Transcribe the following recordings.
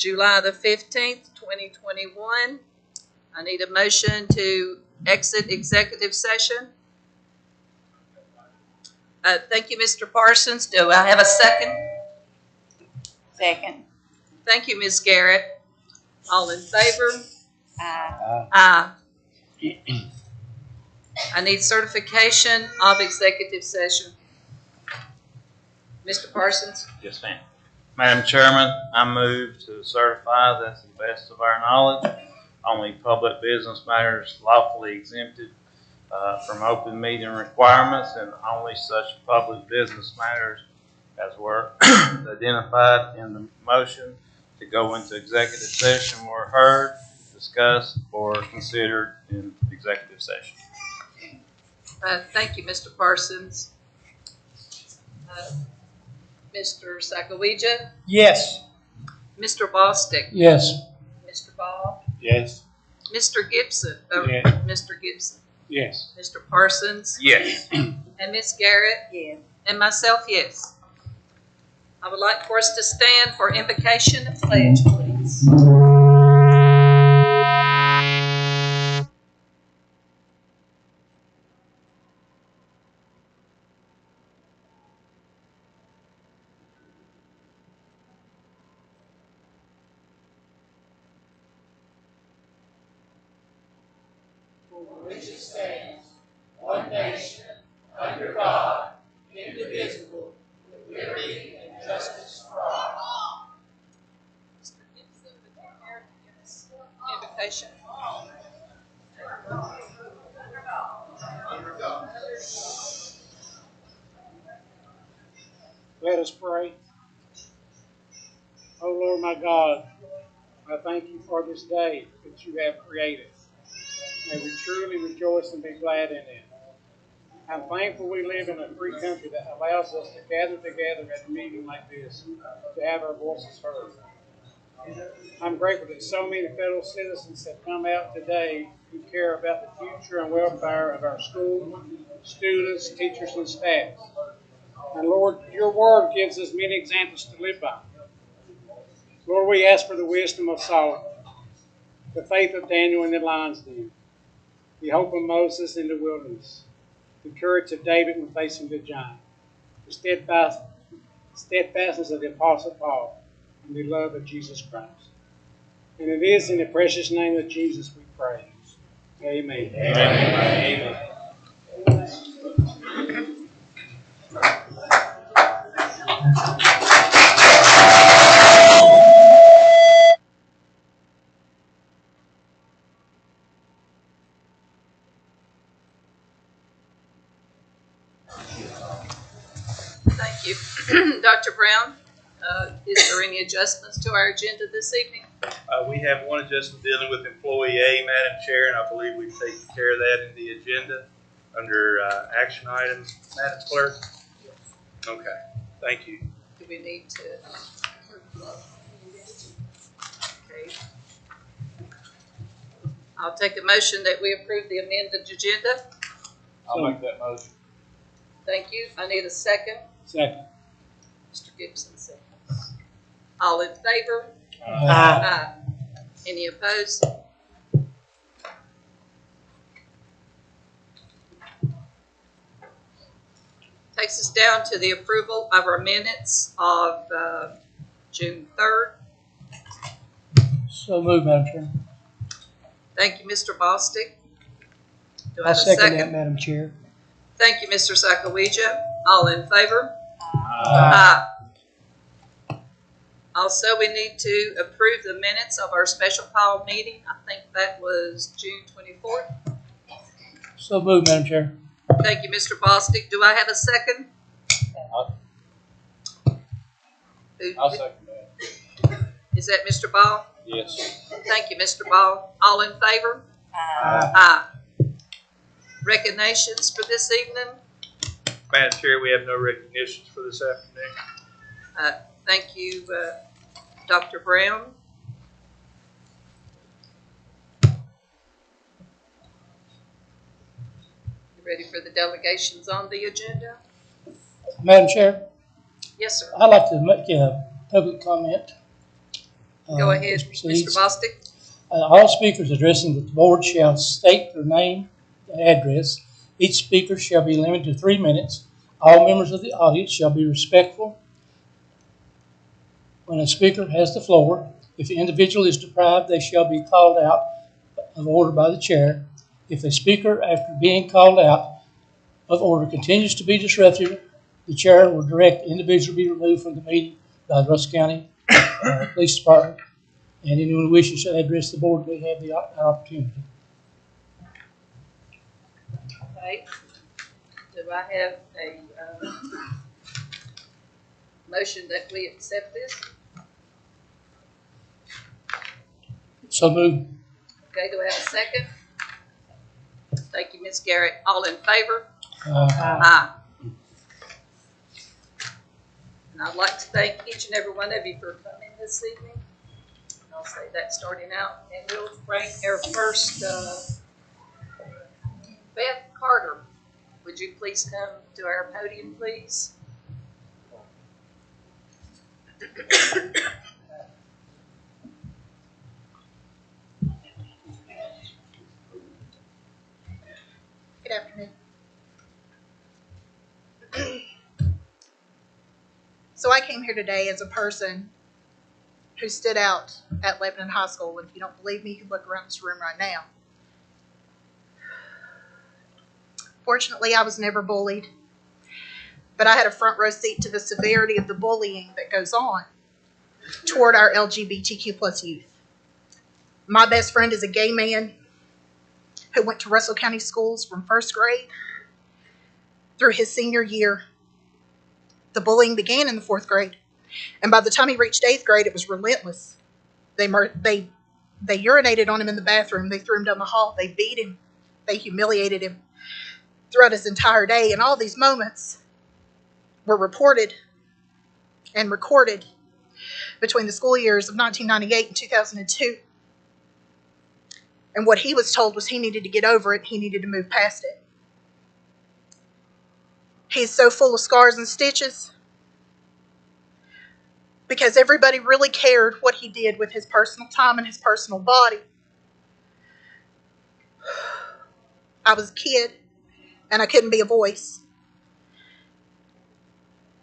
July the 15th, 2021. I need a motion to exit executive session. Thank you, Mr. Parsons. Do I have a second? Second. Thank you, Ms. Garrett. All in favor? Aye. Aye. I need certification of executive session. Mr. Parsons? Yes, ma'am. Madam Chairman, I move to certify that to the best of our knowledge, only public business matters lawfully exempted from open meeting requirements, and only such public business matters as were identified in the motion to go into executive session were heard, discussed, or considered in executive session. Thank you, Mr. Parsons. Mr. Sacagawea? Yes. Mr. Bostic? Yes. Mr. Ball? Yes. Mr. Gibson? Yes. Mr. Gibson? Yes. Mr. Parsons? Yes. And Ms. Garrett? Yes. And myself, yes. I would like for us to stand for invocation and pledge, please. Which stands, one nation, under God, indivisible, with liberty and justice for all. Mr. Gibson, would you care to give us invocation? Let us pray. Oh Lord my God, I thank you for this day that you have created. May we truly rejoice and be glad in it. I'm thankful we live in a free country that allows us to gather together at a meeting like this to have our voices heard. I'm grateful that so many fellow citizens have come out today who care about the future and welfare of our school, students, teachers, and staff. And Lord, your word gives us many examples to live by. Lord, we ask for the wisdom of Solomon, the faith of Daniel in the lion's den, the hope of Moses in the wilderness, the courage of David when facing the giant, the steadfastness of the Apostle Paul, and the love of Jesus Christ. And it is in the precious name of Jesus we pray. Amen. Amen. Amen. Thank you. Dr. Brown, is there any adjustments to our agenda this evening? We have one adjustment dealing with employee A, Madam Chair, and I believe we've taken care of that in the agenda under action items. Madam Clerk? Okay, thank you. Do we need to? Okay. I'll take a motion that we approve the amended agenda. I'll make that motion. Thank you. I need a second. Second. Mr. Gibson seconds. All in favor? Aye. Any opposed? Takes us down to the approval of our minutes of June 3rd. So moved, Madam Chair. Thank you, Mr. Bostic. Do I I have a second that, Madam Chair. Thank you, Mr. Sacagawea. All in favor? Aye. Also, we need to approve the minutes of our special call meeting. I think that was June 24th. So moved, Madam Chair. Thank you, Mr. Bostic. Do I have a second? I'll second that. Is that Mr. Ball? Yes. Thank you, Mr. Ball. All in favor? Aye. Aye. Recognitions for this evening. Madam Chair, we have no recognitions for this afternoon. Thank you, Dr. Brown. You ready for the delegations on the agenda? Madam Chair, Yes, sir. I'd like to make a public comment. Go ahead, This Mr. proceeds. Bostic. All speakers addressing the board shall state their name and address. Each speaker shall be limited to 3 minutes. All members of the audience shall be respectful when a speaker has the floor. If the individual is deprived, they shall be called out of order by the chair. If a speaker, after being called out of order, continues to be disruptive, the chair will direct the individual be removed from the meeting by the Russell County Police Department. And anyone who wishes to address the board may have the opportunity. Okay. Do I have a motion that we accept this? So moved. Okay, do I have a second? Thank you, Ms. Garrett. All in favor? Aye. And I'd like to thank each and every one of you for coming this evening. I'll say that starting out, and we'll bring our first, Beth Carter. Would you please come to our podium, please? Good afternoon. So I came here today as a person who stood out at Lebanon High School. And if you don't believe me, you can look around this room right now. Fortunately, I was never bullied, but I had a front row seat to the severity of the bullying that goes on toward our LGBTQ plus youth. My best friend is a gay man who went to Russell County schools from first grade through his senior year. The bullying began in the 4th grade, and by the time he reached 8th grade, it was relentless. They urinated on him in the bathroom. They threw him down the hall. They beat him. They humiliated him throughout his entire day. And all these moments were reported and recorded between the school years of 1998 and 2002. And what he was told was he needed to get over it. He needed to move past it. He's so full of scars and stitches because everybody really cared what he did with his personal time and his personal body. I was a kid, and I couldn't be a voice.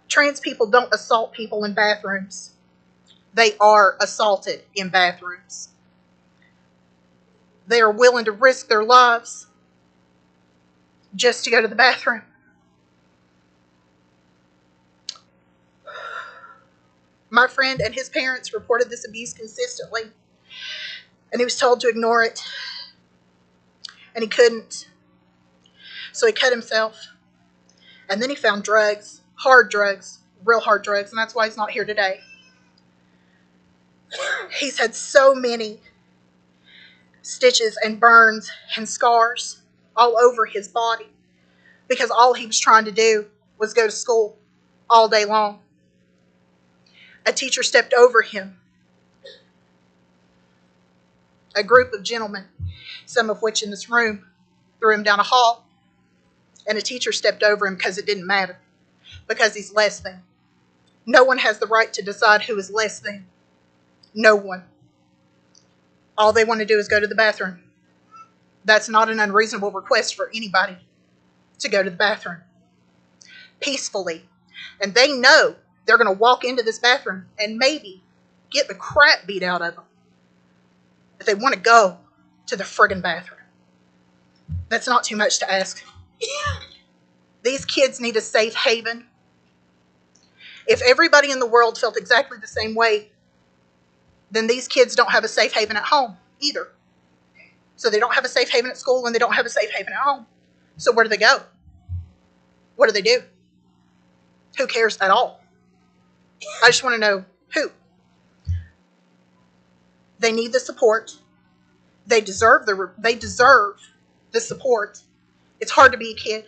Trans people don't assault people in bathrooms. They are assaulted in bathrooms. They are willing to risk their lives just to go to the bathroom. My friend and his parents reported this abuse consistently, and he was told to ignore it, and he couldn't. So he cut himself, and then he found drugs, hard drugs, real hard drugs, and that's why he's not here today. He's had so many stitches and burns and scars all over his body because all he was trying to do was go to school all day long. A teacher stepped over him. A group of gentlemen, some of which in this room, threw him down a hall, and a teacher stepped over him because it didn't matter, because he's less than. No one has the right to decide who is less than. No one. All they want to do is go to the bathroom. That's not an unreasonable request for anybody to go to the bathroom peacefully. And they know they're going to walk into this bathroom and maybe get the crap beat out of them. But they want to go to the friggin' bathroom. That's not too much to ask. These kids need a safe haven. If everybody in the world felt exactly the same way, then these kids don't have a safe haven at home either. So they don't have a safe haven at school and they don't have a safe haven at home. So where do they go? What do they do? Who cares at all? I just want to know who. They need the support. They deserve the support. It's hard to be a kid.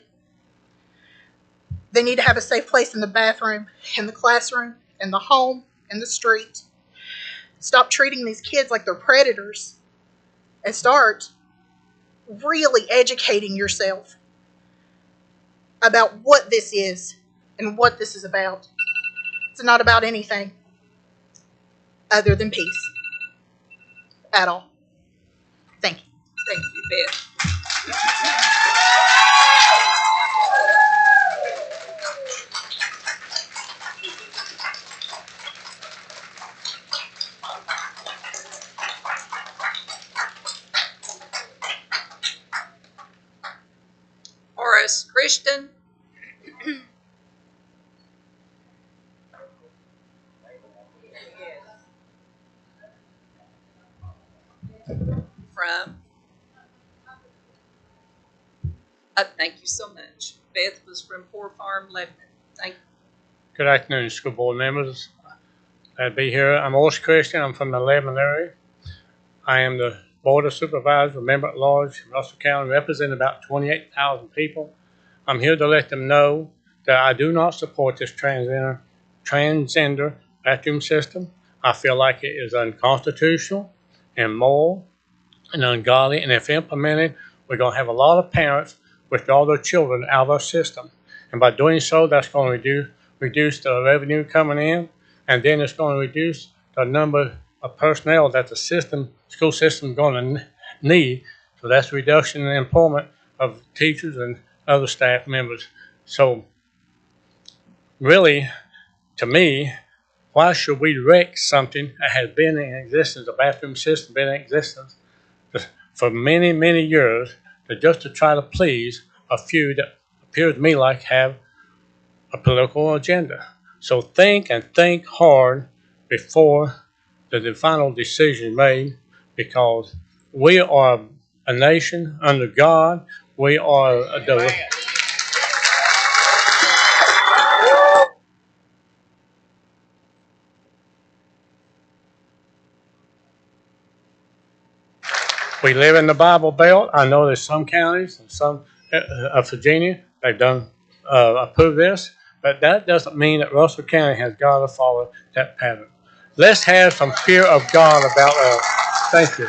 They need to have a safe place in the bathroom, in the classroom, in the home, in the street. Stop treating these kids like they're predators and start really educating yourself about what this is and what this is about. It's not about anything other than peace. at all. Thank you. Thank you, Beth. Horace Christian. From. Thank you so much. Beth was from Poor Farm, Lebanon. Thank you. Good afternoon, school board members. Glad to be here. I'm Horace Christian. I'm from the Lebanon area. I am the Board of Supervisors, member at large in Russell County, representing about 28,000 people. I'm here to let them know that I do not support this transgender bathroom system. I feel like it is unconstitutional, immoral, and ungodly, and if implemented, we're going to have a lot of parents withdraw their children out of our system. And by doing so, that's going to reduce the revenue coming in, and then it's going to reduce the number of personnel that the school system is going to need. So that's a reduction in employment of teachers and other staff members. So really, to me, why should we wreck something that has been in existence, a bathroom system been in existence for many, many years, just to try to please a few that appear to me like have a political agenda? So think hard before the final decision is made, because we are a nation under God. We are we live in the Bible Belt. I know there's some counties and some of Virginia, they've done approve this, but that doesn't mean that Russell County has got to follow that pattern. Let's have some fear of God about us. Thank you.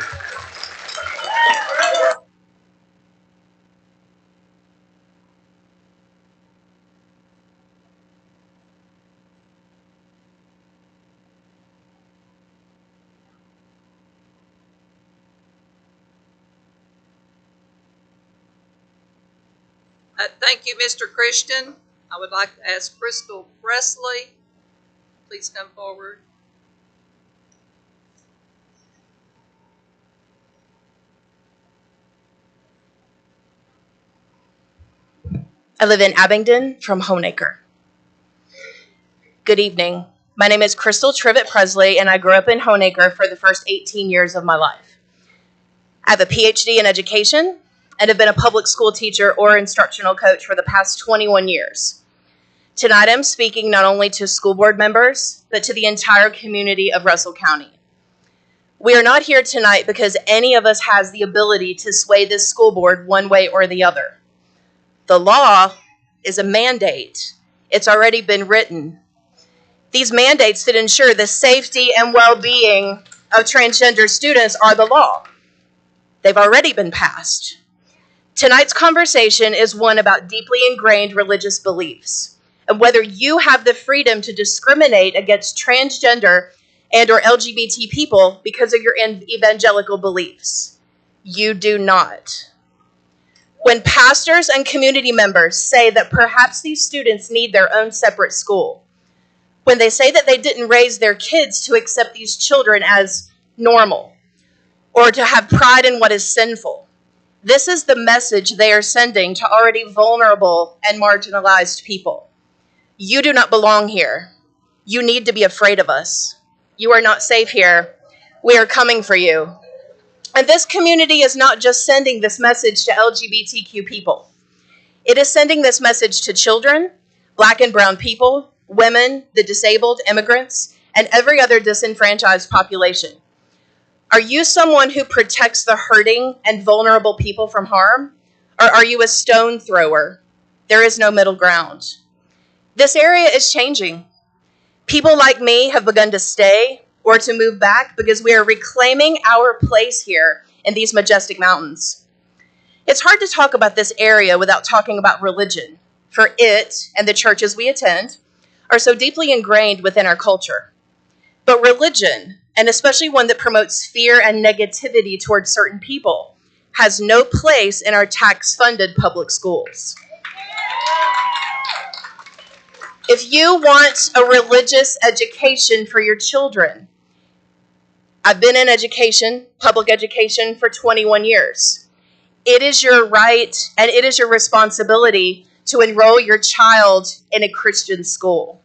Thank you, Mr. Christian. I would like to ask Crystal Presley. Please come forward. I live in Abingdon from Honaker. Good evening. My name is Crystal Trivet Presley, and I grew up in Honaker for the first 18 years of my life. I have a PhD in education and have been a public school teacher or instructional coach for the past 21 years. Tonight I'm speaking not only to school board members, but to the entire community of Russell County. We are not here tonight because any of us has the ability to sway this school board one way or the other. The law is a mandate. It's already been written. These mandates that ensure the safety and well-being of transgender students are the law. They've already been passed. Tonight's conversation is one about deeply ingrained religious beliefs and whether you have the freedom to discriminate against transgender and or LGBT people because of your evangelical beliefs. You do not. When pastors and community members say that perhaps these students need their own separate school, when they say that they didn't raise their kids to accept these children as normal or to have pride in what is sinful, this is the message they are sending to already vulnerable and marginalized people. You do not belong here. You need to be afraid of us. You are not safe here. We are coming for you. And this community is not just sending this message to LGBTQ people. It is sending this message to children, Black and brown people, women, the disabled, immigrants, and every other disenfranchised population. Are you someone who protects the hurting and vulnerable people from harm? Or are you a stone thrower? There is no middle ground. This area is changing. People like me have begun to stay or to move back because we are reclaiming our place here in these majestic mountains. It's hard to talk about this area without talking about religion, for it and the churches we attend are so deeply ingrained within our culture. But religion, and especially one that promotes fear and negativity towards certain people, has no place in our tax-funded public schools. If you want a religious education for your children, I've been in education, public education, for 21 years. It is your right and it is your responsibility to enroll your child in a Christian school.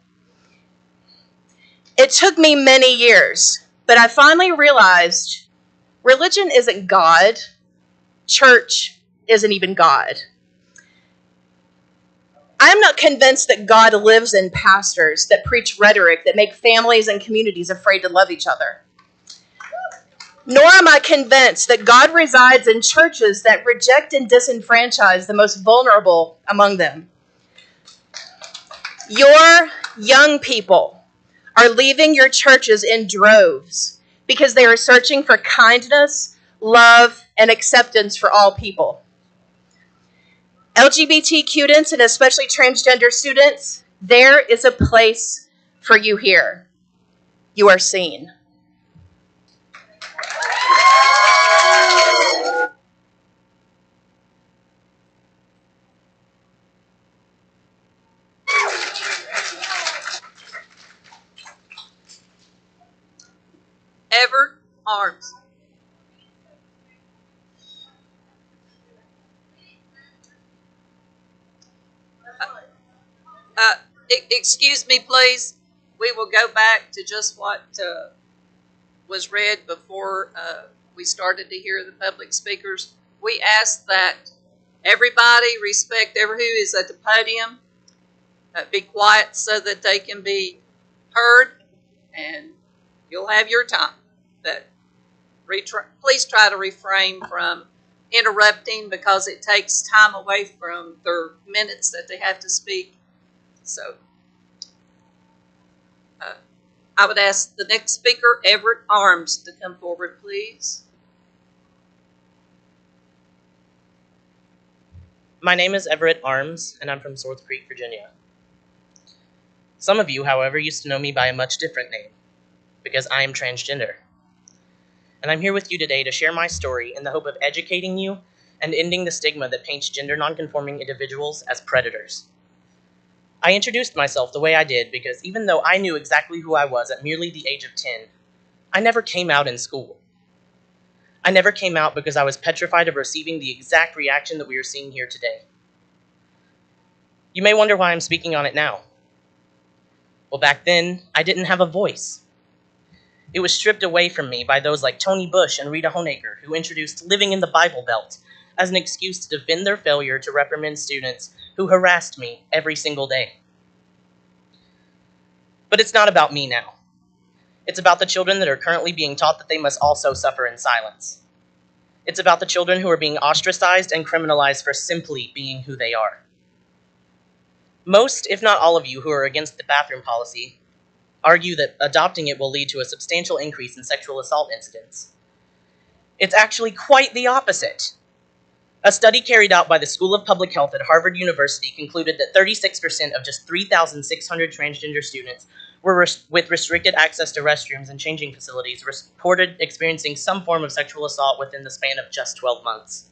It took me many years, but I finally realized religion isn't God. Church isn't even God. I'm not convinced that God lives in pastors that preach rhetoric that make families and communities afraid to love each other. Nor am I convinced that God resides in churches that reject and disenfranchise the most vulnerable among them. Your young people are leaving your churches in droves because they are searching for kindness, love, and acceptance for all people. LGBT students, and especially transgender students, there is a place for you here. You are seen. Everett Arms. Excuse me, please. We will go back to just what was read before we started to hear the public speakers. We ask that everybody respect everyone who is at the podium. Be quiet so that they can be heard, and you'll have your time. But please try to refrain from interrupting because it takes time away from their minutes that they have to speak. So I would ask the next speaker, Everett Arms, to come forward, please. My name is Everett Arms, and I'm from Swartz Creek, Virginia. Some of you, however, used to know me by a much different name, because I am transgender. And I'm here with you today to share my story in the hope of educating you and ending the stigma that paints gender nonconforming individuals as predators. I introduced myself the way I did because even though I knew exactly who I was at merely the age of 10, I never came out in school. I never came out because I was petrified of receiving the exact reaction that we are seeing here today. You may wonder why I'm speaking on it now. Well, back then, I didn't have a voice. It was stripped away from me by those like Tony Bush and Rita Honaker, who introduced living in the Bible Belt as an excuse to defend their failure to reprimand students who harassed me every single day. But it's not about me now. It's about the children that are currently being taught that they must also suffer in silence. It's about the children who are being ostracized and criminalized for simply being who they are. Most, if not all of you who are against the bathroom policy, argue that adopting it will lead to a substantial increase in sexual assault incidents. It's actually quite the opposite. A study carried out by the School of Public Health at Harvard University concluded that 36% of just 3,600 transgender students with restricted access to restrooms and changing facilities reported experiencing some form of sexual assault within the span of just 12 months.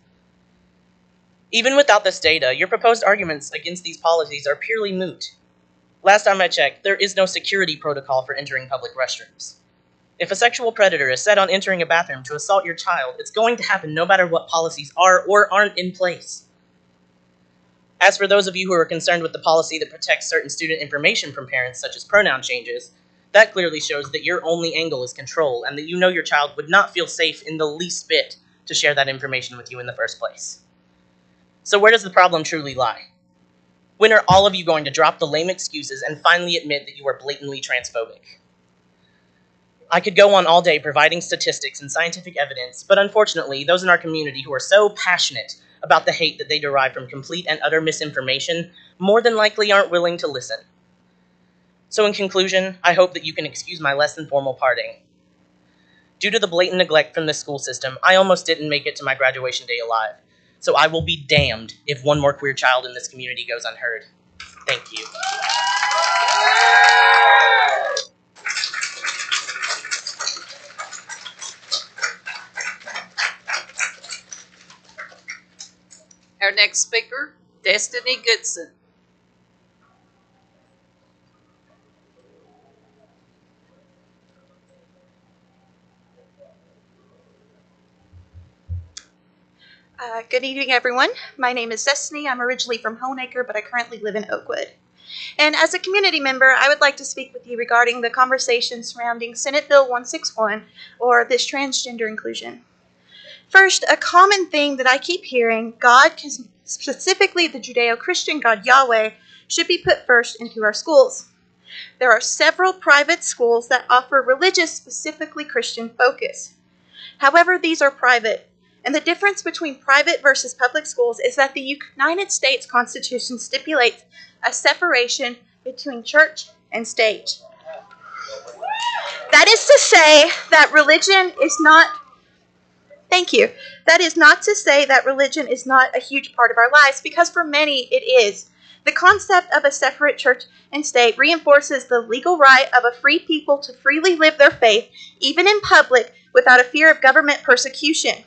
Even without this data, your proposed arguments against these policies are purely moot. Last time I checked, there is no security protocol for entering public restrooms. If a sexual predator is set on entering a bathroom to assault your child, it's going to happen no matter what policies are or aren't in place. As for those of you who are concerned with the policy that protects certain student information from parents, such as pronoun changes, that clearly shows that your only angle is control and that you know your child would not feel safe in the least bit to share that information with you in the first place. So where does the problem truly lie? When are all of you going to drop the lame excuses and finally admit that you are blatantly transphobic? I could go on all day providing statistics and scientific evidence, but unfortunately, those in our community who are so passionate about the hate that they derive from complete and utter misinformation more than likely aren't willing to listen. So in conclusion, I hope that you can excuse my less than formal parting. Due to the blatant neglect from the school system, I almost didn't make it to my graduation day alive. So I will be damned if one more queer child in this community goes unheard. Thank you. Our next speaker, Destiny Goodson. Good evening, everyone. My name is Destiny. I'm originally from Honeacre, but I currently live in Oakwood. And as a community member, I would like to speak with you regarding the conversation surrounding Senate Bill 161, or this transgender inclusion. First, a common thing that I keep hearing, God, specifically the Judeo-Christian God Yahweh, should be put first into our schools. There are several private schools that offer religious, specifically Christian focus. However, these are private. And the difference between private versus public schools is that the United States Constitution stipulates a separation between church and state. That is to say that religion is not, thank you, that is not to say that religion is not a huge part of our lives, because for many it is. The concept of a separate church and state reinforces the legal right of a free people to freely live their faith, even in public, without a fear of government persecution.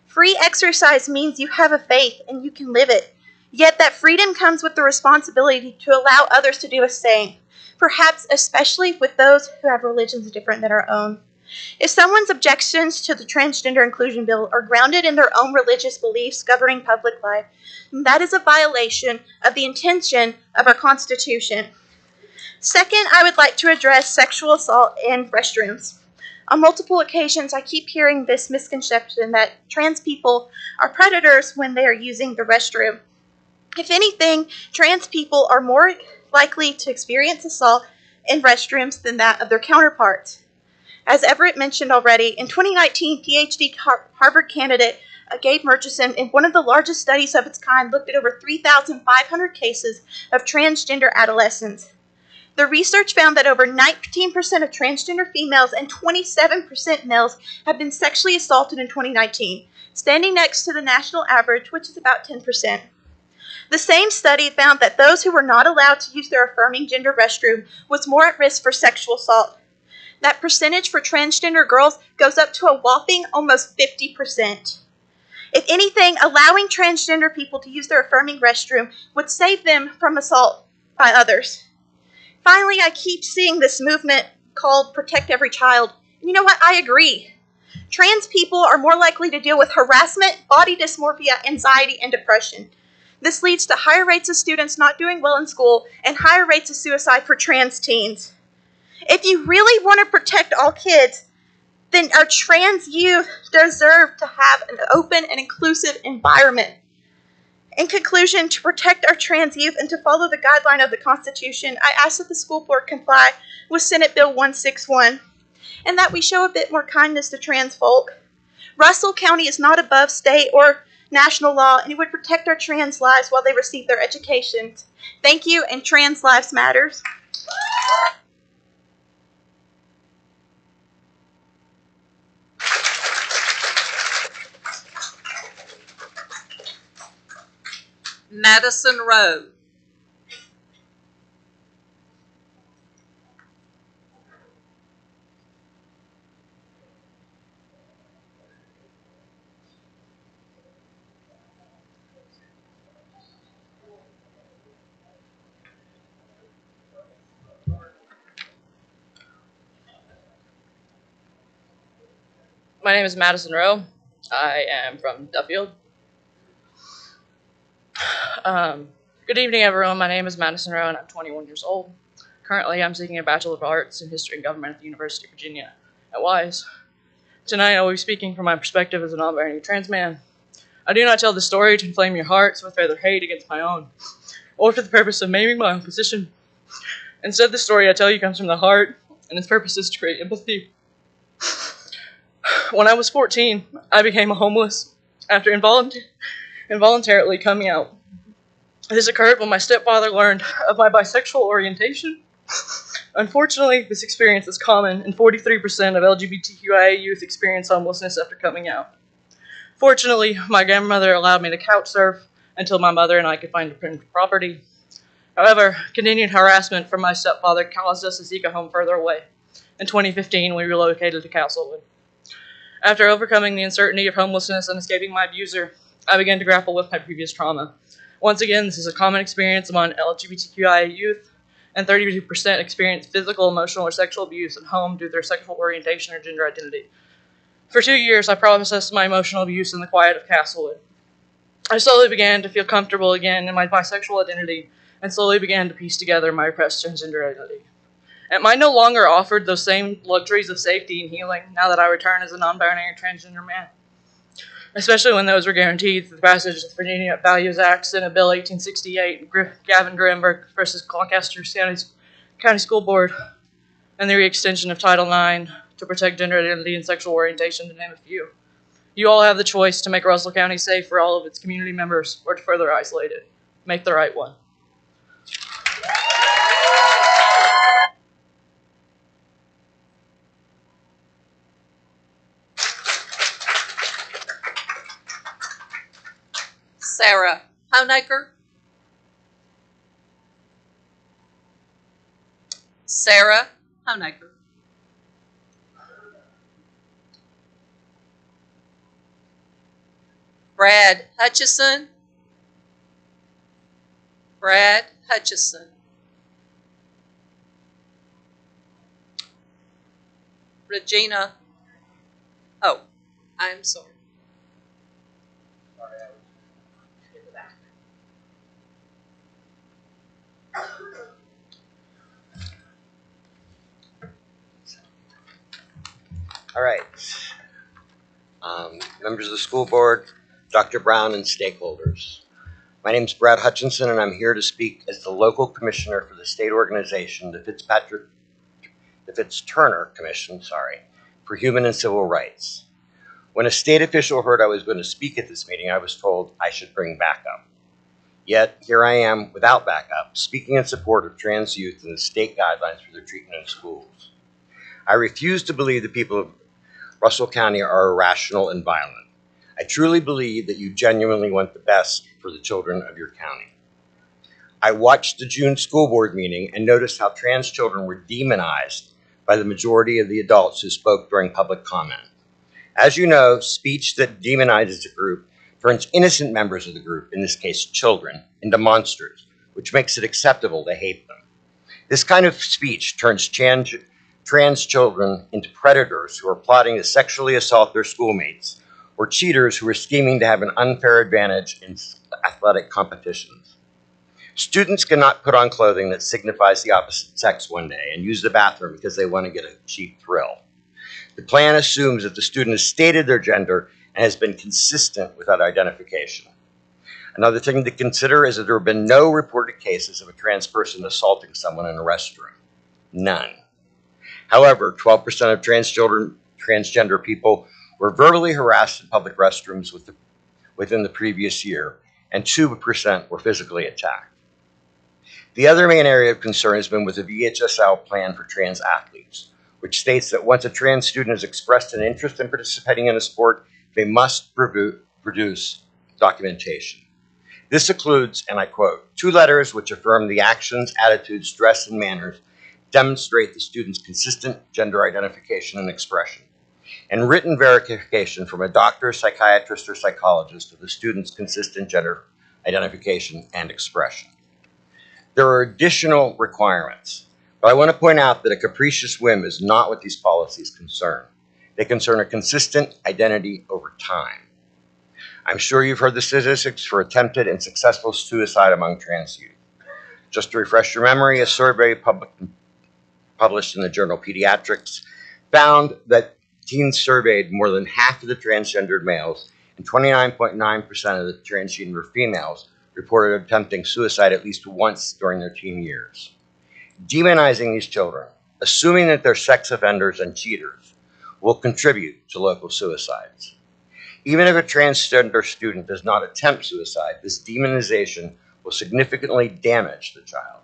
Free exercise means you have a faith and you can live it. Yet that freedom comes with the responsibility to allow others to do the same, perhaps especially with those who have religions different than our own. If someone's objections to the transgender inclusion bill are grounded in their own religious beliefs governing public life, that is a violation of the intention of our Constitution. Second, I would like to address sexual assault in restrooms. On multiple occasions, I keep hearing this misconception that trans people are predators when they are using the restroom. If anything, trans people are more likely to experience assault in restrooms than that of their counterparts. As Everett mentioned already, in 2019, PhD Harvard candidate Gabe Murchison, in one of the largest studies of its kind, looked at over 3,500 cases of transgender adolescents. The research found that over 19% of transgender females and 27% males have been sexually assaulted in 2019, standing next to the national average, which is about 10%. The same study found that those who were not allowed to use their affirming gender restroom was more at risk for sexual assault. That percentage for transgender girls goes up to a whopping almost 50%. If anything, allowing transgender people to use their affirming restroom would save them from assault by others. Finally, I keep seeing this movement called Protect Every Child. And you know what? I agree. Trans people are more likely to deal with harassment, body dysmorphia, anxiety, and depression. This leads to higher rates of students not doing well in school and higher rates of suicide for trans teens. If you really want to protect all kids, then our trans youth deserve to have an open and inclusive environment. In conclusion, to protect our trans youth and to follow the guideline of the Constitution, I ask that the school board comply with Senate Bill 161 and that we show a bit more kindness to trans folk. Russell County is not above state or national law, and it would protect our trans lives while they receive their education. Thank you, and Trans Lives Matters. Madison Rowe. My name is Madison Rowe. I am from Duffield. Good evening, everyone. My name is Madison Rowe, and I'm 21 years old. Currently, I'm seeking a Bachelor of Arts in History and Government at the University of Virginia at Wise. Tonight, I will be speaking from my perspective as a non-binary trans man. I do not tell this story to inflame your hearts with further hate against my own, or for the purpose of maiming my own position. Instead, the story I tell you comes from the heart, and its purpose is to create empathy. When I was 14, I became homeless after involuntarily coming out. This occurred when my stepfather learned of my bisexual orientation. Unfortunately, this experience is common, and 43% of LGBTQIA youth experience homelessness after coming out. Fortunately, my grandmother allowed me to couch surf until my mother and I could find dependent property. However, continued harassment from my stepfather caused us to seek a home further away. In 2015, we relocated to Castlewood. After overcoming the uncertainty of homelessness and escaping my abuser, I began to grapple with my previous trauma. Once again, this is a common experience among LGBTQIA youth, and 32% experience physical, emotional, or sexual abuse at home due to their sexual orientation or gender identity. For 2 years, I processed my emotional abuse in the quiet of Castlewood. I slowly began to feel comfortable again in my bisexual identity and slowly began to piece together my repressed transgender identity. Am I no longer offered those same luxuries of safety and healing now that I return as a non-binary transgender man? Especially when those were guaranteed through the passage of the Virginia Values Act, Senate Bill 1868, Gavin Grimberg versus Lancaster County School Board, and the re-extension of Title IX to protect gender identity and sexual orientation, to name a few. You all have the choice to make Russell County safe for all of its community members or to further isolate it. Make the right one. Sarah Honaker. Sarah Honaker. Brad Hutchison. Brad Hutchison. Regina. Oh, I'm sorry. All right. Members of the school board, Dr. Brown, and stakeholders. My name is Brad Hutchinson, and I'm here to speak as the local commissioner for the state organization, the Fitz-Turner Commission, for Human and Civil Rights. When a state official heard I was going to speak at this meeting, I was told I should bring backup. Yet, here I am without backup, speaking in support of trans youth and the state guidelines for their treatment in schools. I refuse to believe the people of Russell County are irrational and violent. I truly believe that you genuinely want the best for the children of your county. I watched the June school board meeting and noticed how trans children were demonized by the majority of the adults who spoke during public comment. As you know, speech that demonizes a group turns innocent members of the group, in this case children, into monsters, which makes it acceptable to hate them. This kind of speech turns trans children into predators who are plotting to sexually assault their schoolmates, or cheaters who are scheming to have an unfair advantage in athletic competitions. Students cannot put on clothing that signifies the opposite sex one day and use the bathroom because they want to get a cheap thrill. The plan assumes that the student has stated their gender and has been consistent with that identification. Another thing to consider is that there have been no reported cases of a trans person assaulting someone in a restroom. None. However, 12% of transgender people were verbally harassed in public restrooms within the previous year, and 2% were physically attacked. The other main area of concern has been with the VHSL plan for trans athletes, which states that once a trans student has expressed an interest in participating in a sport, they must produce documentation. This includes, and I quote, 2 letters which affirm the actions, attitudes, dress, and manners demonstrate the student's consistent gender identification and expression, and written verification from a doctor, psychiatrist, or psychologist of the student's consistent gender identification and expression. There are additional requirements, but I want to point out that a capricious whim is not what these policies concern. They concern a consistent identity over time. I'm sure you've heard the statistics for attempted and successful suicide among trans youth. Just to refresh your memory, a survey published in the journal Pediatrics found that teens surveyed, more than half of the transgendered males and 29.9% of the transgender females reported attempting suicide at least once during their teen years. Demonizing these children, assuming that they're sex offenders and cheaters, will contribute to local suicides. Even if a transgender student does not attempt suicide, this demonization will significantly damage the child.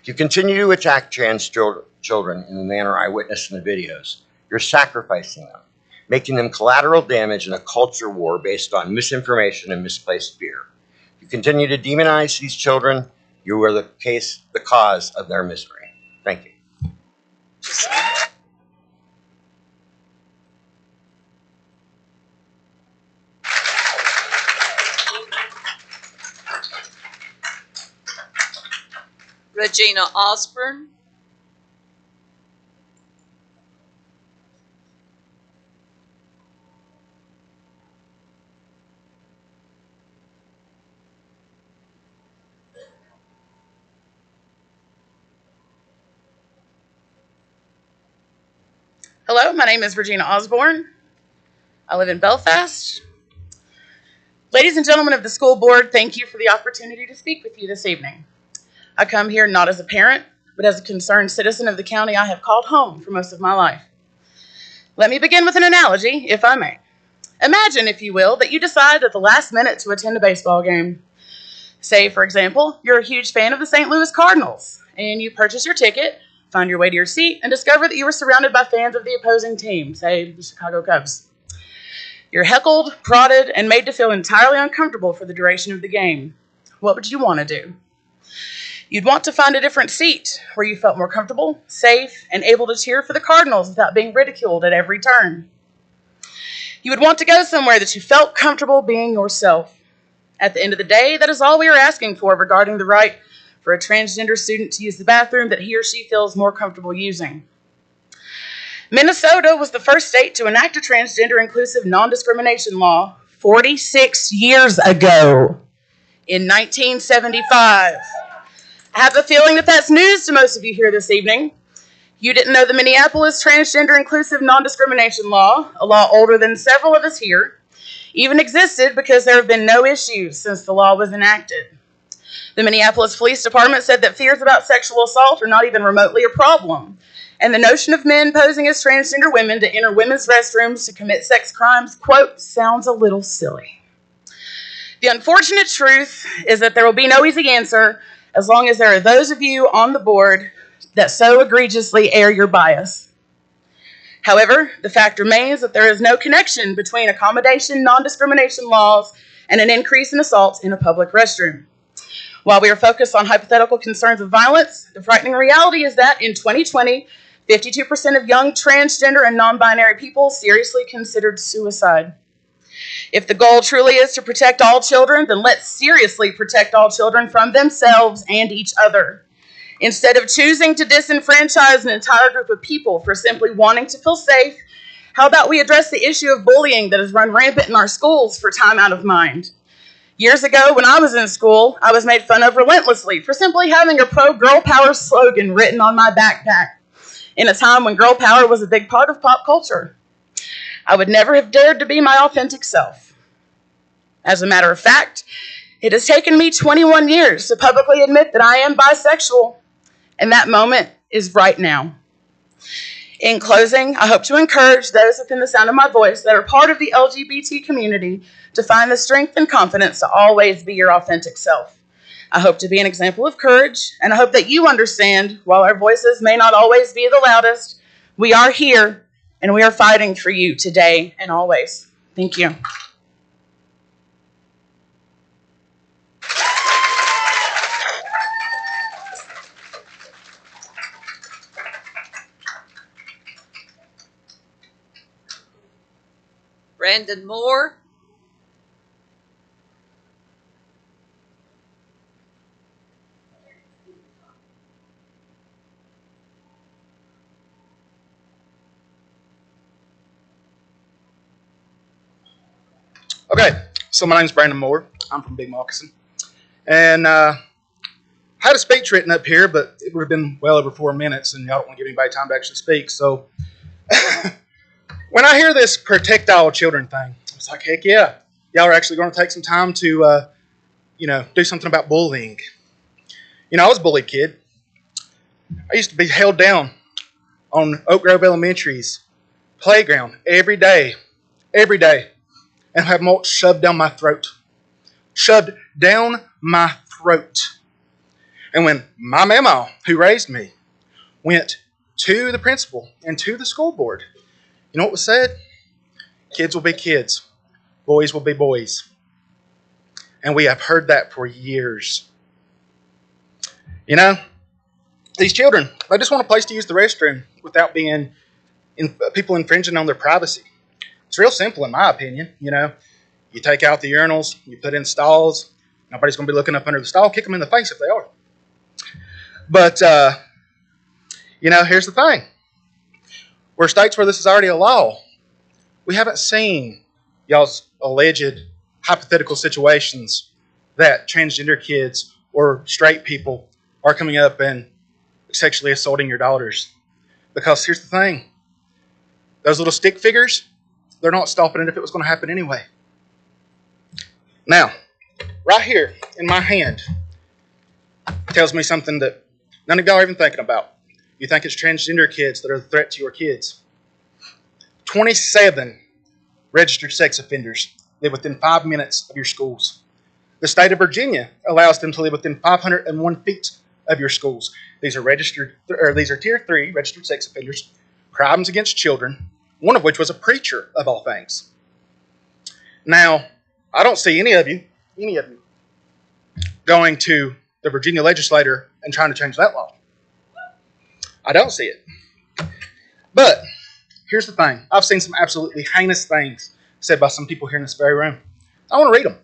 If you continue to attack trans children in the manner I witnessed in the videos, you're sacrificing them, making them collateral damage in a culture war based on misinformation and misplaced fear. If you continue to demonize these children, you are the cause of their misery. Thank you. Regina Osborne. Hello, my name is Regina Osborne. I live in Belfast. Ladies and gentlemen of the school board, thank you for the opportunity to speak with you this evening. I come here not as a parent, but as a concerned citizen of the county I have called home for most of my life. Let me begin with an analogy, if I may. Imagine, if you will, that you decide at the last minute to attend a baseball game. Say, for example, you're a huge fan of the St. Louis Cardinals, and you purchase your ticket, find your way to your seat, and discover that you were surrounded by fans of the opposing team, say the Chicago Cubs. You're heckled, prodded, and made to feel entirely uncomfortable for the duration of the game. What would you want to do? You'd want to find a different seat where you felt more comfortable, safe, and able to cheer for the Cardinals without being ridiculed at every turn. You would want to go somewhere that you felt comfortable being yourself. At the end of the day, that is all we are asking for regarding the right for a transgender student to use the bathroom that he or she feels more comfortable using. Minnesota was the first state to enact a transgender inclusive non-discrimination law 46 years ago, in 1975. I have a feeling that that's news to most of you here this evening. You didn't know the Minneapolis Transgender Inclusive Non-Discrimination Law, a law older than several of us here, even existed because there have been no issues since the law was enacted. The Minneapolis Police Department said that fears about sexual assault are not even remotely a problem, and the notion of men posing as transgender women to enter women's restrooms to commit sex crimes, quote, sounds a little silly. The unfortunate truth is that there will be no easy answer as long as there are those of you on the board that so egregiously air your bias. However, the fact remains that there is no connection between accommodation non-discrimination laws and an increase in assaults in a public restroom. While we are focused on hypothetical concerns of violence, the frightening reality is that in 2020, 52% of young transgender and non-binary people seriously considered suicide. If the goal truly is to protect all children, then let's seriously protect all children from themselves and each other. Instead of choosing to disenfranchise an entire group of people for simply wanting to feel safe, how about we address the issue of bullying that has run rampant in our schools for time out of mind? Years ago, when I was in school, I was made fun of relentlessly for simply having a pro-girl power slogan written on my backpack, in a time when girl power was a big part of pop culture. I would never have dared to be my authentic self. As a matter of fact, it has taken me 21 years to publicly admit that I am bisexual, and that moment is right now. In closing, I hope to encourage those within the sound of my voice that are part of the LGBT community to find the strength and confidence to always be your authentic self. I hope to be an example of courage, and I hope that you understand, while our voices may not always be the loudest, we are here, and we are fighting for you today and always. Thank you. Brandon Moore. Okay, so my name's Brandon Moore. I'm from Big Moccasin. And I had a speech written up here, but it would have been well over 4 minutes, and y'all don't want to give anybody time to actually speak. So when I hear this protect all children thing, I was like, heck yeah. Y'all are actually going to take some time to, do something about bullying. I was a bullied kid. I used to be held down on Oak Grove Elementary's playground every day, and have mulch shoved down my throat. Shoved down my throat. And when my mama, who raised me, went to the principal and to the school board, you know what was said? Kids will be kids. Boys will be boys. And we have heard that for years. These children, they just want a place to use the restroom without being people infringing on their privacy. It's real simple in my opinion. You take out the urinals, you put in stalls. Nobody's going to be looking up under the stall. Kick them in the face if they are. But, here's the thing. We're states where this is already a law. We haven't seen y'all's alleged hypothetical situations that transgender kids or straight people are coming up and sexually assaulting your daughters. Because here's the thing. Those little stick figures, they're not stopping it if it was going to happen anyway. Now, right here in my hand tells me something that none of y'all are even thinking about. You think it's transgender kids that are the threat to your kids. 27 registered sex offenders live within 5 minutes of your schools. The state of Virginia allows them to live within 501 feet of your schools. These are Tier 3 registered sex offenders, crimes against children, one of which was a preacher of all things. Now, I don't see any of you going to the Virginia legislature and trying to change that law. I don't see it. But here's the thing. I've seen some absolutely heinous things said by some people here in this very room. I want to read them.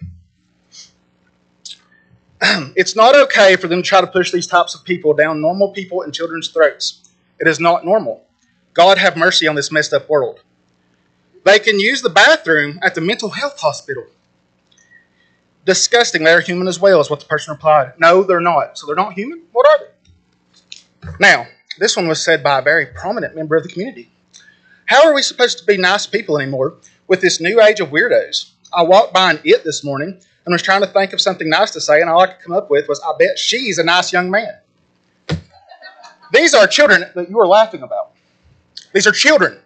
It's not okay for them to try to push these types of people down normal people and children's throats. It is not normal. God have mercy on this messed up world. They can use the bathroom at the mental health hospital. Disgusting. They're human as well, is what the person replied. No, they're not. So they're not human? What are they? Now, this one was said by a very prominent member of the community. How are we supposed to be nice people anymore with this new age of weirdos? I walked by an it this morning and was trying to think of something nice to say, and all I could come up with was, I bet she's a nice young man. These are children that you are laughing about. These are children.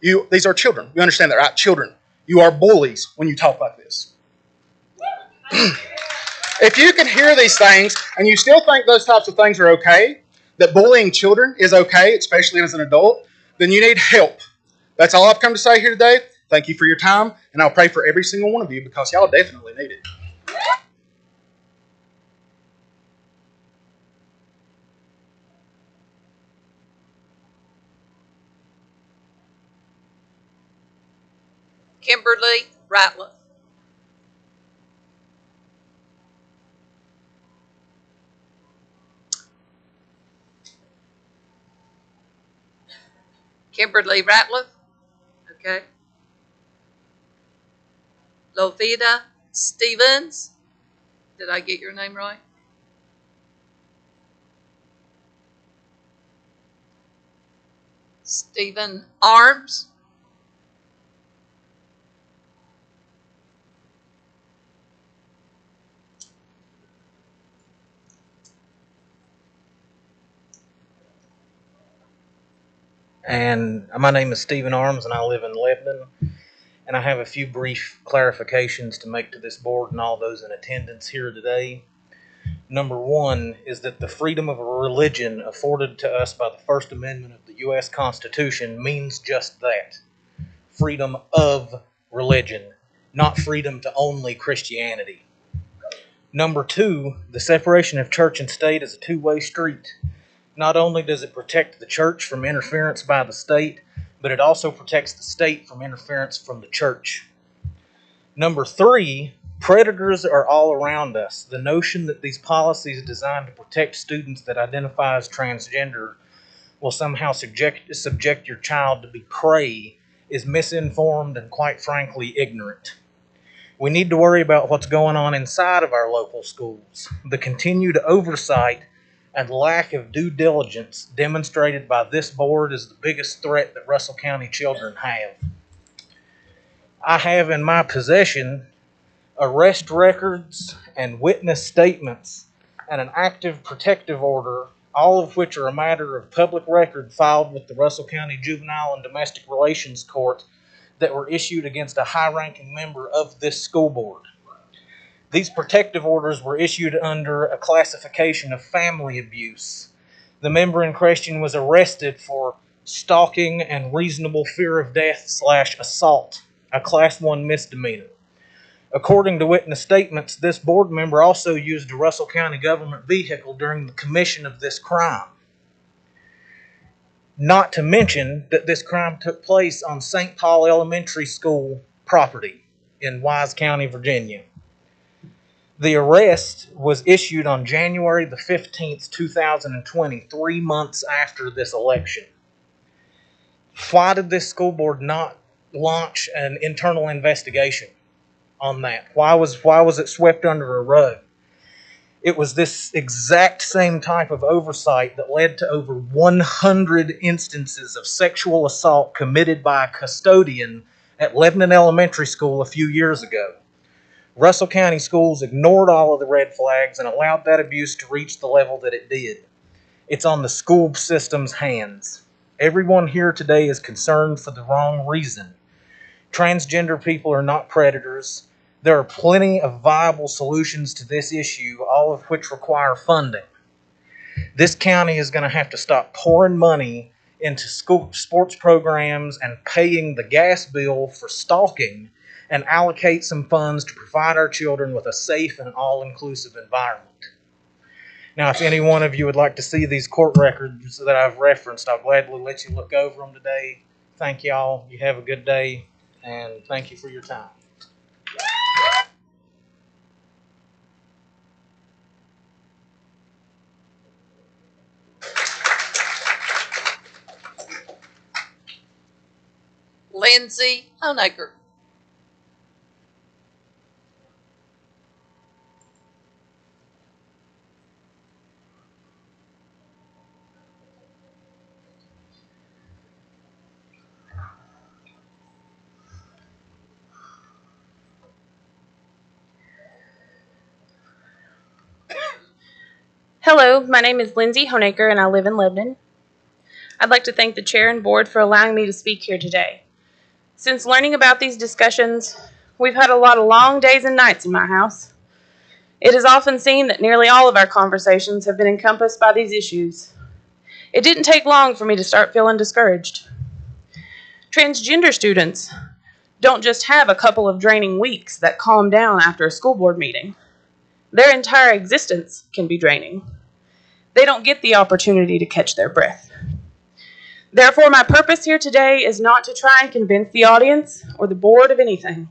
These are children. You understand that, right? Children. You are bullies when you talk like this. If you can hear these things and you still think those types of things are okay, that bullying children is okay, especially as an adult, then you need help. That's all I've come to say here today. Thank you for your time, and I'll pray for every single one of you because y'all definitely need it. Kimberly Ratliff. Kimberly Ratliff. Okay. Lovita Stevens. Did I get your name right? Stephen Arms. And my name is Stephen Arms, and I live in Lebanon. And I have a few brief clarifications to make to this board and all those in attendance here today. Number one is that the freedom of religion afforded to us by the First Amendment of the U.S. Constitution means just that. Freedom of religion, not freedom to only Christianity. Number two, the separation of church and state is a two-way street. Not only does it protect the church from interference by the state, but it also protects the state from interference from the church. Number three, predators are all around us. The notion that these policies designed to protect students that identify as transgender will somehow subject your child to be prey is misinformed and, quite frankly, ignorant. We need to worry about what's going on inside of our local schools. The continued oversight and lack of due diligence demonstrated by this board is the biggest threat that Russell County children have. I have in my possession arrest records and witness statements and an active protective order, all of which are a matter of public record filed with the Russell County Juvenile and Domestic Relations Court that were issued against a high-ranking member of this school board. These protective orders were issued under a classification of family abuse. The member in question was arrested for stalking and reasonable fear of death / assault, a Class 1 misdemeanor. According to witness statements, this board member also used a Russell County government vehicle during the commission of this crime. Not to mention that this crime took place on St. Paul Elementary School property in Wise County, Virginia. The arrest was issued on January the 15th, 2020, 3 months after this election. Why did this school board not launch an internal investigation on that? Why was it swept under a rug? It was this exact same type of oversight that led to over 100 instances of sexual assault committed by a custodian at Lebanon Elementary School a few years ago. Russell County Schools ignored all of the red flags and allowed that abuse to reach the level that it did. It's on the school system's hands. Everyone here today is concerned for the wrong reason. Transgender people are not predators. There are plenty of viable solutions to this issue, all of which require funding. This county is going to have to stop pouring money into school sports programs and paying the gas bill for stalking and allocate some funds to provide our children with a safe and all-inclusive environment. Now, if any one of you would like to see these court records that I've referenced, I'll gladly let you look over them today. Thank y'all. You have a good day, and thank you for your time. Lindsay Honecker. Hello, my name is Lindsay Honecker and I live in Lebanon. I'd like to thank the chair and board for allowing me to speak here today. Since learning about these discussions, we've had a lot of long days and nights in my house. It is often seen that nearly all of our conversations have been encompassed by these issues. It didn't take long for me to start feeling discouraged. Transgender students don't just have a couple of draining weeks that calm down after a school board meeting. Their entire existence can be draining. They don't get the opportunity to catch their breath. Therefore, my purpose here today is not to try and convince the audience or the board of anything.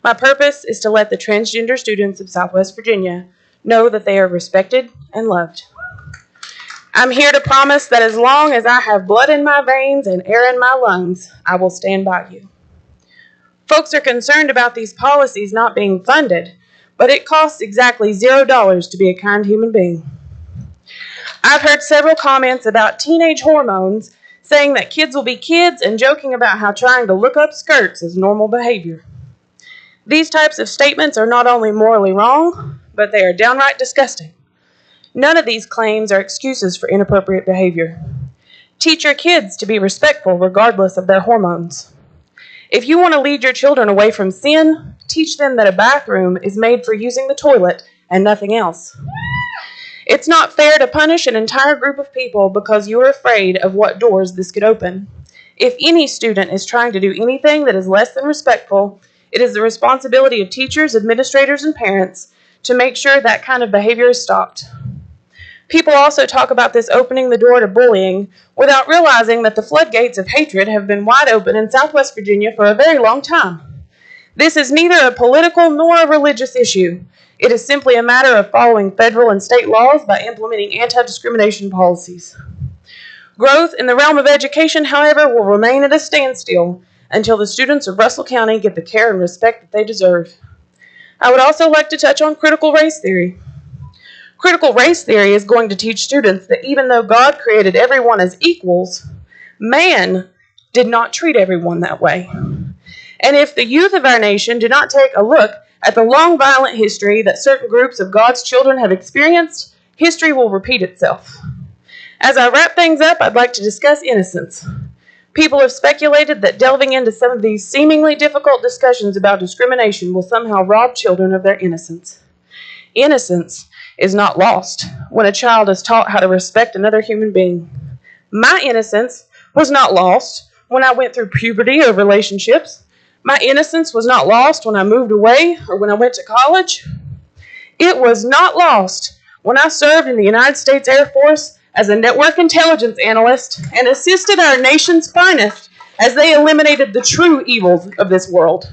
My purpose is to let the transgender students of Southwest Virginia know that they are respected and loved. I'm here to promise that as long as I have blood in my veins and air in my lungs, I will stand by you. Folks are concerned about these policies not being funded, but it costs exactly $0 to be a kind human being. I've heard several comments about teenage hormones saying that kids will be kids and joking about how trying to look up skirts is normal behavior. These types of statements are not only morally wrong, but they are downright disgusting. None of these claims are excuses for inappropriate behavior. Teach your kids to be respectful regardless of their hormones. If you want to lead your children away from sin, teach them that a bathroom is made for using the toilet and nothing else. It's not fair to punish an entire group of people because you are afraid of what doors this could open. If any student is trying to do anything that is less than respectful, it is the responsibility of teachers, administrators, and parents to make sure that kind of behavior is stopped. People also talk about this opening the door to bullying without realizing that the floodgates of hatred have been wide open in Southwest Virginia for a very long time. This is neither a political nor a religious issue. It is simply a matter of following federal and state laws by implementing anti-discrimination policies. Growth in the realm of education, however, will remain at a standstill until the students of Russell County get the care and respect that they deserve. I would also like to touch on critical race theory. Critical race theory is going to teach students that even though God created everyone as equals, man did not treat everyone that way. And if the youth of our nation do not take a look at the long violent history that certain groups of God's children have experienced, history will repeat itself. As I wrap things up, I'd like to discuss innocence. People have speculated that delving into some of these seemingly difficult discussions about discrimination will somehow rob children of their innocence. Innocence is not lost when a child is taught how to respect another human being. My innocence was not lost when I went through puberty or relationships. My innocence was not lost when I moved away or when I went to college. It was not lost when I served in the United States Air Force as a network intelligence analyst and assisted our nation's finest as they eliminated the true evils of this world.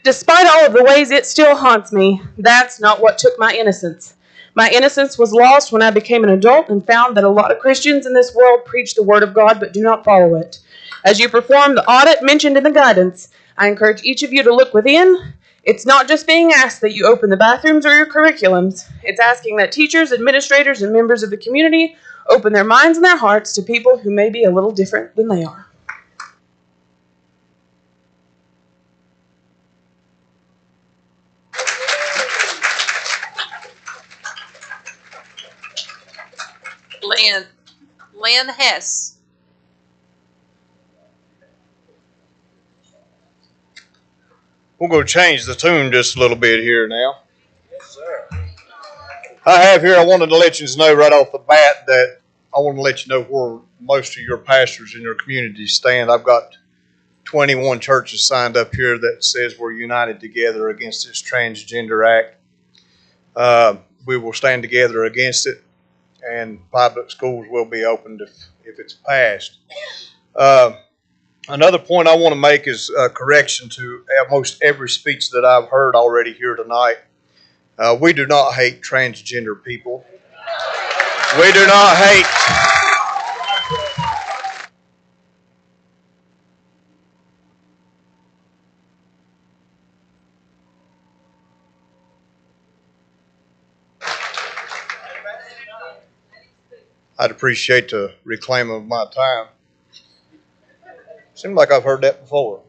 Despite all of the ways it still haunts me, that's not what took my innocence. My innocence was lost when I became an adult and found that a lot of Christians in this world preach the Word of God but do not follow it. As you perform the audit mentioned in the guidance, I encourage each of you to look within. It's not just being asked that you open the bathrooms or your curriculums. It's asking that teachers, administrators, and members of the community open their minds and their hearts to people who may be a little different than they are. Lynn Hess. We're going to change the tune just a little bit here now. Yes, sir. I wanted to let you know right off the bat that I want to let you know where most of your pastors in your community stand. I've got 21 churches signed up here that says we're united together against this transgender act. We will stand together against it, and public schools will be opened if it's passed. Another point I want to make is a correction to almost every speech that I've heard already here tonight. We do not hate transgender people. We do not hate. I'd appreciate the reclaim of my time. Seems like I've heard that before.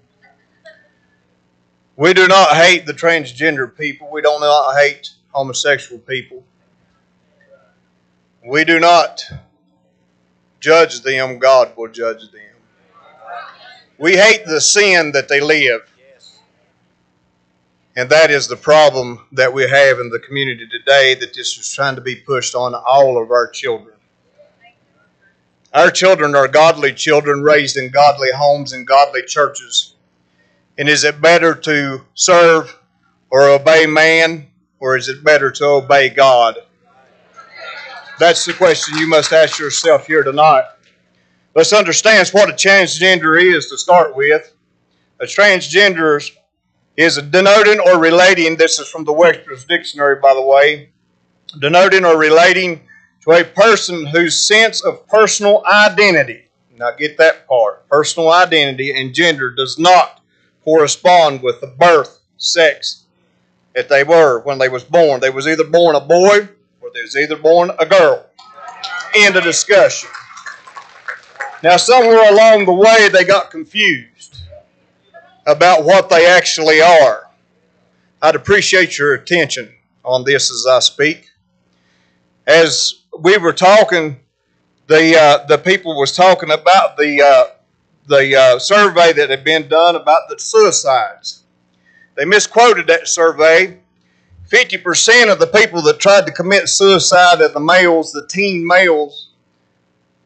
We do not hate the transgender people. We do not hate homosexual people. We do not judge them. God will judge them. We hate the sin that they live. And that is the problem that we have in the community today, that this is trying to be pushed on all of our children. Our children are godly children raised in godly homes and godly churches. And is it better to serve or obey man, or is it better to obey God? That's the question you must ask yourself here tonight. Let's understand what a transgender is to start with. A transgender is denoting or relating, this is from the Webster's Dictionary, by the way, denoting or relating to a person whose sense of personal identity, now get that part, personal identity and gender does not correspond with the birth sex that they were when they was born. They was either born a boy or they was either born a girl. End of discussion. Now somewhere along the way they got confused about what they actually are. I'd appreciate your attention on this as I speak. As we were talking, the people was talking about the survey that had been done about the suicides. They misquoted that survey. 50% of the people that tried to commit suicide of the males, the teen males,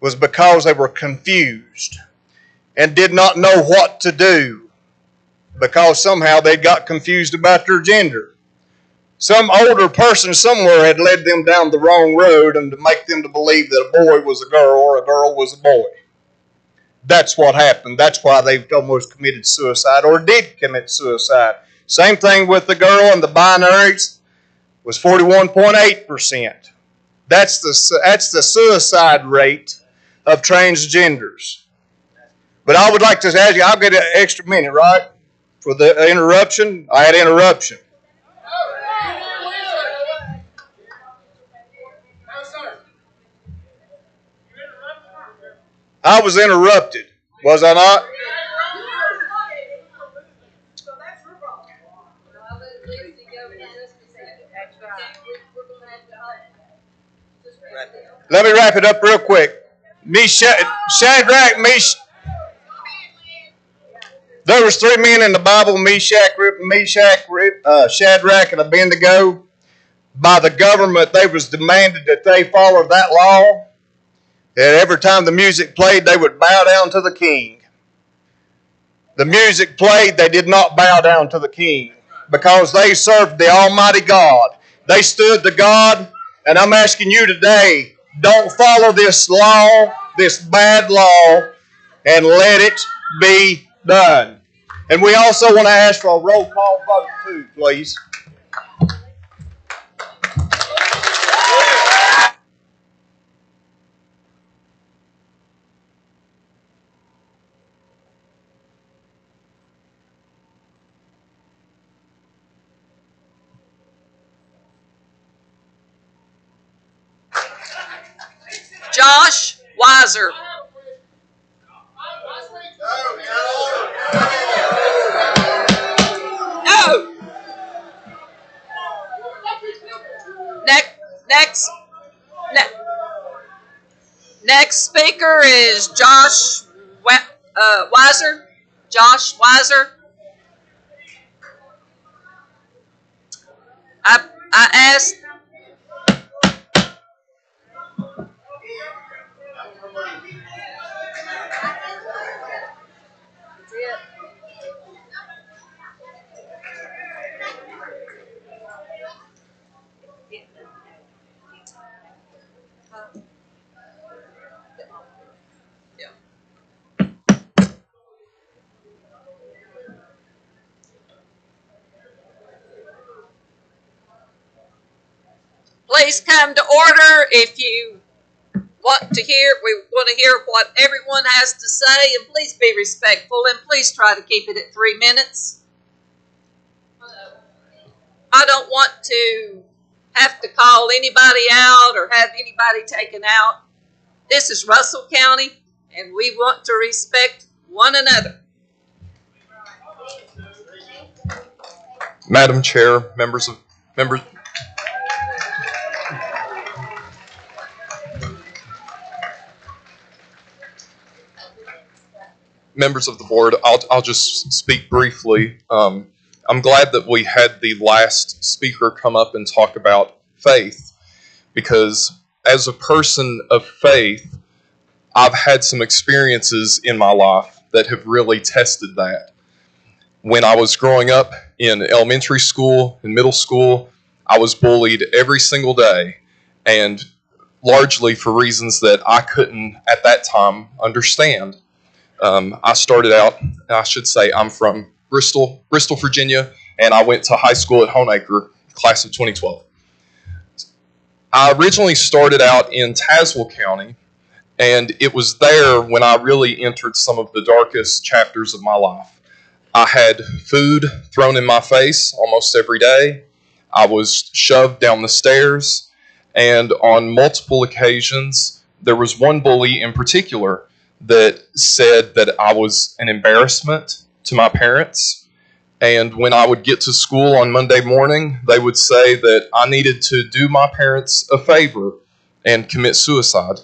was because they were confused and did not know what to do because somehow they got confused about their gender. Some older person somewhere had led them down the wrong road and to make them to believe that a boy was a girl or a girl was a boy. That's what happened. That's why they almost committed suicide or did commit suicide. Same thing with the girl and the binaries was 41.8%. That's the suicide rate of transgenders. But I would like to ask you, I'll get an extra minute, right? For the interruption. I had interruption. I was interrupted, was I not? Let me wrap it up real quick. Shadrach, there was 3 men in the Bible, Shadrach, and Abednego. By the government, they was demanded that they follow that law. And every time the music played, they would bow down to the king. The music played, they did not bow down to the king because they served the Almighty God. They stood to God, and I'm asking you today, don't follow this law, this bad law, and let it be done. And we also want to ask for a roll call vote too, please. Josh Weiser. No. Next speaker is Josh Weiser. Josh Weiser. I asked. Please come to order if you want to hear. We want to hear what everyone has to say, and please be respectful, and please try to keep it at 3 minutes. I don't want to have to call anybody out or have anybody taken out. This is Russell County, and we want to respect one another. Madam Chair, members of the board, I'll just speak briefly. I'm glad that we had the last speaker come up and talk about faith, because as a person of faith, I've had some experiences in my life that have really tested that. When I was growing up in elementary school and middle school, I was bullied every single day, and largely for reasons that I couldn't at that time understand. I started out, I should say, I'm from Bristol, Virginia, and I went to high school at Honaker, class of 2012. I originally started out in Tazewell County, and it was there when I really entered some of the darkest chapters of my life. I had food thrown in my face almost every day. I was shoved down the stairs, and on multiple occasions, there was one bully in particular that said that I was an embarrassment to my parents. And when I would get to school on Monday morning, they would say that I needed to do my parents a favor and commit suicide.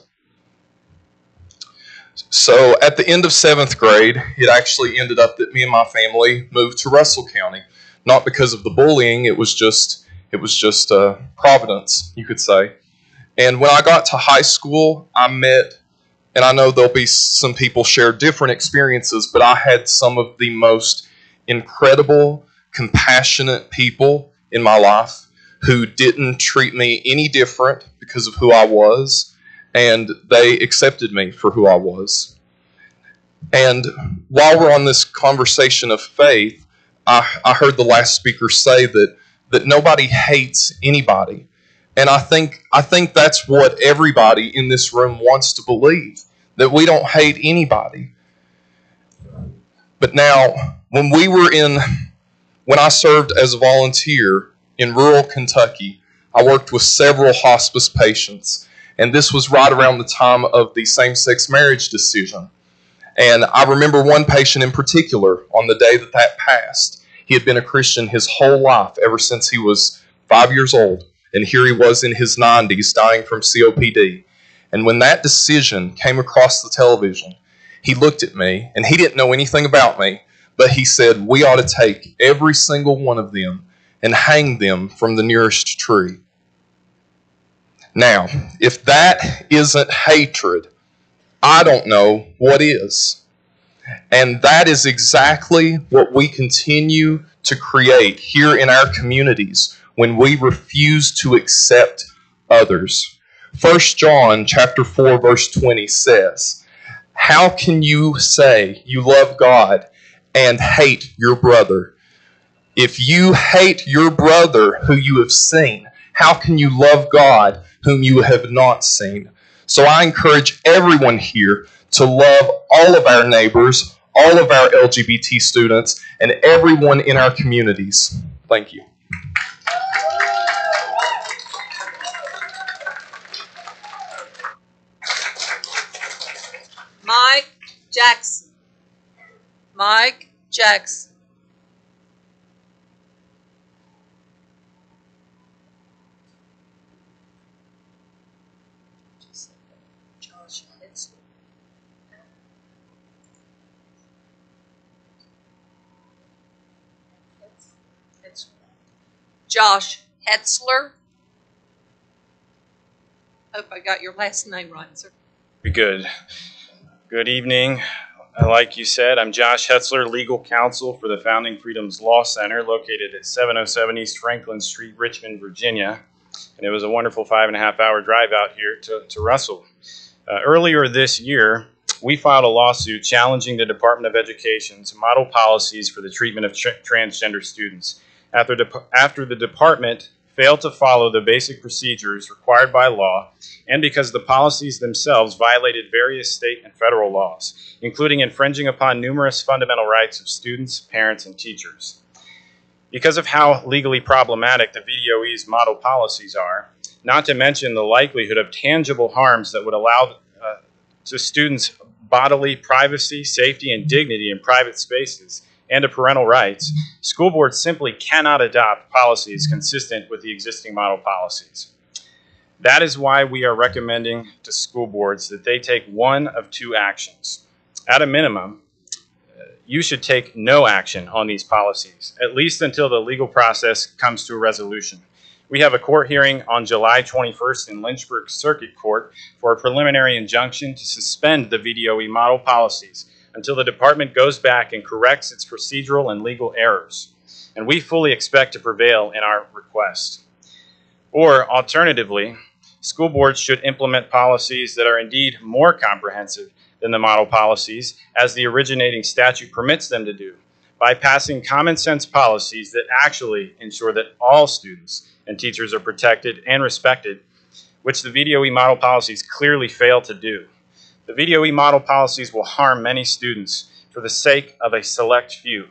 So at the end of 7th grade, it actually ended up that me and my family moved to Russell County. Not because of the bullying, it was just providence, you could say. And when I got to high school, I met, and I know there'll be some people share different experiences, but I had some of the most incredible, compassionate people in my life who didn't treat me any different because of who I was, and they accepted me for who I was. And while we're on this conversation of faith, I heard the last speaker say that nobody hates anybody. And I think that's what everybody in this room wants to believe, that we don't hate anybody. But now, when I served as a volunteer in rural Kentucky, I worked with several hospice patients. And this was right around the time of the same-sex marriage decision. And I remember one patient in particular on the day that passed. He had been a Christian his whole life, ever since he was 5 years old. And here he was in his 90s, dying from COPD. And when that decision came across the television, he looked at me, and he didn't know anything about me, but he said, "We ought to take every single one of them and hang them from the nearest tree." Now, if that isn't hatred, I don't know what is. And that is exactly what we continue to create here in our communities when we refuse to accept others. 1 John chapter 4, verse 20 says, "How can you say you love God and hate your brother. If you hate your brother who you have seen, how can you love God whom you have not seen? So I encourage everyone here to love all of our neighbors, all of our LGBT students, and everyone in our communities. Thank you. Mike Jackson. Mike Jackson. Josh Hetzler. Hope I got your last name right, sir. Good. Good evening. Like you said, I'm Josh Hetzler, legal counsel for the Founding Freedoms Law Center, located at 707 East Franklin Street, Richmond, Virginia. And it was a wonderful 5.5-hour drive out here to Russell. Earlier this year, we filed a lawsuit challenging the Department of Education's model policies for the treatment of transgender students. After the department failed to follow the basic procedures required by law, and because the policies themselves violated various state and federal laws, including infringing upon numerous fundamental rights of students, parents, and teachers. Because of how legally problematic the VDOE's model policies are, not to mention the likelihood of tangible harms that would allow to students' bodily privacy, safety, and dignity in private spaces, and to parental rights, school boards simply cannot adopt policies consistent with the existing model policies. That is why we are recommending to school boards that they take one of two actions. At a minimum, you should take no action on these policies, at least until the legal process comes to a resolution. We have a court hearing on July 21st in Lynchburg Circuit Court for a preliminary injunction to suspend the VDOE model policies until the department goes back and corrects its procedural and legal errors. And we fully expect to prevail in our request. Or alternatively, school boards should implement policies that are indeed more comprehensive than the model policies, as the originating statute permits them to do, by passing common sense policies that actually ensure that all students and teachers are protected and respected, which the VDOE model policies clearly fail to do. The VDOE model policies will harm many students for the sake of a select few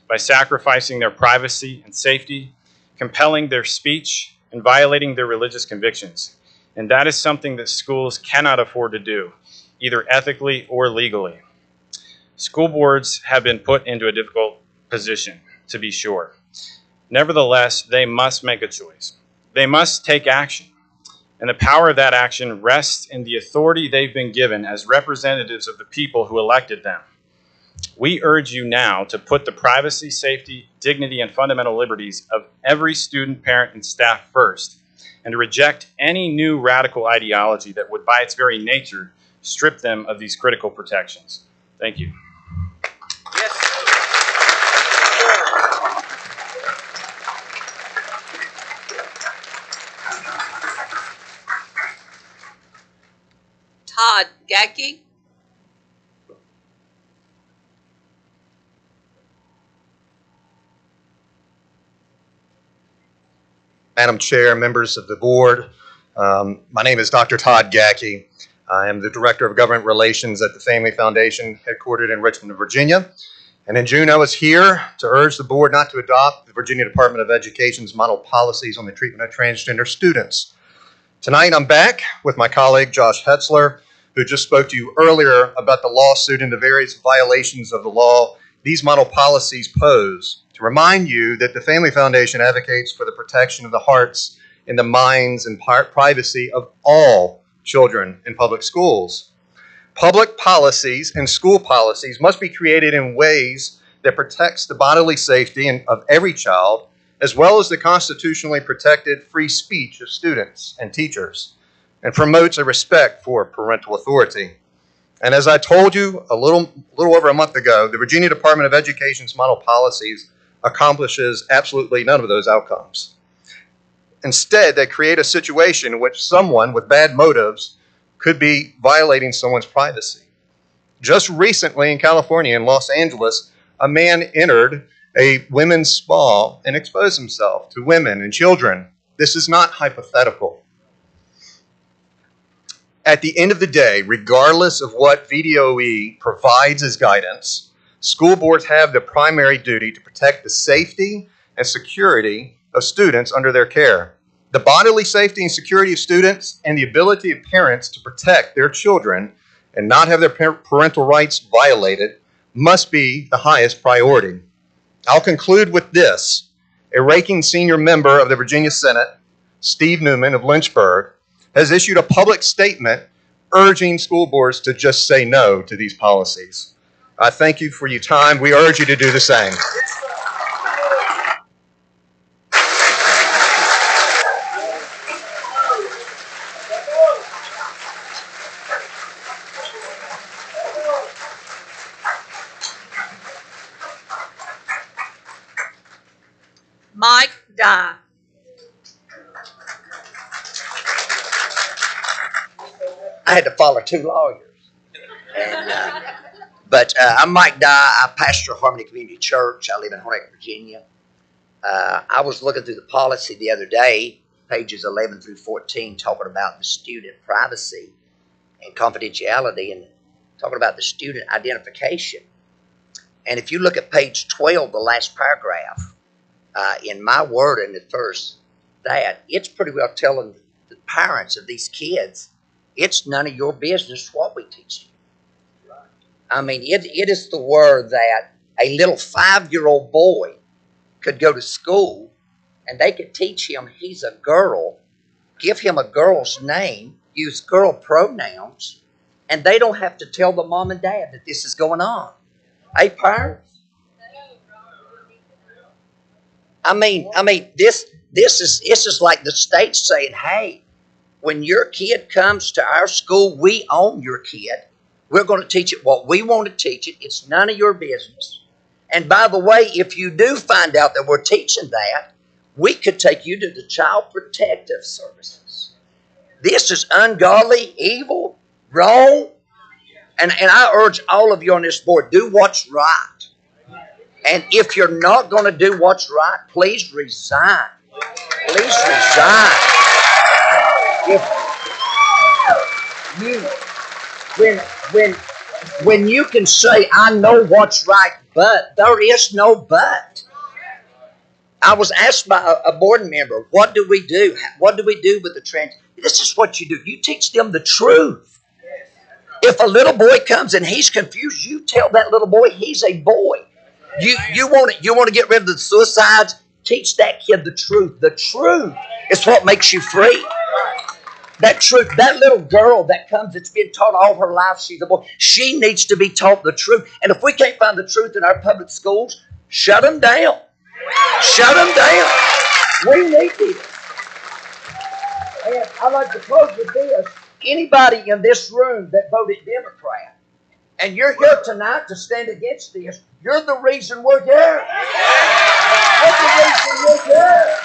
by sacrificing their privacy and safety, compelling their speech, and violating their religious convictions. And that is something that schools cannot afford to do, either ethically or legally. School boards have been put into a difficult position, to be sure. Nevertheless, they must make a choice. They must take action. And the power of that action rests in the authority they've been given as representatives of the people who elected them. We urge you now to put the privacy, safety, dignity, and fundamental liberties of every student, parent, and staff first, and to reject any new radical ideology that would, by its very nature, strip them of these critical protections. Thank you. Todd Gackey. Madam Chair, members of the board, my name is Dr. Todd Gackey. I am the Director of Government Relations at the Family Foundation, headquartered in Richmond, Virginia. And in June, I was here to urge the board not to adopt the Virginia Department of Education's model policies on the treatment of transgender students. Tonight, I'm back with my colleague, Josh Hetzler, who just spoke to you earlier about the lawsuit and the various violations of the law these model policies pose, to remind you that the Family Foundation advocates for the protection of the hearts and the minds and privacy of all children in public schools. Public policies and school policies must be created in ways that protects the bodily safety of every child, as well as the constitutionally protected free speech of students and teachers, and promotes a respect for parental authority. And as I told you a little over a month ago, the Virginia Department of Education's model policies accomplishes absolutely none of those outcomes. Instead, they create a situation in which someone with bad motives could be violating someone's privacy. Just recently in California, in Los Angeles, a man entered a women's spa and exposed himself to women and children. This is not hypothetical. At the end of the day, regardless of what VDOE provides as guidance, school boards have the primary duty to protect the safety and security of students under their care. The bodily safety and security of students and the ability of parents to protect their children and not have their parental rights violated must be the highest priority. I'll conclude with this. A ranking senior member of the Virginia Senate, Steve Newman of Lynchburg, has issued a public statement urging school boards to just say no to these policies. I thank you for your time. We urge you to do the same. Mike Dye. I had to follow two lawyers. But I'm Mike Dye. I pastor Harmony Community Church. I live in Honecker, Virginia. I was looking through the policy the other day, pages 11 through 14, talking about the student privacy and confidentiality and talking about the student identification. And if you look at page 12, the last paragraph, in my wording at first, that it's pretty well telling the parents of these kids, it's none of your business what we teach you. I mean, it is the word that a little 5-year-old boy could go to school and they could teach him he's a girl, give him a girl's name, use girl pronouns, and they don't have to tell the mom and dad that this is going on. Hey, parents? I mean, this is like the state saying, hey, when your kid comes to our school, we own your kid. We're going to teach it what we want to teach it. It's none of your business. And by the way, if you do find out that we're teaching that, we could take you to the Child Protective Services. This is ungodly, evil, wrong. And I urge all of you on this board, do what's right. And if you're not going to do what's right, please resign. Please resign. If you, when you can say, I know what's right, but there is no but. I was asked by a board member, what do we do? What do we do with the trans? This is what you do. You teach them the truth. If a little boy comes and he's confused, you tell that little boy he's a boy. You want to get rid of the suicides? Teach that kid the truth. The truth is what makes you free. That truth, that little girl that comes, that's been taught all her life she's a boy, she needs to be taught the truth. And if we can't find the truth in our public schools, shut them down. Shut them down. We need this. And I'd like to close with this. Anybody in this room that voted Democrat, and you're here tonight to stand against this, you're the reason we're here. You're the reason we're here.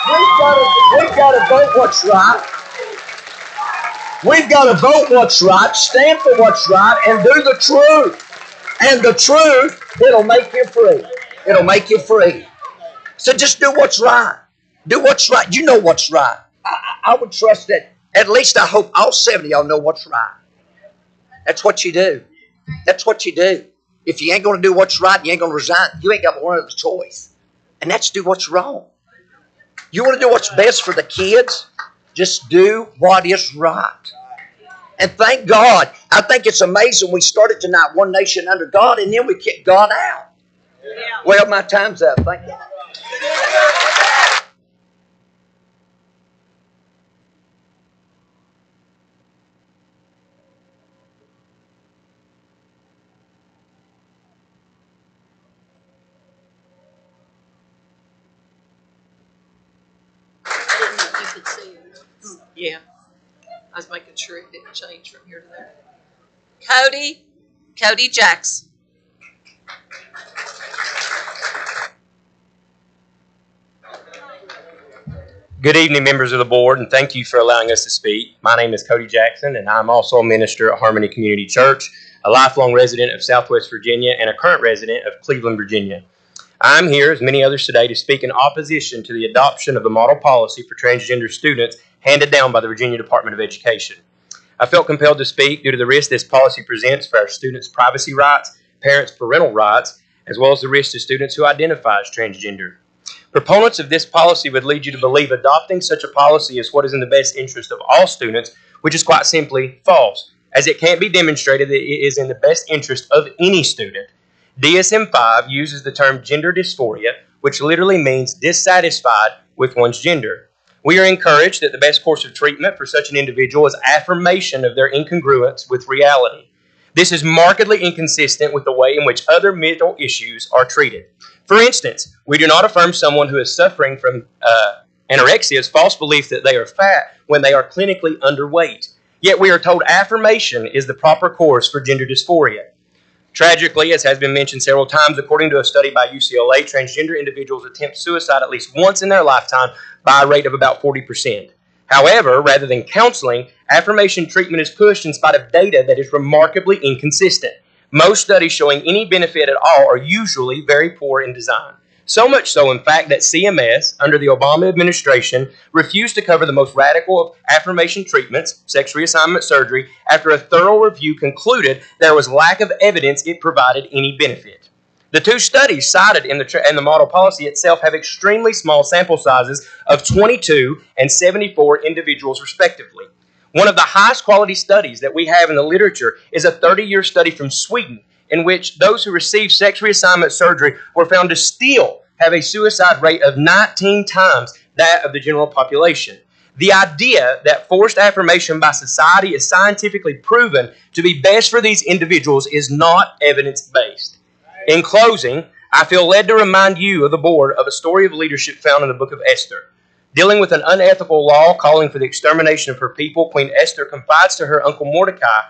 We've got to vote what's right. We've got to vote what's right, stand for what's right, and do the truth. And the truth, it'll make you free. It'll make you free. So just do what's right. Do what's right. You know what's right. I would trust that at least I hope all 7 of y'all know what's right. That's what you do. That's what you do. If you ain't going to do what's right, you ain't going to resign. You ain't got one other choice. And that's do what's wrong. You want to do what's best for the kids? Just do what is right. And thank God. I think it's amazing we started tonight, One Nation Under God, and then we kicked God out. Well, my time's up. Thank you. Yeah. I was making sure it didn't change from here to there. Cody Jackson. Good evening, members of the board, and thank you for allowing us to speak. My name is Cody Jackson, and I'm also a minister at Harmony Community Church. a lifelong resident of Southwest Virginia and a current resident of Cleveland, Virginia. I'm here, as many others today, to speak in opposition to the adoption of the model policy for transgender students handed down by the Virginia Department of Education. I felt compelled to speak due to the risk this policy presents for our students' privacy rights, parents' parental rights, as well as the risk to students who identify as transgender. Proponents of this policy would lead you to believe adopting such a policy is what is in the best interest of all students, which is quite simply false, as it can't be demonstrated that it is in the best interest of any student. DSM-5 uses the term gender dysphoria, which literally means dissatisfied with one's gender. We are encouraged that the best course of treatment for such an individual is affirmation of their incongruence with reality. This is markedly inconsistent with the way in which other mental issues are treated. For instance, we do not affirm someone who is suffering from anorexia's false belief that they are fat when they are clinically underweight. Yet we are told affirmation is the proper course for gender dysphoria. Tragically, as has been mentioned several times, according to a study by UCLA, transgender individuals attempt suicide at least once in their lifetime by a rate of about 40%. However, rather than counseling, affirmation treatment is pushed in spite of data that is remarkably inconsistent. Most studies showing any benefit at all are usually very poor in design. So much so, in fact, that CMS, under the Obama administration, refused to cover the most radical of affirmation treatments, sex reassignment surgery, after a thorough review concluded there was lack of evidence it provided any benefit. The two studies cited in the model policy itself have extremely small sample sizes of 22 and 74 individuals respectively. One of the highest quality studies that we have in the literature is a 30-year study from Sweden in which those who received sex reassignment surgery were found to still have a suicide rate of 19 times that of the general population. The idea that forced affirmation by society is scientifically proven to be best for these individuals is not evidence-based. In closing, I feel led to remind you of the board of a story of leadership found in the book of Esther. Dealing with an unethical law calling for the extermination of her people, Queen Esther confides to her uncle Mordecai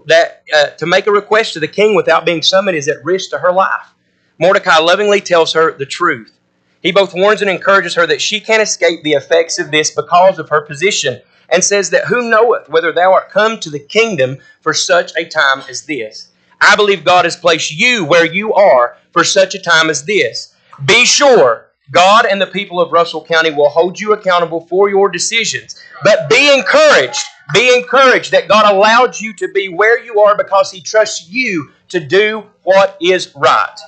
that to make a request to the king without being summoned is at risk to her life. Mordecai lovingly tells her the truth. He both warns and encourages her that she can't escape the effects of this because of her position, and says that who knoweth whether thou art come to the kingdom for such a time as this. I believe God has placed you where you are for such a time as this. Be sure God and the people of Russell County will hold you accountable for your decisions. But be encouraged that God allowed you to be where you are because He trusts you to do what is right.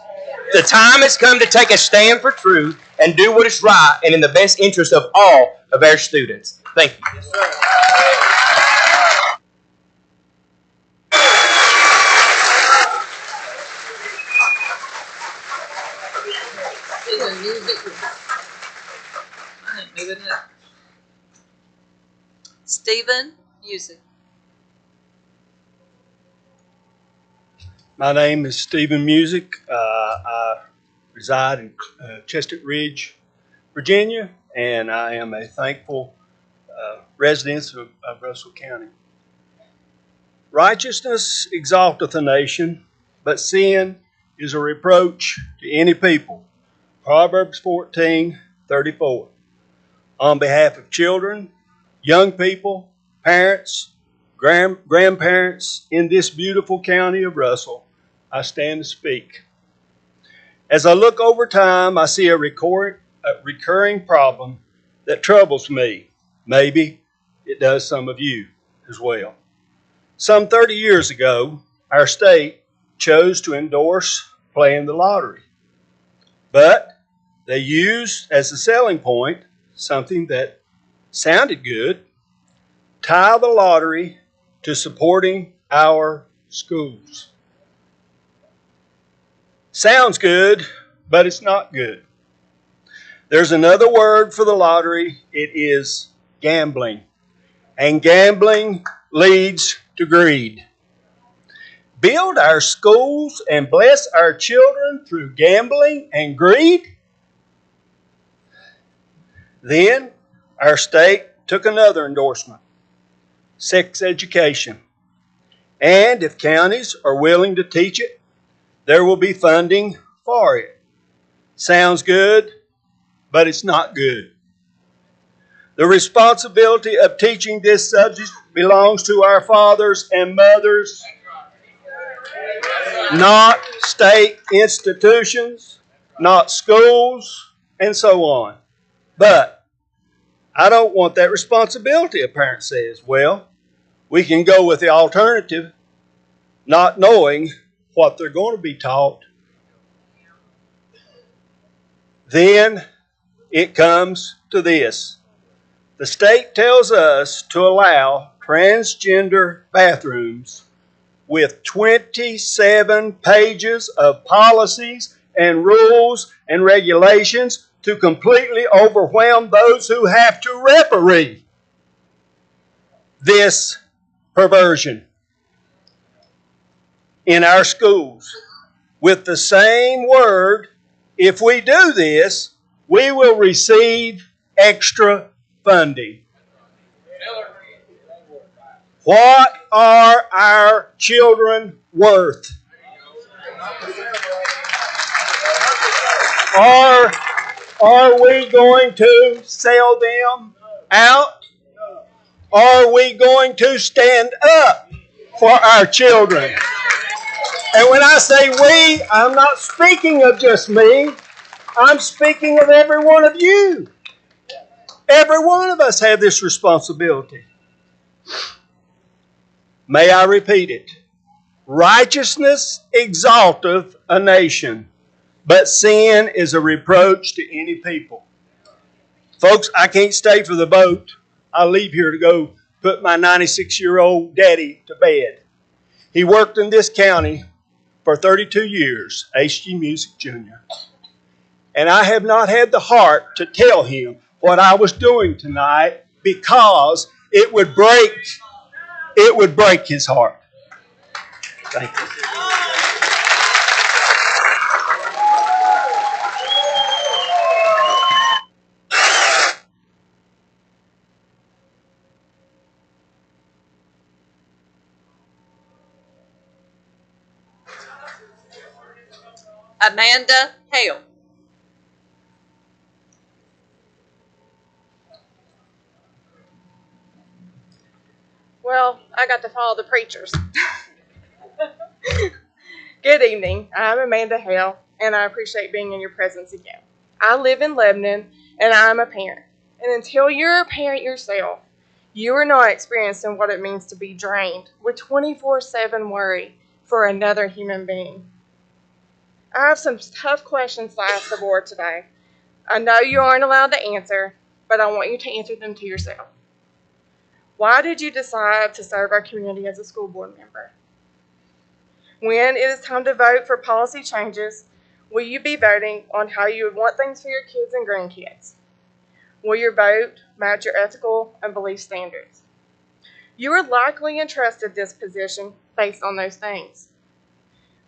The time has come to take a stand for truth and do what is right and in the best interest of all of our students. Thank you. Yes, sir. Stephen, music. My name is Stephen Music. I reside in Chestnut Ridge, Virginia, and I am a thankful resident of Russell County. Righteousness exalteth a nation, but sin is a reproach to any people. Proverbs 14:34. On behalf of children, young people, parents, grandparents in this beautiful county of Russell, I stand to speak. As I look over time, I see a recurring problem that troubles me. Maybe it does some of you as well. Some 30 years ago, our state chose to endorse playing the lottery. But they used as a selling point something that sounded good: tie the lottery to supporting our schools. Sounds good, but it's not good. There's another word for the lottery. It is gambling. And gambling leads to greed. Build our schools and bless our children through gambling and greed? Then our state took another endorsement: sex education. And if counties are willing to teach it, there will be funding for it. Sounds good, but it's not good. The responsibility of teaching this subject belongs to our fathers and mothers not state institutions, not schools, and so on. But I don't want that responsibility, a parent says. Well, we can go with the alternative, not knowing what they're going to be taught. Then it comes to this. The state tells us to allow transgender bathrooms with 27 pages of policies and rules and regulations to completely overwhelm those who have to referee this perversion in our schools. With the same word, if we do this, we will receive extra funding. What are our children worth? Are we going to sell them out? Are we going to stand up for our children? And when I say we, I'm not speaking of just me. I'm speaking of every one of you. Every one of us have this responsibility. May I repeat it? Righteousness exalteth a nation, but sin is a reproach to any people. Folks, I can't stay for the boat. I'll leave here to go put my 96-year-old daddy to bed. He worked in this county for 32 years, HG Music Jr. And I have not had the heart to tell him what I was doing tonight because it would break his heart. Thank you. Amanda Hale. Well, I got to follow the preachers. Good evening. I'm Amanda Hale, and I appreciate being in your presence again. I live in Lebanon, and I'm a parent. And until you're a parent yourself, you are not experiencing what it means to be drained with 24/7 worry for another human being. I have some tough questions to ask the board today. I know you aren't allowed to answer, but I want you to answer them to yourself. Why did you decide to serve our community as a school board member? When it is time to vote for policy changes, will you be voting on how you would want things for your kids and grandkids? Will your vote match your ethical and belief standards? You are likely entrusted this position based on those things.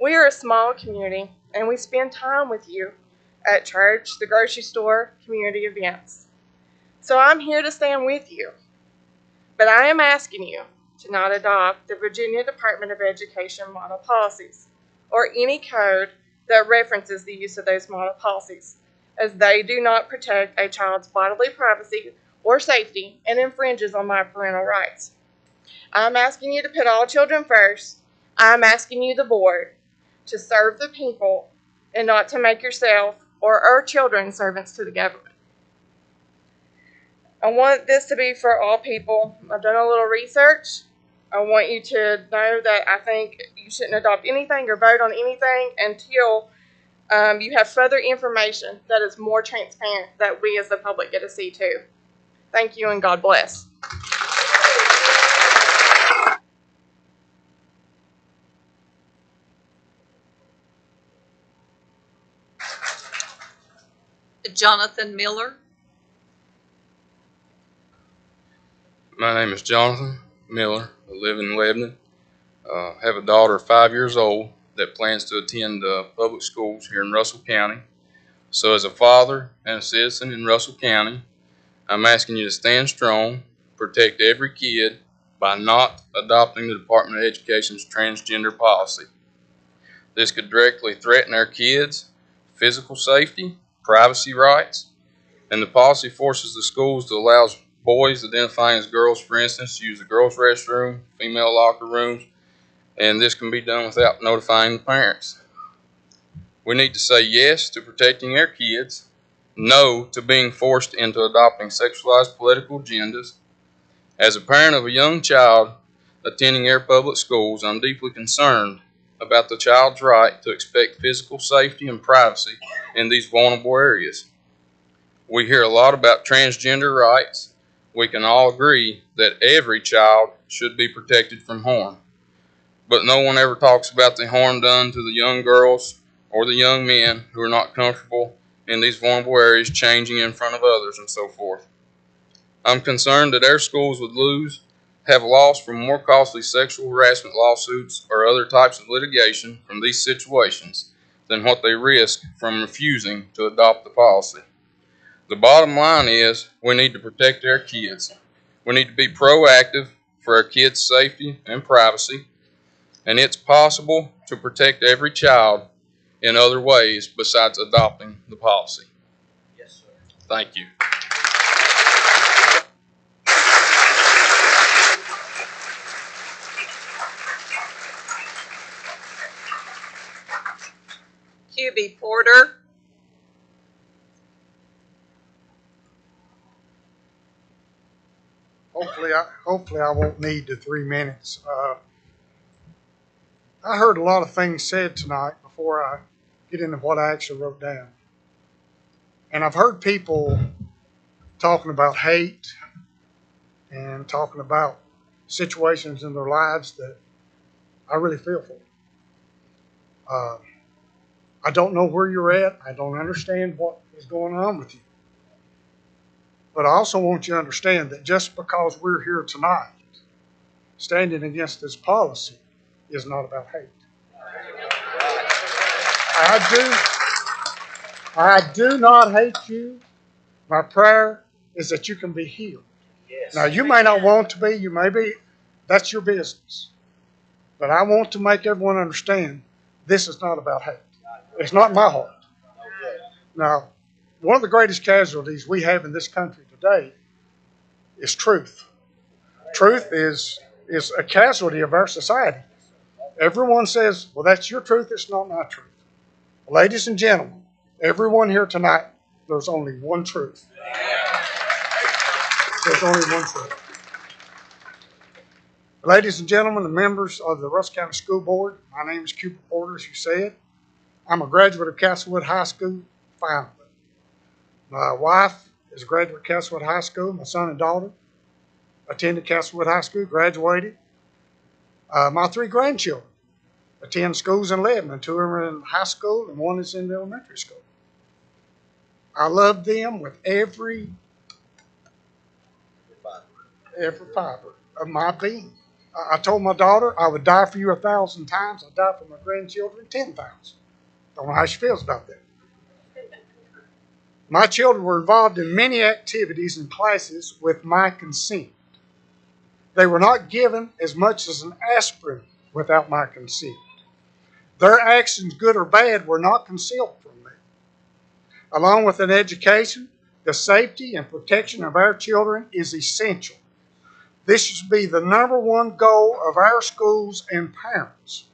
We are a small community, and we spend time with you at church, the grocery store, community events. So I'm here to stand with you. But I am asking you to not adopt the Virginia Department of Education model policies or any code that references the use of those model policies, as they do not protect a child's bodily privacy or safety and infringes on my parental rights. I'm asking you to put all children first. I'm asking you, the board, to serve the people and not to make yourself or our children servants to the government. I want this to be for all people. I've done a little research. I want you to know that I think you shouldn't adopt anything or vote on anything until you have further information that is more transparent that we as the public get to see too. Thank you and God bless. Jonathan Miller. My name is Jonathan Miller. I live in Lebanon. I have a daughter 5 years old that plans to attend public schools here in Russell County. So as a father and a citizen in Russell County, I'm asking you to stand strong, protect every kid by not adopting the Department of Education's transgender policy. This could directly threaten our kids' physical safety, privacy rights, and the policy forces the schools to allow boys identifying as girls, for instance, to use the girls' restroom, female locker rooms, and this can be done without notifying the parents. We need to say yes to protecting our kids, no to being forced into adopting sexualized political agendas. As a parent of a young child attending our public schools, I'm deeply concerned about the child's right to expect physical safety and privacy in these vulnerable areas. We hear a lot about transgender rights. We can all agree that every child should be protected from harm. But no one ever talks about the harm done to the young girls or the young men who are not comfortable in these vulnerable areas changing in front of others and so forth. I'm concerned that our schools would have lost from more costly sexual harassment lawsuits or other types of litigation from these situations than what they risk from refusing to adopt the policy. The bottom line is we need to protect our kids. We need to be proactive for our kids' safety and privacy, and it's possible to protect every child in other ways besides adopting the policy. Yes, sir. Thank you. QB Porter. Hopefully I won't need the 3 minutes. I heard a lot of things said tonight before I get into what I actually wrote down. And I've heard people talking about hate and talking about situations in their lives that I really feel for. I don't know where you're at. I don't understand what is going on with you. But I also want you to understand that just because we're here tonight, standing against this policy is not about hate. I do not hate you. My prayer is that you can be healed. Yes. Now, you may not want to be, you may be, that's your business. But I want to make everyone understand this is not about hate. It's not my heart. Now, one of the greatest casualties we have in this country today is truth. Truth is a casualty of our society. Everyone says, well, that's your truth, it's not my truth. Ladies and gentlemen, everyone here tonight, there's only one truth. There's only one truth. Ladies and gentlemen, the members of the Russell County School Board, my name is Cooper Porter, as you said. I'm a graduate of Castlewood High School, finally. My wife is a graduate of Castlewood High School. My son and daughter attended Castlewood High School, graduated. My 3 grandchildren attend schools in Lebanon. 2 are in high school and 1 is in the elementary school. I love them with every fiber of my being. I told my daughter I would die for you 1,000 times. I'd die for my grandchildren 10,000. Don't know how she feels about that. My children were involved in many activities and classes with my consent. They were not given as much as an aspirin without my consent. Their actions, good or bad, were not concealed from me. Along with an education, the safety and protection of our children is essential. This should be the #1 goal of our schools and parents.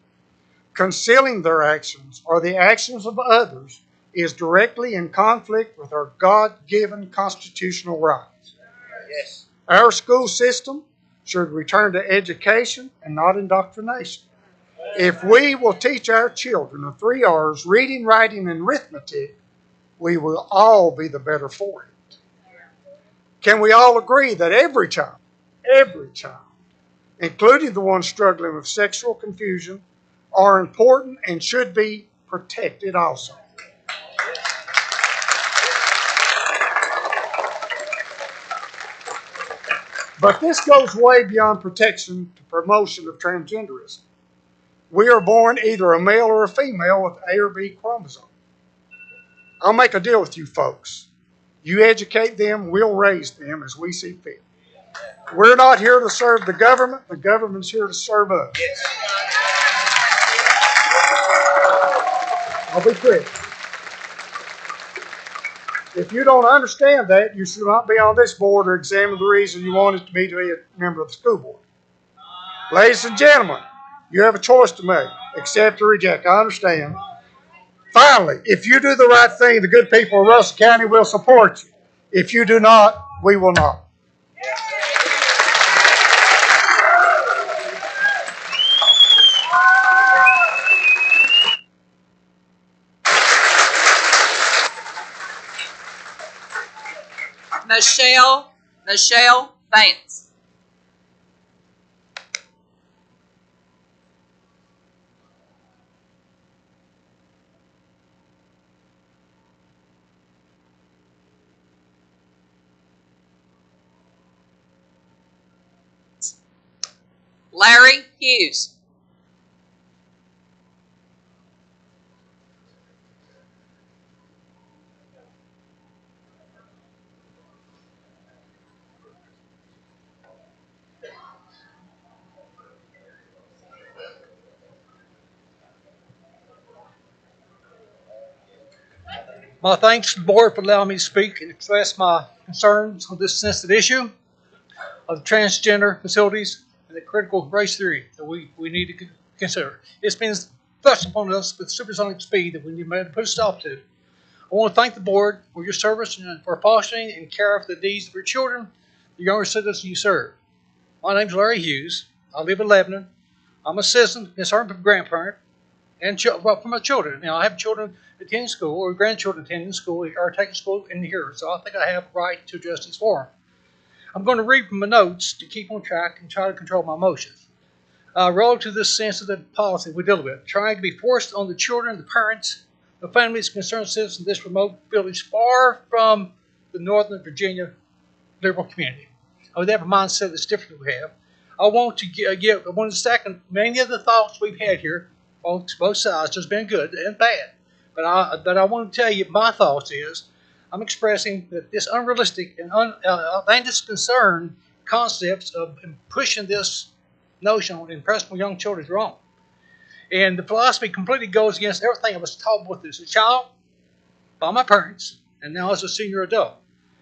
Concealing their actions or the actions of others is directly in conflict with our God-given constitutional rights. Yes. Our school system should return to education and not indoctrination. If we will teach our children the 3 R's, reading, writing, and arithmetic, we will all be the better for it. Can we all agree that every child, including the ones struggling with sexual confusion, are important and should be protected also? But this goes way beyond protection to promotion of transgenderism. We are born either a male or a female with A or B chromosome. I'll make a deal with you folks. You educate them, we'll raise them as we see fit. We're not here to serve the government's here to serve us. I'll be quick. If you don't understand that, you should not be on this board or examine the reason you wanted to be a member of the school board. Ladies and gentlemen, You have a choice to make, accept or reject. I understand. Finally, if you do the right thing, the good people of Russell County will support you. If you do not, we will not. Michelle Vance. Larry Hughes. My thanks to the board for allowing me to speak and express my concerns on this sensitive issue of transgender facilities and the critical race theory that we need to consider. It's been thrust upon us with supersonic speed that we need to put a stop to. I want to thank the board for your service and for fostering and care for the needs of your children, the younger citizens you serve. My name is Larry Hughes. I live in Lebanon. I'm a citizen, concerned with a grandparent, and for my children. Now, I have children attending school or grandchildren attending school or taking school in here, so I think I have a right to address this forum. I'm going to read from my notes to keep on track and try to control my emotions. Relative to this sensitive policy we deal with, trying to be forced on the children, the parents, the families, concerned citizens of this remote village far from the Northern Virginia liberal community. With that mindset that's different than we have, I want to second many of the thoughts we've had here, both sides. There's been good and bad. But I want to tell you my thoughts is, I'm expressing that this unrealistic and outlandish concern concepts of pushing this notion on impressing young children is wrong. And the philosophy completely goes against everything I was taught with as a child, by my parents, and now as a senior adult.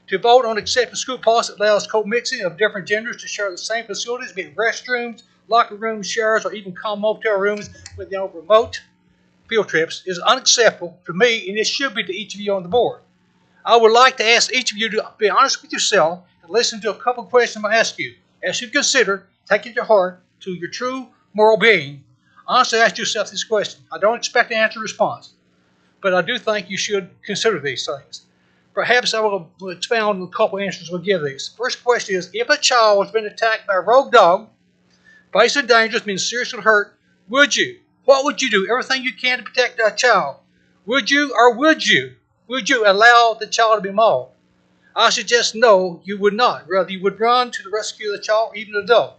To vote on accepting school policy that allows co-mixing of different genders to share the same facilities, be it restrooms, locker rooms, showers, or even common motel rooms with remote field trips, is unacceptable to me, and it should be to each of you on the board. I would like to ask each of you to be honest with yourself and listen to a couple of questions I'm going to ask you. As you consider taking your heart to your true moral being, honestly ask yourself this question. I don't expect an answer or response, but I do think you should consider these things. Perhaps I will expound on a couple of answers we'll give these. First question is, if a child has been attacked by a rogue dog, facing danger, being seriously hurt, would you? What would you do? Everything you can to protect that child. Would you or would you? Would you allow the child to be mauled? I suggest no, you would not. Rather, you would run to the rescue of the child, even an adult.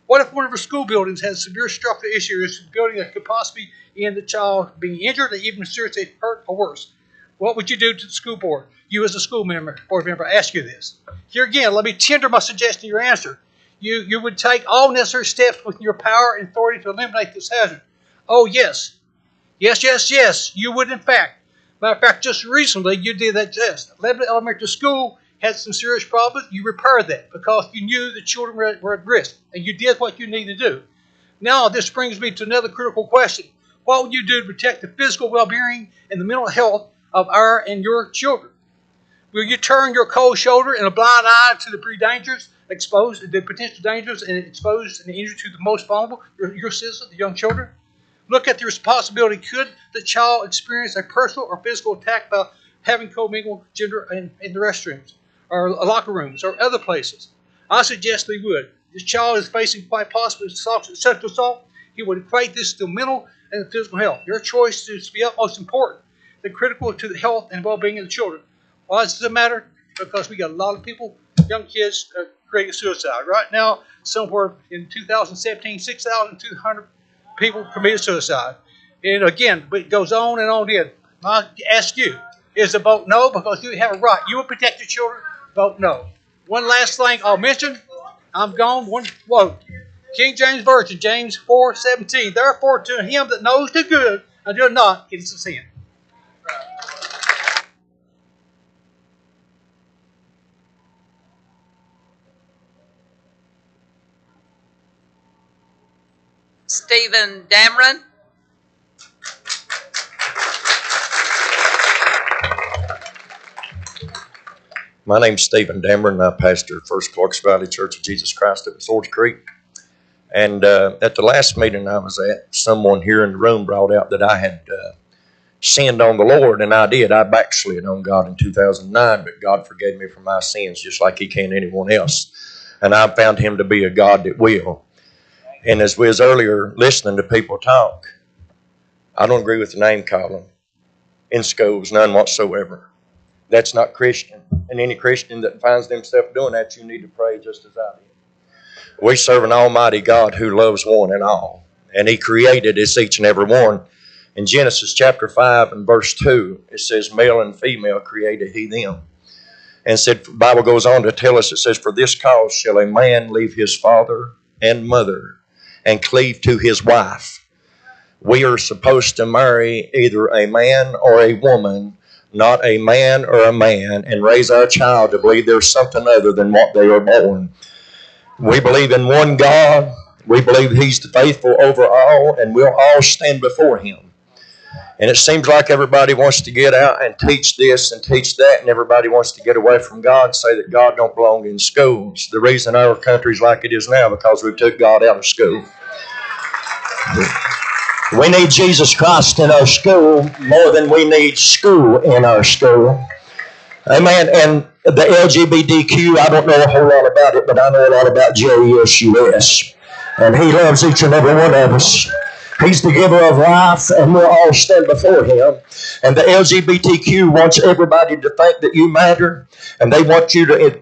What if one of our school buildings has severe structural issues in the building that could possibly end the child being injured or even seriously hurt or worse? What would you do to the school board? You as a school board member, I ask you this. Here again, let me tender my suggestion to your answer. You would take all necessary steps within your power and authority to eliminate this hazard. Oh, yes. Yes, you would in fact. Matter of fact, just recently you did that test. Lebanon Elementary School had some serious problems. You repaired that because you knew the children were at risk, and you did what you needed to do. Now, this brings me to another critical question. What would you do to protect the physical well-being and the mental health of our and your children? Will you turn your cold shoulder and a blind eye to the potential dangers and expose and injury to the most vulnerable, your citizens, the young children? Look at the responsibility. Could the child experience a personal or physical attack by having co-mingled gender in the restrooms or locker rooms or other places? I suggest they would. This child is facing quite possibly sexual assault. He would equate this to mental and physical health. Your choice is to be utmost important and critical to the health and well-being of the children. Why does it matter? Because we got a lot of people, young kids, creating suicide. Right now, somewhere in 2017, 6,200 people committed suicide. And again, it goes on and on. I ask you, is the vote no? Because you have a right. You will protect your children. Vote no. One last thing I'll mention. I'm gone. One quote. King James Version, James 4:17. Therefore, to him that knows the good and does not, it is a sin. Stephen Dameron. My name's Stephen Dameron, and I pastor First Clarks Valley Church of Jesus Christ at Swords Creek. And at the last meeting I was at, someone here in the room brought out that I had sinned on the Lord, and I did. I backslid on God in 2009, but God forgave me for my sins just like He can anyone else. And I found Him to be a God that will. And as we was earlier listening to people talk, I don't agree with the name calling in schools, none whatsoever. That's not Christian. And any Christian that finds themselves doing that, you need to pray just as I did. We serve an almighty God who loves one and all. And He created us each and every one. In Genesis chapter 5 and verse 2, it says, male and female created He them. And said, the Bible goes on to tell us, it says, for this cause shall a man leave his father and mother and cleave to his wife. We are supposed to marry either a man or a woman, not a man or a man, and raise our child to believe there's something other than what they are born. We believe in one God. We believe He's faithful over all, and we'll all stand before Him. And it seems like everybody wants to get out and teach this and teach that, and everybody wants to get away from God and say that God don't belong in schools. The reason our country's like it is now because we took God out of school. We need Jesus Christ in our school more than we need school in our school. Amen. And the LGBTQ, I don't know a whole lot about it, but I know a lot about JESUS. And He loves each and every one of us. He's the giver of life, and we'll all stand before Him. And the LGBTQ wants everybody to think that you matter, and they want you to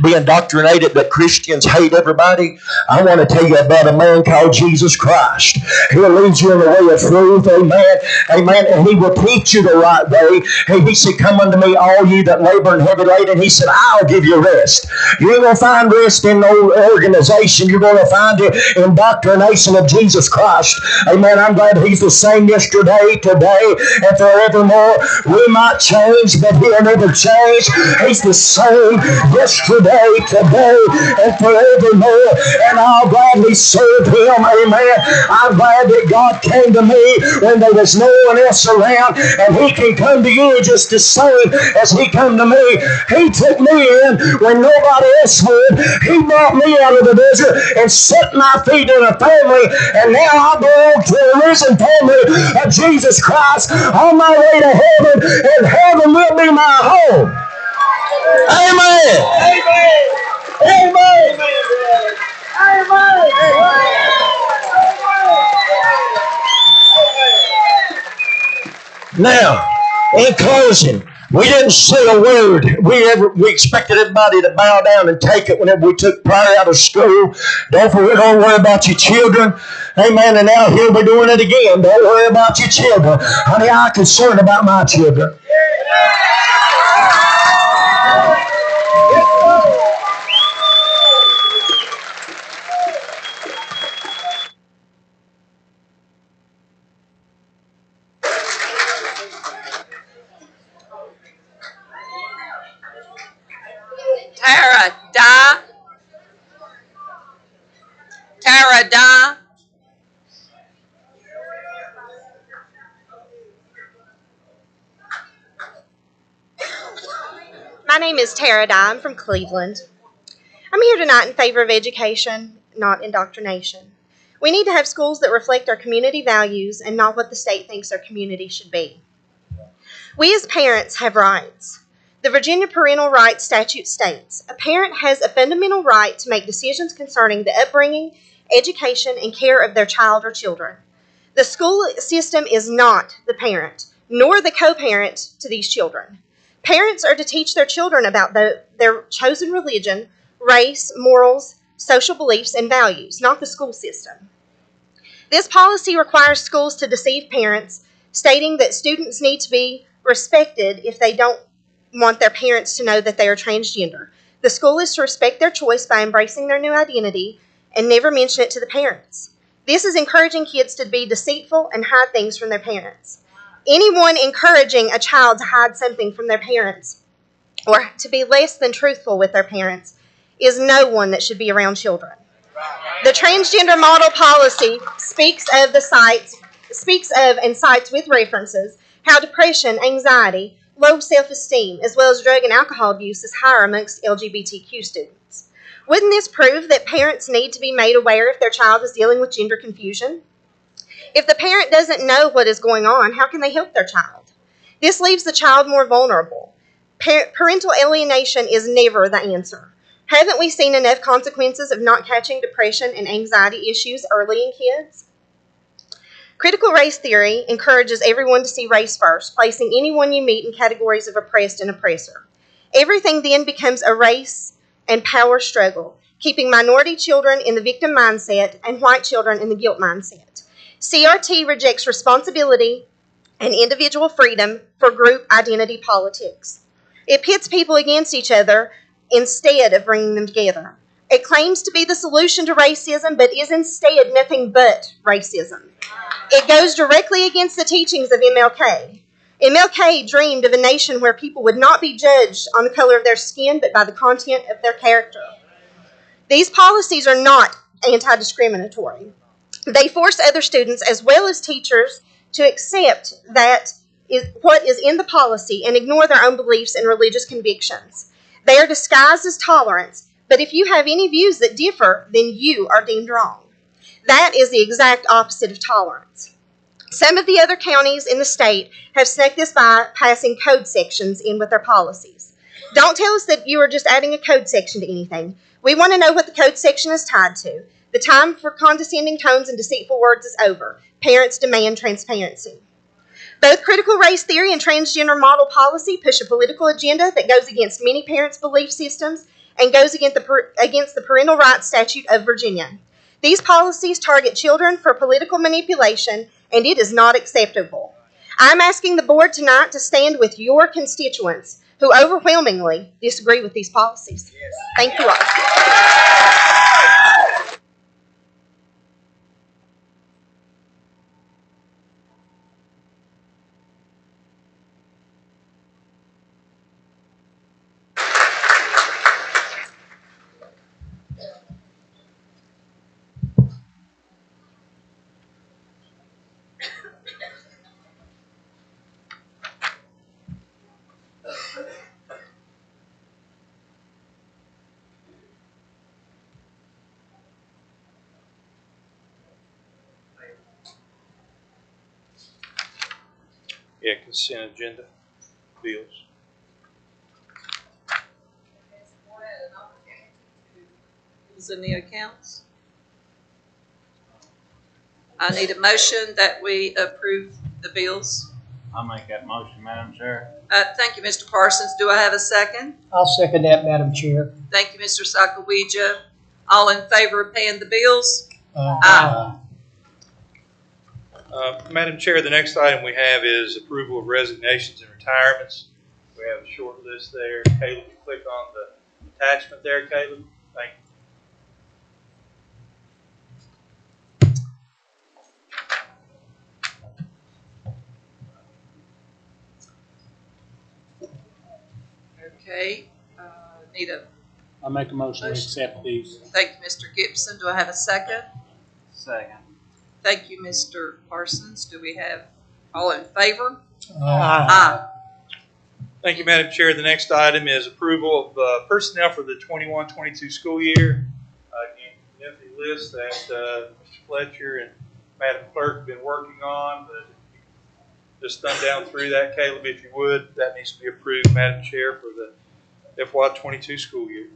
be indoctrinated that Christians hate everybody. I want to tell you about a man called Jesus Christ. He'll lead you in the way of truth. Amen. Amen. And He will teach you the right way. He said, come unto me, all you that labor and heavy laden. He said, I'll give you rest. You ain't going to find rest in no organization. You're going to find it in indoctrination of Jesus Christ. Amen. I'm glad He's the same yesterday, today, and forevermore. We might change, but He'll never change. He's the same yesterday, today, and forevermore, and I'll gladly serve Him. Amen. I'm glad that God came to me when there was no one else around, and He can come to you just the same as He come to me. He took me in when nobody else would. He brought me out of the desert and set my feet in a family, and now I belong to the risen family of Jesus Christ on my way to heaven, and heaven will be my home. Amen. Amen. Amen. Now, in closing, we didn't say a word. We expected everybody to bow down and take it whenever we took prayer out of school. Don't worry about your children. Amen. And now here we're doing it again. Don't worry about your children. Honey, I'm concerned about my children. Tara Da. My name is Tara Dye. I'm from Cleveland. I'm here tonight in favor of education, not indoctrination. We need to have schools that reflect our community values and not what the state thinks our community should be. We as parents have rights. The Virginia Parental Rights Statute states, a parent has a fundamental right to make decisions concerning the upbringing, education, and care of their child or children. The school system is not the parent, nor the co-parent to these children. Parents are to teach their children about their chosen religion, race, morals, social beliefs, and values, not the school system. This policy requires schools to deceive parents, stating that students need to be respected if they don't want their parents to know that they are transgender. The school is to respect their choice by embracing their new identity and never mention it to the parents. This is encouraging kids to be deceitful and hide things from their parents. Anyone encouraging a child to hide something from their parents or to be less than truthful with their parents is no one that should be around children. The transgender model policy speaks of and cites with references how depression, anxiety, low self-esteem, as well as drug and alcohol abuse is higher amongst LGBTQ students. Wouldn't this prove that parents need to be made aware if their child is dealing with gender confusion? If the parent doesn't know what is going on, how can they help their child? This leaves the child more vulnerable. Parental alienation is never the answer. Haven't we seen enough consequences of not catching depression and anxiety issues early in kids? Critical race theory encourages everyone to see race first, placing anyone you meet in categories of oppressed and oppressor. Everything then becomes a race and power struggle, keeping minority children in the victim mindset and white children in the guilt mindset. CRT rejects responsibility and individual freedom for group identity politics. It pits people against each other instead of bringing them together. It claims to be the solution to racism, but is instead nothing but racism. It goes directly against the teachings of MLK. MLK dreamed of a nation where people would not be judged on the color of their skin, but by the content of their character. These policies are not anti-discriminatory. They force other students, as well as teachers, to accept what is in the policy and ignore their own beliefs and religious convictions. They are disguised as tolerance, but if you have any views that differ, then you are deemed wrong. That is the exact opposite of tolerance. Some of the other counties in the state have snuck this by passing code sections in with their policies. Don't tell us that you are just adding a code section to anything. We want to know what the code section is tied to. The time for condescending tones and deceitful words is over. Parents demand transparency. Both critical race theory and transgender model policy push a political agenda that goes against many parents' belief systems and goes against the Parental Rights Statute of Virginia. These policies target children for political manipulation, and it is not acceptable. I'm asking the board tonight to stand with your constituents who overwhelmingly disagree with these policies. Thank you all. Yeah, consent agenda, bills. Bills in the accounts. I need a motion that we approve the bills. I'll make that motion, Madam Chair. Thank you, Mr. Parsons. Do I have a second? I'll second that, Madam Chair. Thank you, Mr. Sacagawea. All in favor of paying the bills? Aye. Madam Chair, the next item we have is approval of resignations and retirements. We have a short list there. Caleb, you click on the attachment there, Caleb. Thank you. Okay. Need a I'll make a motion to accept these. Thank you, Mr. Gibson. Do I have a second? Second. Thank you, Mr. Parsons. Do we have all in favor? Aye. Thank you, Madam Chair. The next item is approval of personnel for the 21-22 school year. Again, empty list that Mr. Fletcher and Madam Clerk have been working on, but just thumb down through that, Caleb, if you would. That needs to be approved, Madam Chair, for the FY22 school year.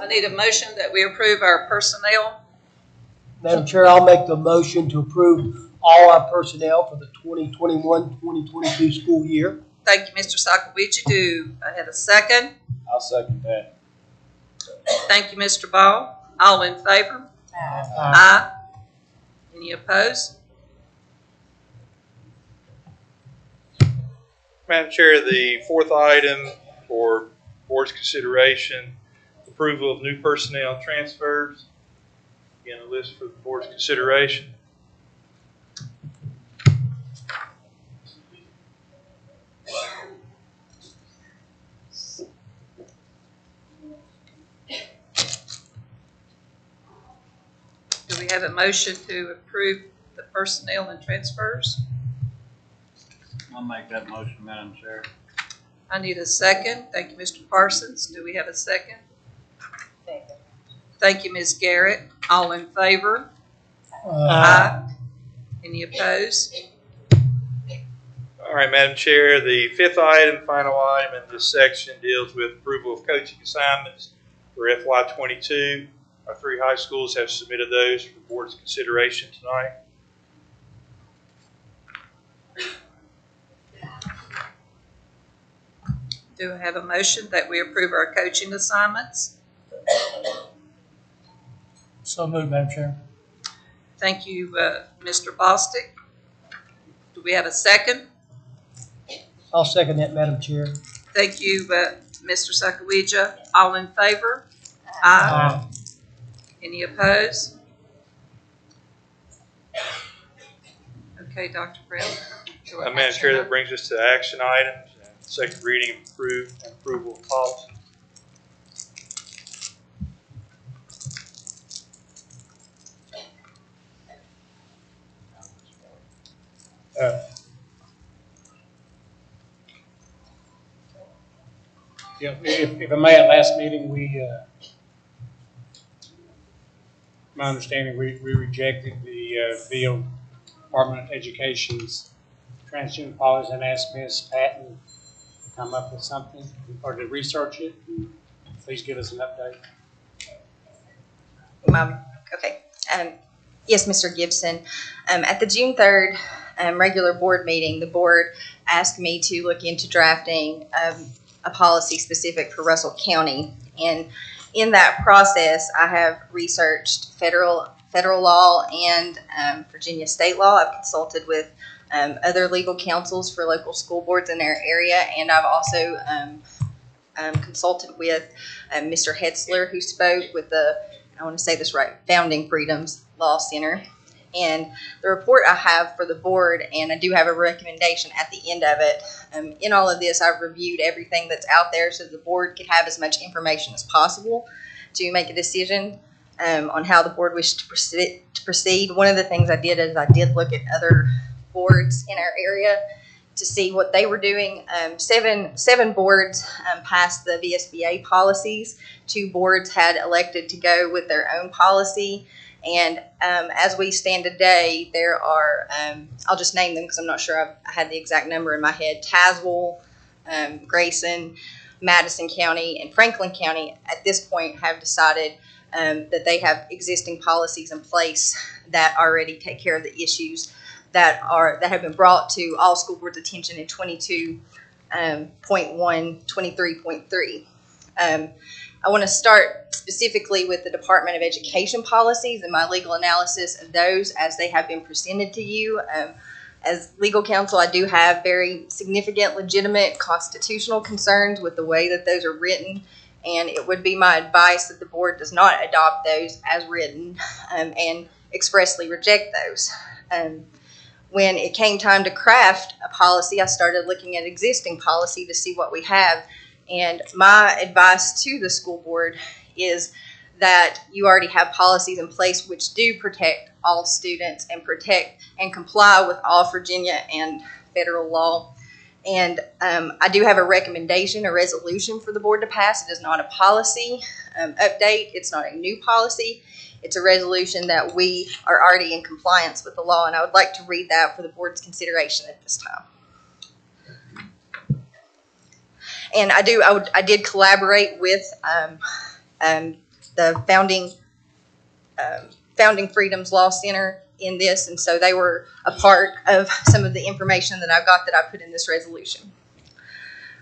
I need a motion that we approve our personnel. Madam Chair, I'll make the motion to approve all our personnel for the 2021-2022 school year. Thank you, Mr. Sakowicz. Do I have a second? I'll second that. Thank you, Mr. Ball. All in favor? Aye. Any opposed? Madam Chair, the fourth item for board's consideration, approval of new personnel transfers. Again, a list for the board's consideration. Do we have a motion to approve the personnel and transfers? I'll make that motion, Madam Chair. I need a second. Thank you, Mr. Parsons. Do we have a second? Second. Thank you, Ms. Garrett. All in favor? Aye. Any opposed? All right, Madam Chair, the fifth item, final item in this section deals with approval of coaching assignments for FY22. Our three high schools have submitted those for the board's consideration tonight. Do I have a motion that we approve our coaching assignments? So moved, Madam Chair. Thank you, Mr. Bostic. Do we have a second? I'll second that, Madam Chair. Thank you, Mr. Sakowicz. All in favor? Aye. Any opposed? Okay, Dr. Brown. Madam Chair, that brings us to action items. Second reading approved and approval of policy. If I may, at last meeting, my understanding, we rejected the bill, Department of Education's transgender policy, and asked Ms. Patton to come up with something or to research it. Please give us an update. Okay. Yes, Mr. Gibson. At the June 3rd regular board meeting, the board asked me to look into drafting a policy specific for Russell County. And in that process, I have researched federal law and Virginia state law. I've consulted with other legal counsels for local school boards in their area, and I've also consulted with Mr. Hetzler, who spoke with the, I want to say this right, Founding Freedoms Law Center. And the report I have for the board, and I do have a recommendation at the end of it. In all of this, I've reviewed everything that's out there so the board could have as much information as possible to make a decision on how the board wished to proceed. One of the things I did is I did look at other boards in our area to see what they were doing. Seven boards passed the VSBA policies. 2 boards had elected to go with their own policy. And as we stand today, there are, I'll just name them because I'm not sure I had the exact number in my head, Tazewell, Grayson, Madison County, and Franklin County at this point have decided that they have existing policies in place that already take care of the issues that have been brought to all school boards' attention in 22.1, 23.3. I want to start specifically with the Department of Education policies and my legal analysis of those as they have been presented to you. As legal counsel, I do have very significant, legitimate constitutional concerns with the way that those are written, and it would be my advice that the board does not adopt those as written and expressly reject those. When it came time to craft a policy, I started looking at existing policy to see what we have. And my advice to the school board is that you already have policies in place which do protect all students and protect and comply with all Virginia and federal law. And I do have a recommendation, a resolution for the board to pass. It is not a policy update. It's not a new policy. It's a resolution that we are already in compliance with the law, and I would like to read that for the board's consideration at this time. And I did collaborate with the Founding Freedoms Law Center in this, and so they were a part of some of the information that I got that I put in this resolution.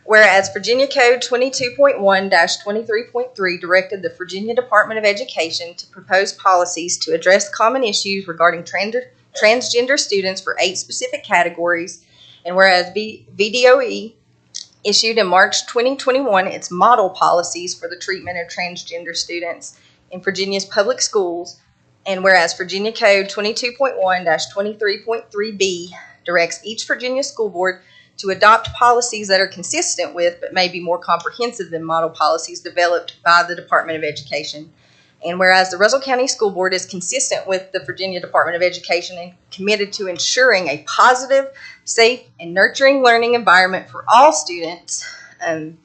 Whereas Virginia Code 22.1-23.3 directed the Virginia Department of Education to propose policies to address common issues regarding transgender students for 8 specific categories, and whereas VDOE issued in March 2021 its model policies for the treatment of transgender students in Virginia's public schools, and whereas Virginia Code 22.1-23.3b directs each Virginia school board to adopt policies that are consistent with but may be more comprehensive than model policies developed by the Department of Education. And whereas the Russell County School Board is consistent with the Virginia Department of Education and committed to ensuring a positive, safe, and nurturing learning environment for all students, and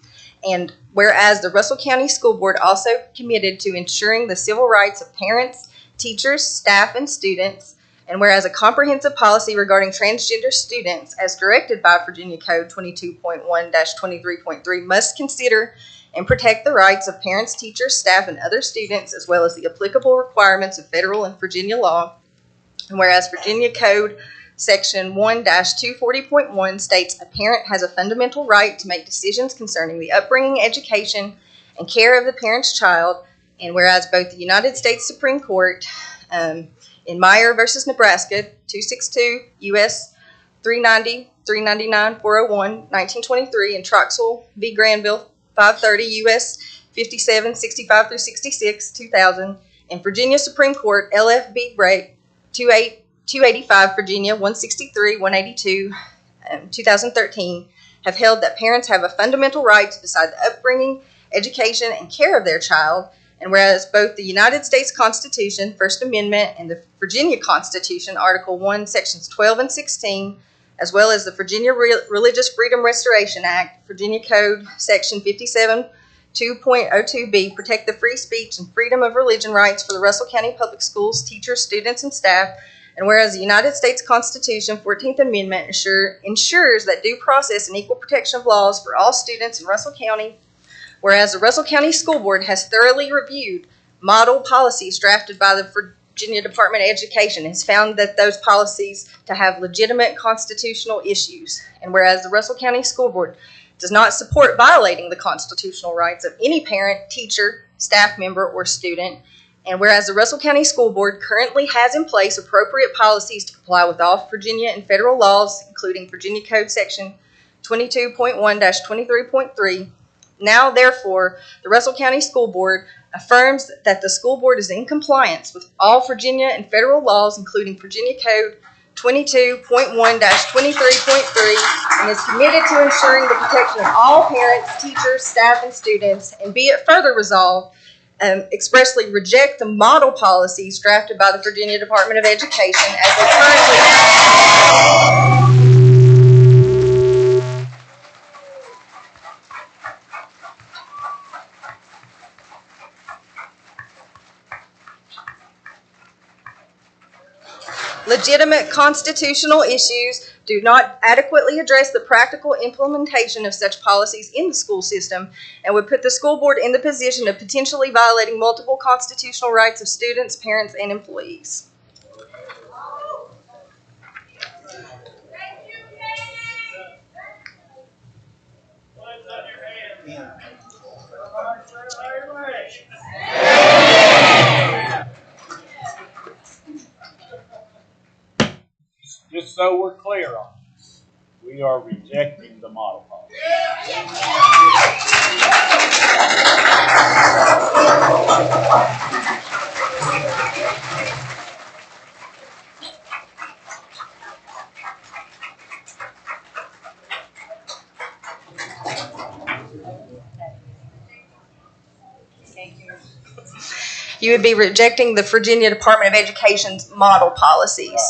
whereas the Russell County School Board also committed to ensuring the civil rights of parents, teachers, staff, and students, and whereas a comprehensive policy regarding transgender students, as directed by Virginia Code 22.1-23.3, must consider and protect the rights of parents, teachers, staff, and other students, as well as the applicable requirements of federal and Virginia law. And whereas Virginia Code Section 1-240.1 states a parent has a fundamental right to make decisions concerning the upbringing, education, and care of the parent's child. And whereas both the United States Supreme Court in Meyer versus Nebraska, 262 U.S. 390, 399, 401, 1923, and Troxel v. Granville, 530 U.S. 57, 65 through 66, 2000, and Virginia Supreme Court, LFB Brake, 285, Virginia, 163, 182, 2013, have held that parents have a fundamental right to decide the upbringing, education, and care of their child. And whereas both the United States Constitution, First Amendment, and the Virginia Constitution, Article 1, Sections 12 and 16, as well as the Virginia Religious Freedom Restoration Act, Virginia Code Section 57.2.02b, protect the free speech and freedom of religion rights for the Russell County Public Schools, teachers, students, and staff. And whereas the United States Constitution, 14th Amendment, ensures that due process and equal protection of laws for all students in Russell County. Whereas the Russell County School Board has thoroughly reviewed model policies drafted by the Virginia Department of Education and has found that those policies to have legitimate constitutional issues. And whereas the Russell County School Board does not support violating the constitutional rights of any parent, teacher, staff member, or student. And whereas the Russell County School Board currently has in place appropriate policies to comply with all Virginia and federal laws, including Virginia Code Section 22.1-23.3, now, therefore, the Russell County School Board affirms that the school board is in compliance with all Virginia and federal laws, including Virginia Code 22.1-23.3, and is committed to ensuring the protection of all parents, teachers, staff, and students, and be it further resolved, expressly reject the model policies drafted by the Virginia Department of Education as they currently legitimate constitutional issues do not adequately address the practical implementation of such policies in the school system and would put the school board in the position of potentially violating multiple constitutional rights of students, parents, and employees. Just so we're clear on this, we are rejecting the model policy. You would be rejecting the Virginia Department of Education's model policies.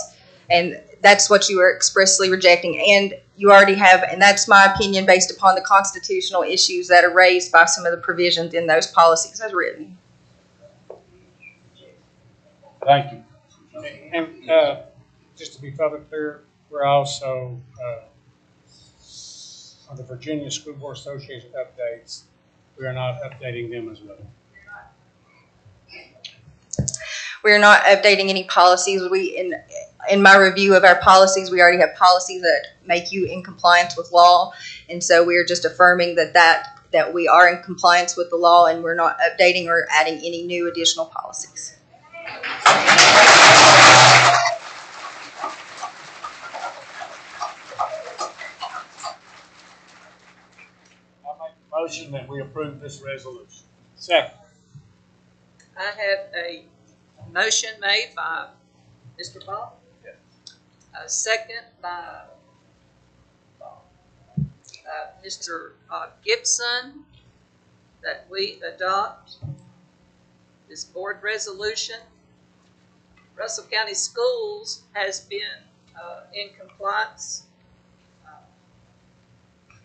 And that's what you are expressly rejecting. And you already have, and that's my opinion based upon the constitutional issues that are raised by some of the provisions in those policies as written. Thank you. And just to be further clear, we're also, on the Virginia School Board Association updates, we are not updating them as well. We're not updating any policies. In my review of our policies, we already have policies that make you in compliance with law, and so we are just affirming that we are in compliance with the law, and we're not updating or adding any new additional policies. Motion that we approve this resolution. Second. I have a motion made by Mr. Bob. A second by Mr. Gibson, that we adopt this board resolution. Russell County Schools has been in compliance,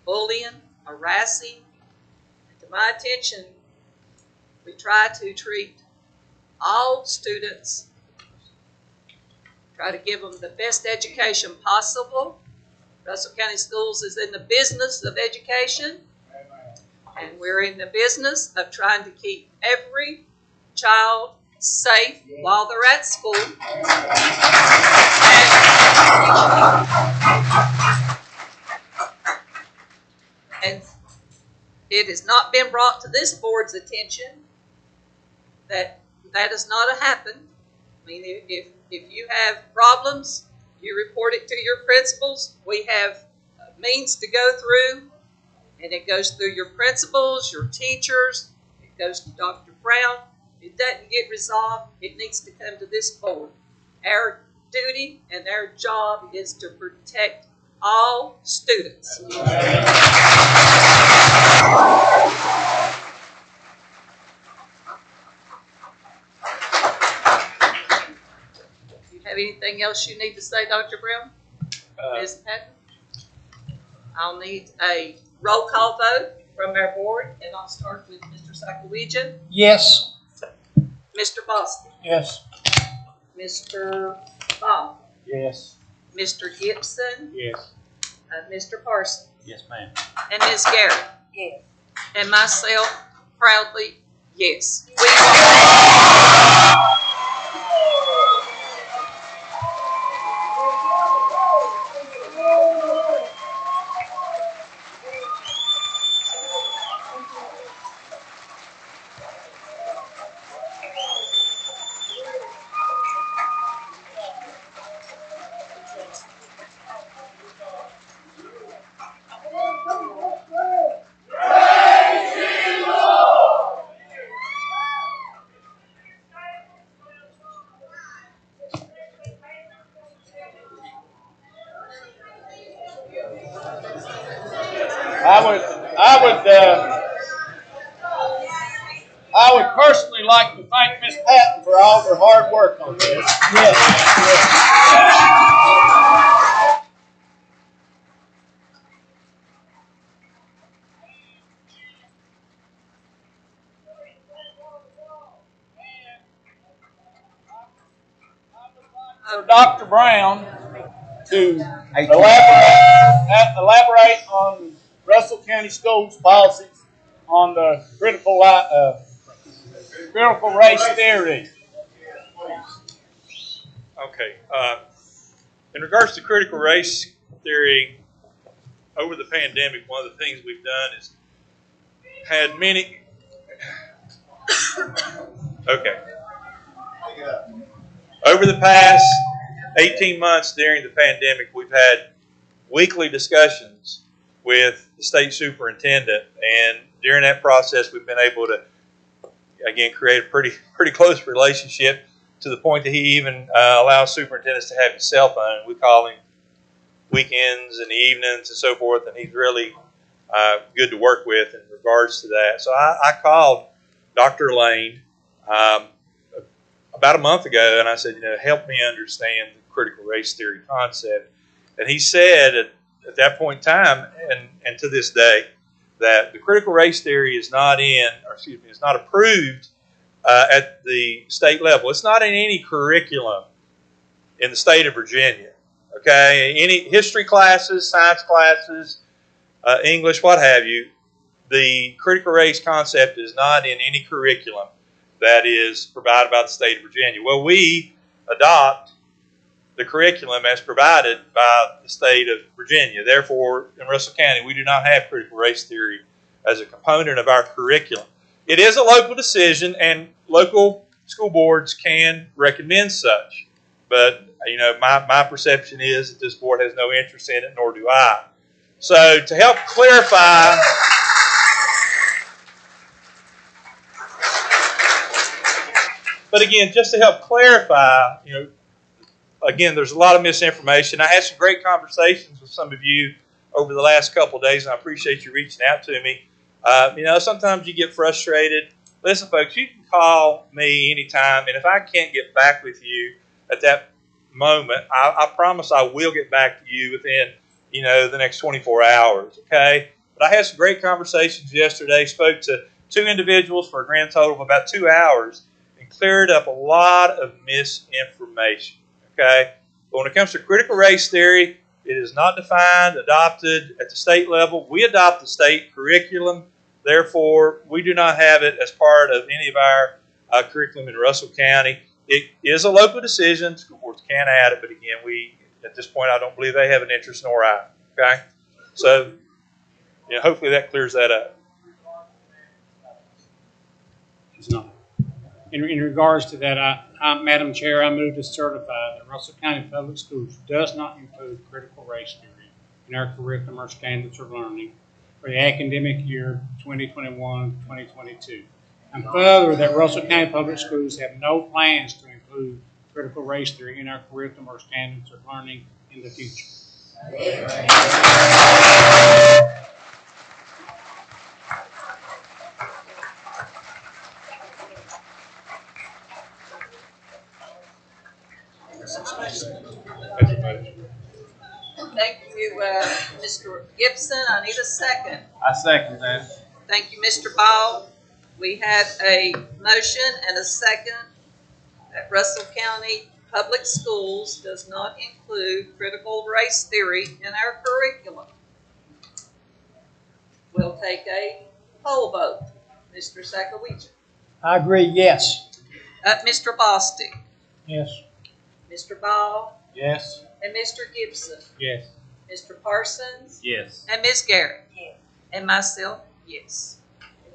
bullying, harassing. To my attention, we try to treat all students, try to give them the best education possible. Russell County Schools is in the business of education, and we're in the business of trying to keep every child safe while they're at school. And it has not been brought to this board's attention that is not a happen. I mean, if you have problems, you report it to your principals. We have means to go through, and it goes through your principals, your teachers, it goes to Dr. Brown. If it doesn't get resolved, it needs to come to this board. Our duty and our job is to protect all students. Do you have anything else you need to say, Dr. Brown? Ms. Patton? I'll need a roll call vote from our board, and I'll start with Mr. Sakawijan. Yes. Mr. Boston. Yes. Mr. Bob. Yes. Mr. Gibson. Yes. Mr. Parson. Yes, ma'am. And Ms. Garrett. Yes. And myself, proudly, yes. We I would personally like to thank Ms. Patton for all of her hard work on this. Yes. For Dr. Brown to elaborate on Russell County Schools policies on the critical race theory. Okay. In regards to critical race theory, over the pandemic, one of the things we've done is had many. Okay. Over the past 18 months during the pandemic, we've had weekly discussions with the state superintendent, and during that process, we've been able to, again, create a pretty close relationship to the point that he even allows superintendents to have his cell phone. We call him weekends and evenings and so forth, and he's really good to work with in regards to that. So I called Dr. Lane about a month ago, and I said, help me understand the critical race theory concept. And he said at that point in time, and to this day, that the critical race theory is not is not approved at the state level. It's not in any curriculum in the state of Virginia. Okay, any history classes, science classes, English, what have you, the critical race concept is not in any curriculum. that is provided by the state of Virginia. Well, we adopt the curriculum as provided by the state of Virginia. Therefore, in Russell County, we do not have critical race theory as a component of our curriculum. It is a local decision, and local school boards can recommend such. But, you know, my perception is that this board has no interest in it, nor do I. So to help clarify, but again, just to help clarify, you know, again, there's a lot of misinformation. I had some great conversations with some of you over the last couple of days, and I appreciate you reaching out to me. You know, sometimes you get frustrated. Listen, folks, you can call me anytime, and if I can't get back with you at that moment, I promise I will get back to you within, you know, the next 24 hours, okay? But I had some great conversations yesterday, spoke to 2 individuals for a grand total of about 2 hours, and cleared up a lot of misinformation, okay? But when it comes to critical race theory, it is not defined, adopted at the state level. We adopt the state curriculum. Therefore, we do not have it as part of any of our curriculum in Russell County. It is a local decision. School boards can add it, but again, at this point, I don't believe they have an interest, nor I. Okay? So, you know, hopefully that clears that up. It's not. In regards to that, Madam Chair, I move to certify that Russell County Public Schools does not include critical race theory in our curriculum or standards of learning for the academic year 2021-2022. And further, that Russell County Public Schools have no plans to include critical race theory in our curriculum or standards of learning in the future. Thank you, Mr. Gibson. I need a second. I second that. Thank you, Mr. Ball. We have a motion and a second that Russell County Public Schools does not include critical race theory in our curriculum. We'll take a poll vote. Mr. Sakowicz. I agree, yes. Mr. Bostic. Yes. Mr. Ball. Yes. And Mr. Gibson. Yes. Mr. Parsons. Yes. And Ms. Garrett. Yes. And myself, yes.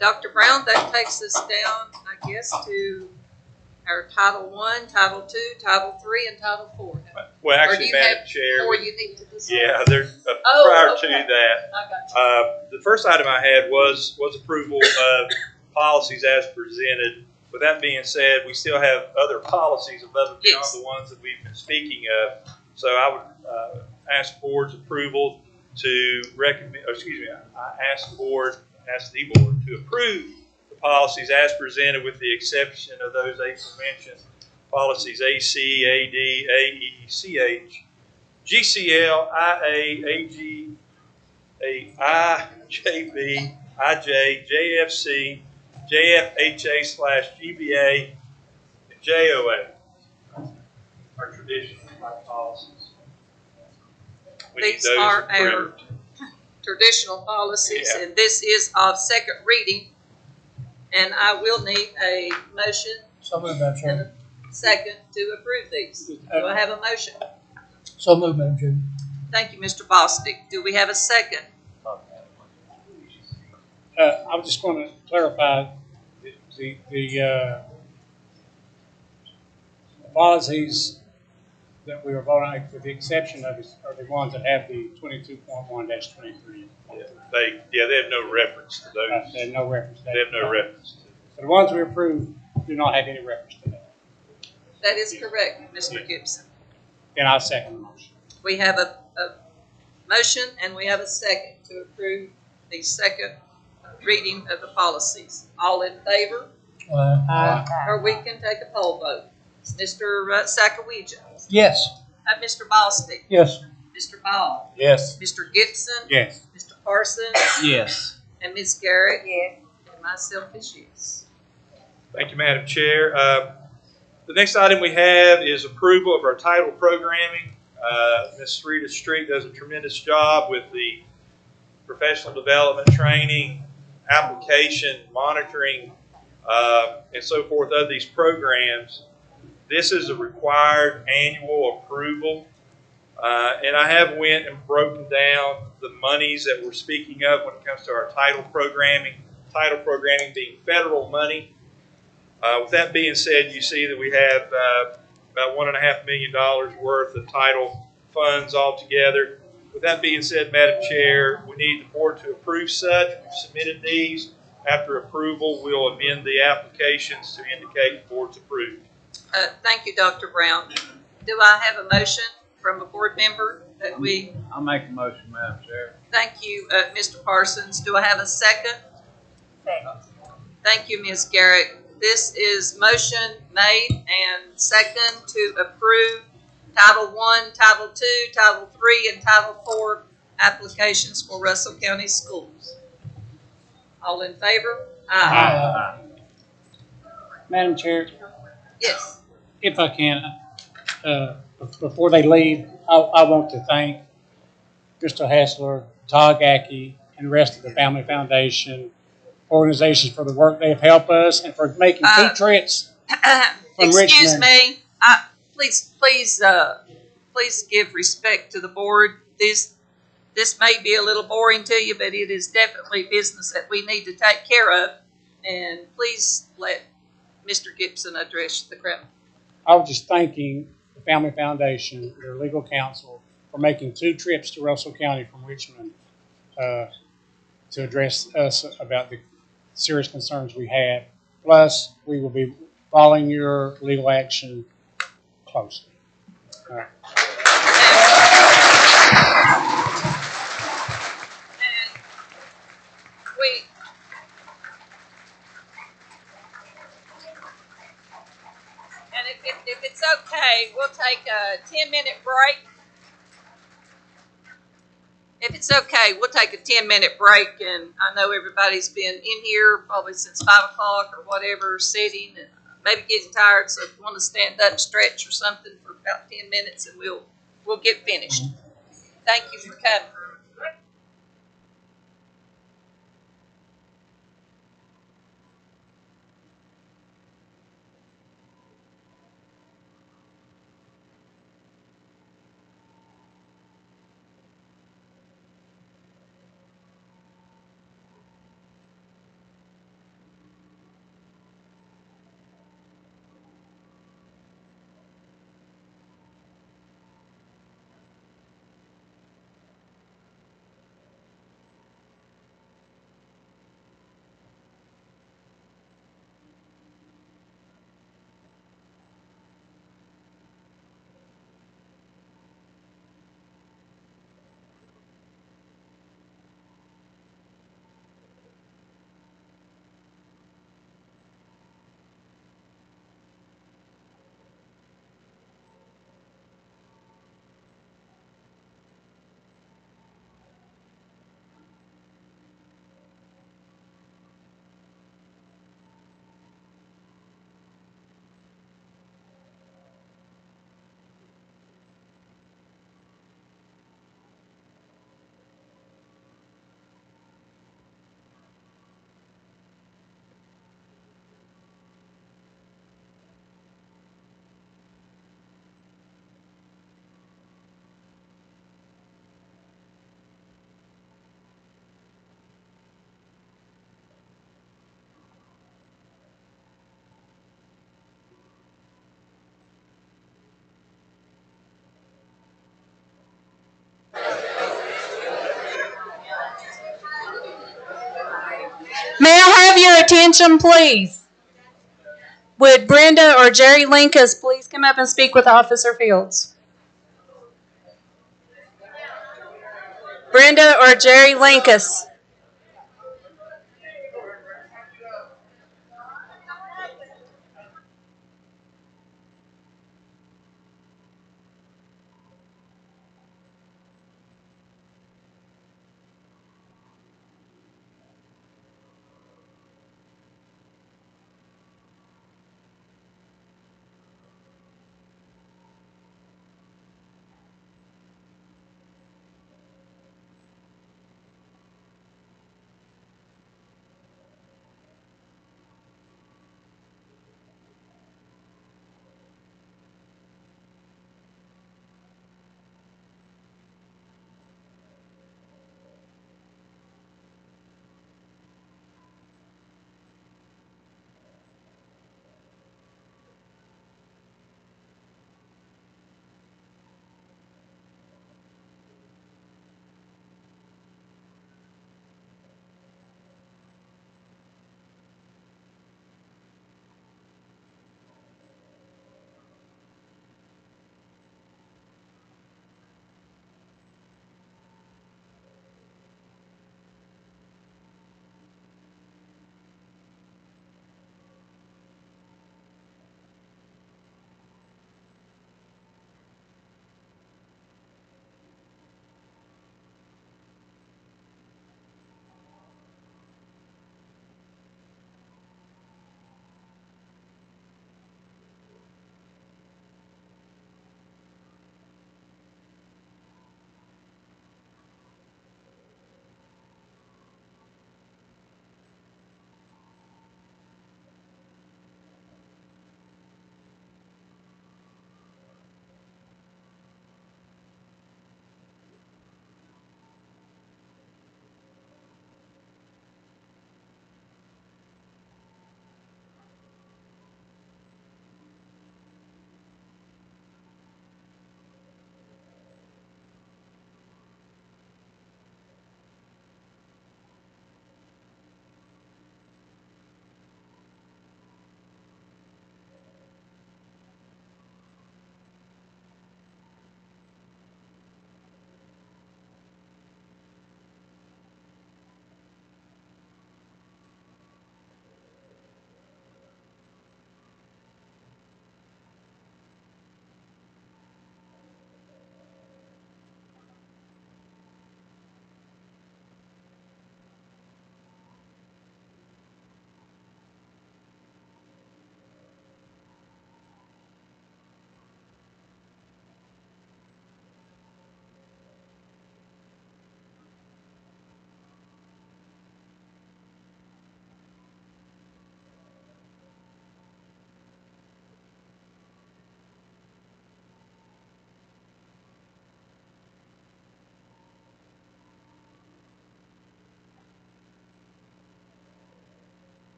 Dr. Brown, that takes us down, I guess, to our Title I, Title II, Title III, and Title IV. Well, actually, Madam Chair, or you need to decide? Yeah, there's prior to that. I got you. The first item I had was approval of policies as presented. With that being said, we still have other policies above and beyond the ones that we've been speaking of. So I would ask board's approval to recommend. I ask the board to approve the policies as presented, with the exception of those aforementioned policies: AC, AD, AE, CH, GCL, IA, AG, IJB, IJ, JFC, JFHA/GBA, and JOA are traditional policies. These are our traditional policies, and this is of second reading. And I will need a motion So moved, Madam and Chair. a second to approve these. Do I have a motion? So moved, Madam Chair. Thank you, Mr. Bostic. Do we have a second? I just want to clarify the policies that we are voting on, with the exception of are the ones that have the 22.1-23. They have no reference to those. They have no reference to that. They have no reference to So the ones we approve do not have any reference to that. That is correct, Mr. Gibson. And I'll second the motion. We have a motion and we have a second to approve the second reading of the policies. All in favor? Or we can take a poll vote. Mr. Sakowicz. Yes. Mr. Bostic. Yes. Mr. Ball. Yes. Mr. Gibson. Yes. Mr. Parsons. Yes. And Ms. Garrett. Yes. And myself is yes. Thank you, Madam Chair. The next item we have is approval of our title programming. Ms. Rita Street does a tremendous job with the professional development training, application, monitoring and so forth of these programs. This is a required annual approval. And I have went and broken down the monies that we're speaking of when it comes to our title programming being federal money. With that being said, you see that we have about $1.5 million worth of title funds altogether. With that being said, Madam Chair, we need the board to approve such. We've submitted these. After approval, we'll amend the applications to indicate the board's approved. Thank you, Dr. Brown. Do I have a motion from a board member that we? I'll make a motion, Madam Chair. Thank you, Mr. Parsons. Do I have a second? Thank you, Ms. Garrett. This is motion made and second to approve Title I, Title II, Title III, and Title IV applications for Russell County Schools. All in favor? Aye. Madam Chair, Yes. if I can, before they leave, I want to thank Crystal Hassler, Todd Gackey, and the rest of the Family Foundation organizations for the work they've helped us and for making 2 trips from Excuse Richmond. me. Please give respect to the board. This may be a little boring to you, but it is definitely business that we need to take care of. And please let Mr. Gibson address the crowd. I was just thanking the Family Foundation, their legal counsel, for making 2 trips to Russell County from Richmond to address us about the serious concerns we have. Plus, we will be following your legal action closely. All right. And if it's okay, we'll take a 10-minute break. If it's okay, we'll take a 10-minute break, and I know everybody's been in here probably since 5 o'clock or whatever, sitting and maybe getting tired, so if you want to stand up, stretch or something for about 10 minutes, and we'll get finished. Thank you for coming. May I have your attention, please? Would Brenda or Jerry Linkus please come up and speak with Officer Fields? Brenda or Jerry Linkus?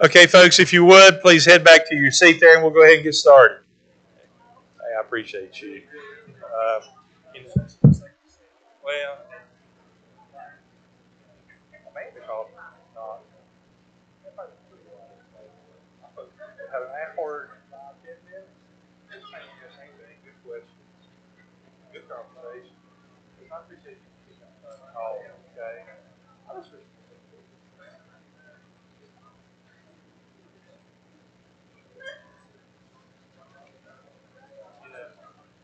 Okay, folks, if you would, please head back to your seat there and we'll go ahead and get started. Hey, I appreciate you. Well, I may have called not. Have an hour, 10 minutes. Same thing. Good questions. Good conversation. I appreciate you getting on the call. Okay. I was just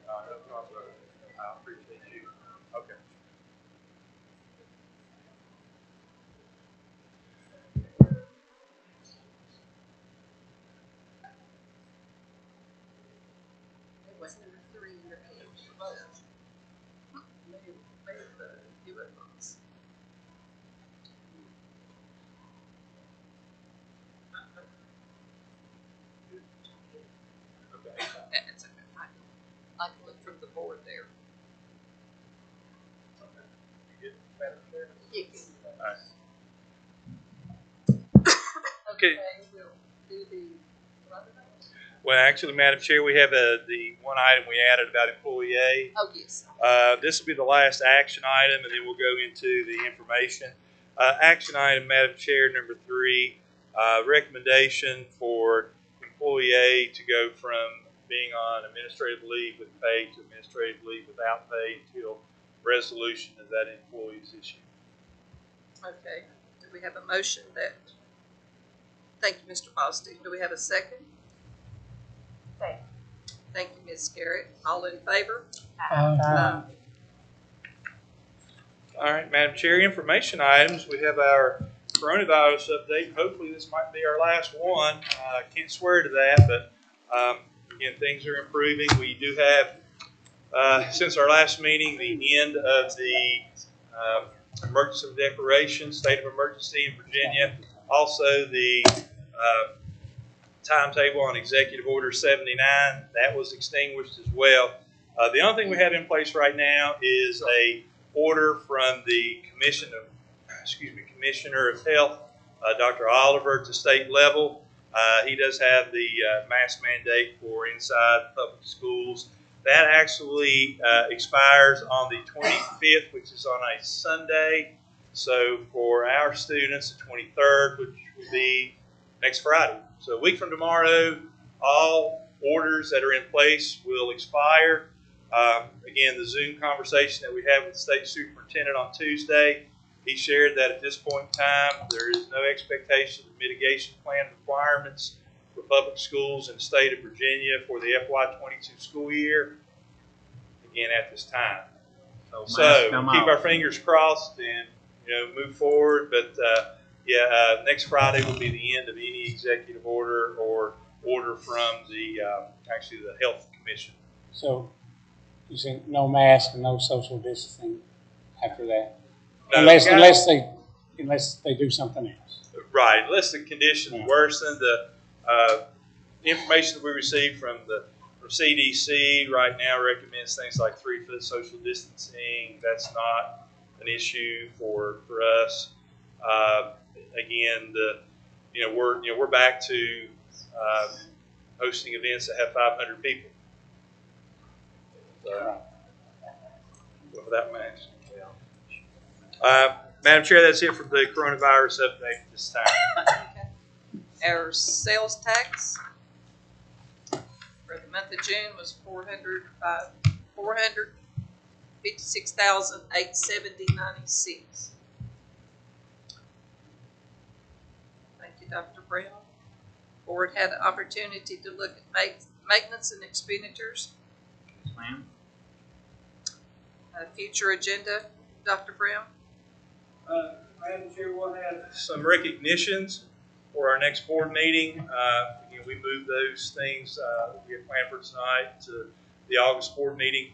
no problem. I appreciate you. Okay. What's number 3 in your page? Maybe the UFOs. Okay. It's okay. I can look from the board there. You get better there? You can. All right. Okay. We'll do the. Well, actually, Madam Chair, we have the one item we added about employee A. Oh, yes. This will be the last action item, and then we'll go into the information. Action item, Madam Chair, number 3, recommendation for employee A to go from being on administrative leave with pay to administrative leave without pay until resolution of that employee's issue. Okay. Do we have a motion that? Thank you, Mr. Bostic. Do we have a second? Second. Thank you, Ms. Garrett. All in favor? All right, Madam Chair, information items. We have our coronavirus update. Hopefully this might be our last one. I can't swear to that, but again, things are improving. We do have, since our last meeting, the end of the emergency declaration, state of emergency in Virginia. Also, the timetable on Executive Order 79, that was extinguished as well. The only thing we have in place right now is a order from the Commissioner of Health, Dr. Oliver, to state level. He does have the mask mandate for inside public schools. That actually expires on the 25th, which is on a Sunday. So for our students, the 23rd, which would be next Friday. So a week from tomorrow, all orders that are in place will expire. Again, the Zoom conversation that we had with the state superintendent on Tuesday, he shared that at this point in time, there is no expectation of mitigation plan requirements for public schools in the state of Virginia for the FY22 school year, again, at this time. So we'll keep our fingers crossed and move forward. But next Friday will be the end of any executive order or order from the actually the health commission. So you say no mask and no social distancing after that, No, unless they do something else. Right, unless the conditions worsen. The information that we received from CDC right now recommends things like 3-foot social distancing. That's not an issue for us. Again, we're back to hosting events that have 500 people. So, without masks. Madam Chair, that's it for the coronavirus update at this time. Our sales tax for the month of June was $456,870.96. Thank you, Dr. Brown. Board had the opportunity to look at maintenance and expenditures. Yes, ma'am. Future agenda, Dr. Brown. Madam Chair, we'll have some recognitions for our next board meeting. Again, we moved those things we had planned for tonight to the August board meeting.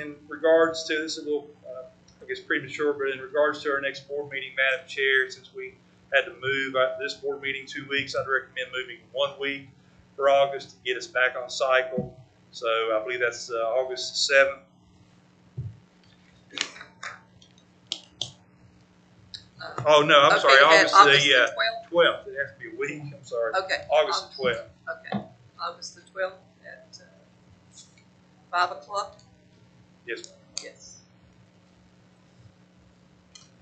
In regards to this, is a little, I guess, premature, but in regards to our next board meeting, Madam Chair, since we had to move this board meeting 2 weeks, I'd recommend moving 1 week for August to get us back on cycle. So I believe that's August 7th. Oh, no, I'm Okay, sorry, you had August August the the 12th. It has to be a week, I'm sorry. Okay. August the 12th. Okay, August the 12th at 5 o'clock? Yes. Yes.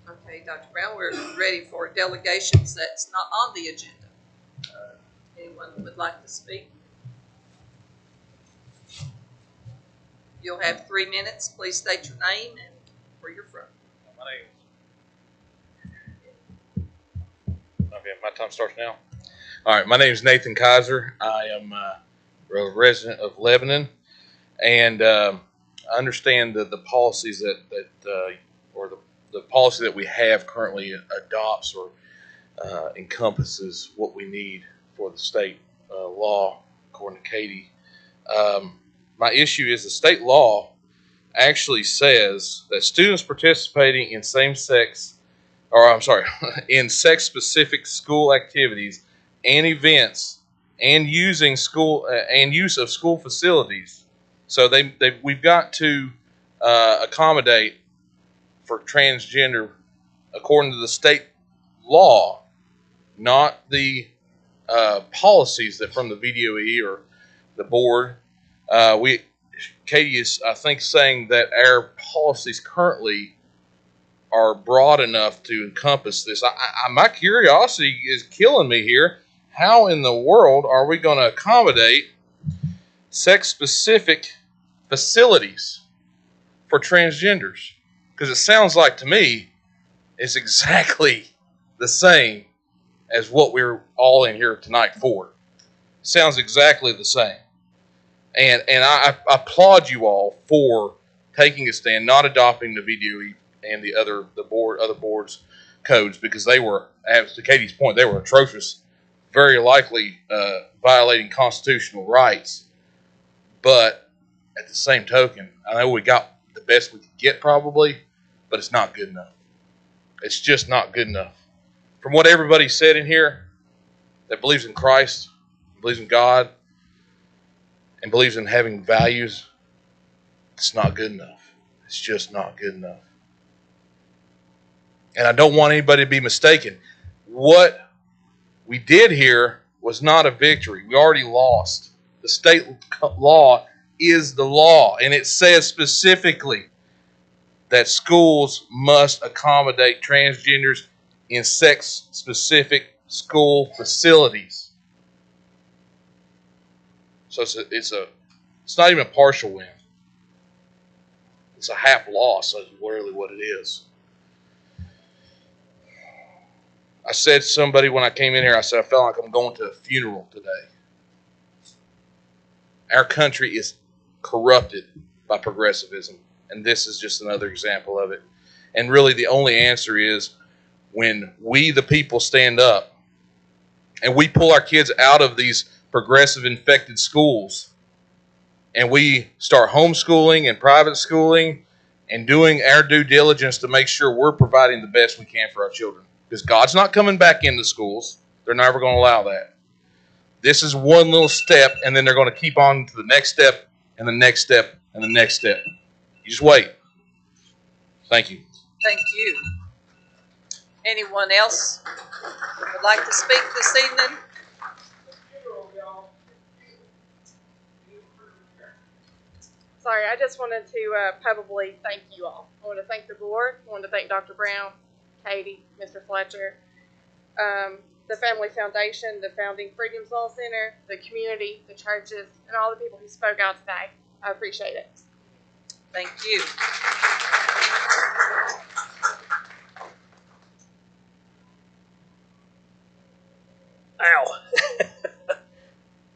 Okay, Dr. Brown, we're ready for delegations that's not on the agenda. Anyone would like to speak? You'll have 3 minutes. Please state your name and where you're from. My name. Okay, my time starts now. All right, my name is Nathan Kaiser. I am a resident of Lebanon, and I understand that the policies or the policy that we have currently adopts or encompasses what we need for the state law, according to Katie. My issue is the state law actually says that students participating in in sex-specific school activities and events and using school and use of school facilities. So we've got to accommodate for transgender according to the state law, not the policies that from the VDOE or the board. Katie is, I think, saying that our policies currently are broad enough to encompass this. My curiosity is killing me here. How in the world are we going to accommodate sex-specific facilities for transgenders? Because it sounds like to me it's exactly the same as what we're all in here tonight for. It sounds exactly the same. And I applaud you all for taking a stand, not adopting the VDOE and the other boards' codes, because they were, as to Katie's point, they were atrocious, very likely violating constitutional rights. But at the same token, I know we got the best we could get probably, but it's not good enough. It's just not good enough. From what everybody said in here that believes in Christ, believes in God, and believes in having values, it's not good enough. It's just not good enough. And I don't want anybody to be mistaken. What we did here was not a victory. We already lost. The state law is the law, and it says specifically that schools must accommodate transgenders in sex-specific school facilities. So it's not even a partial win. It's a half loss. That's really what it is. I said to somebody when I came in here, I said, I felt like I'm going to a funeral today. Our country is corrupted by progressivism, and this is just another example of it. And really the only answer is when we, the people, stand up and we pull our kids out of these progressive infected schools and we start homeschooling and private schooling and doing our due diligence to make sure we're providing the best we can for our children. Because God's not coming back into schools. They're never going to allow that. This is one little step, and then they're going to keep on to the next step and the next step and the next step. You just wait. Thank you. Thank you. Anyone else would like to speak this evening? Sorry, I just wanted to publicly thank you all. I want to thank the board. I want to thank Dr. Brown, Katie, Mr. Fletcher, the Family Foundation, the Founding Freedoms Law Center, the community, the churches, and all the people who spoke out today. I appreciate it. Thank you. Ow.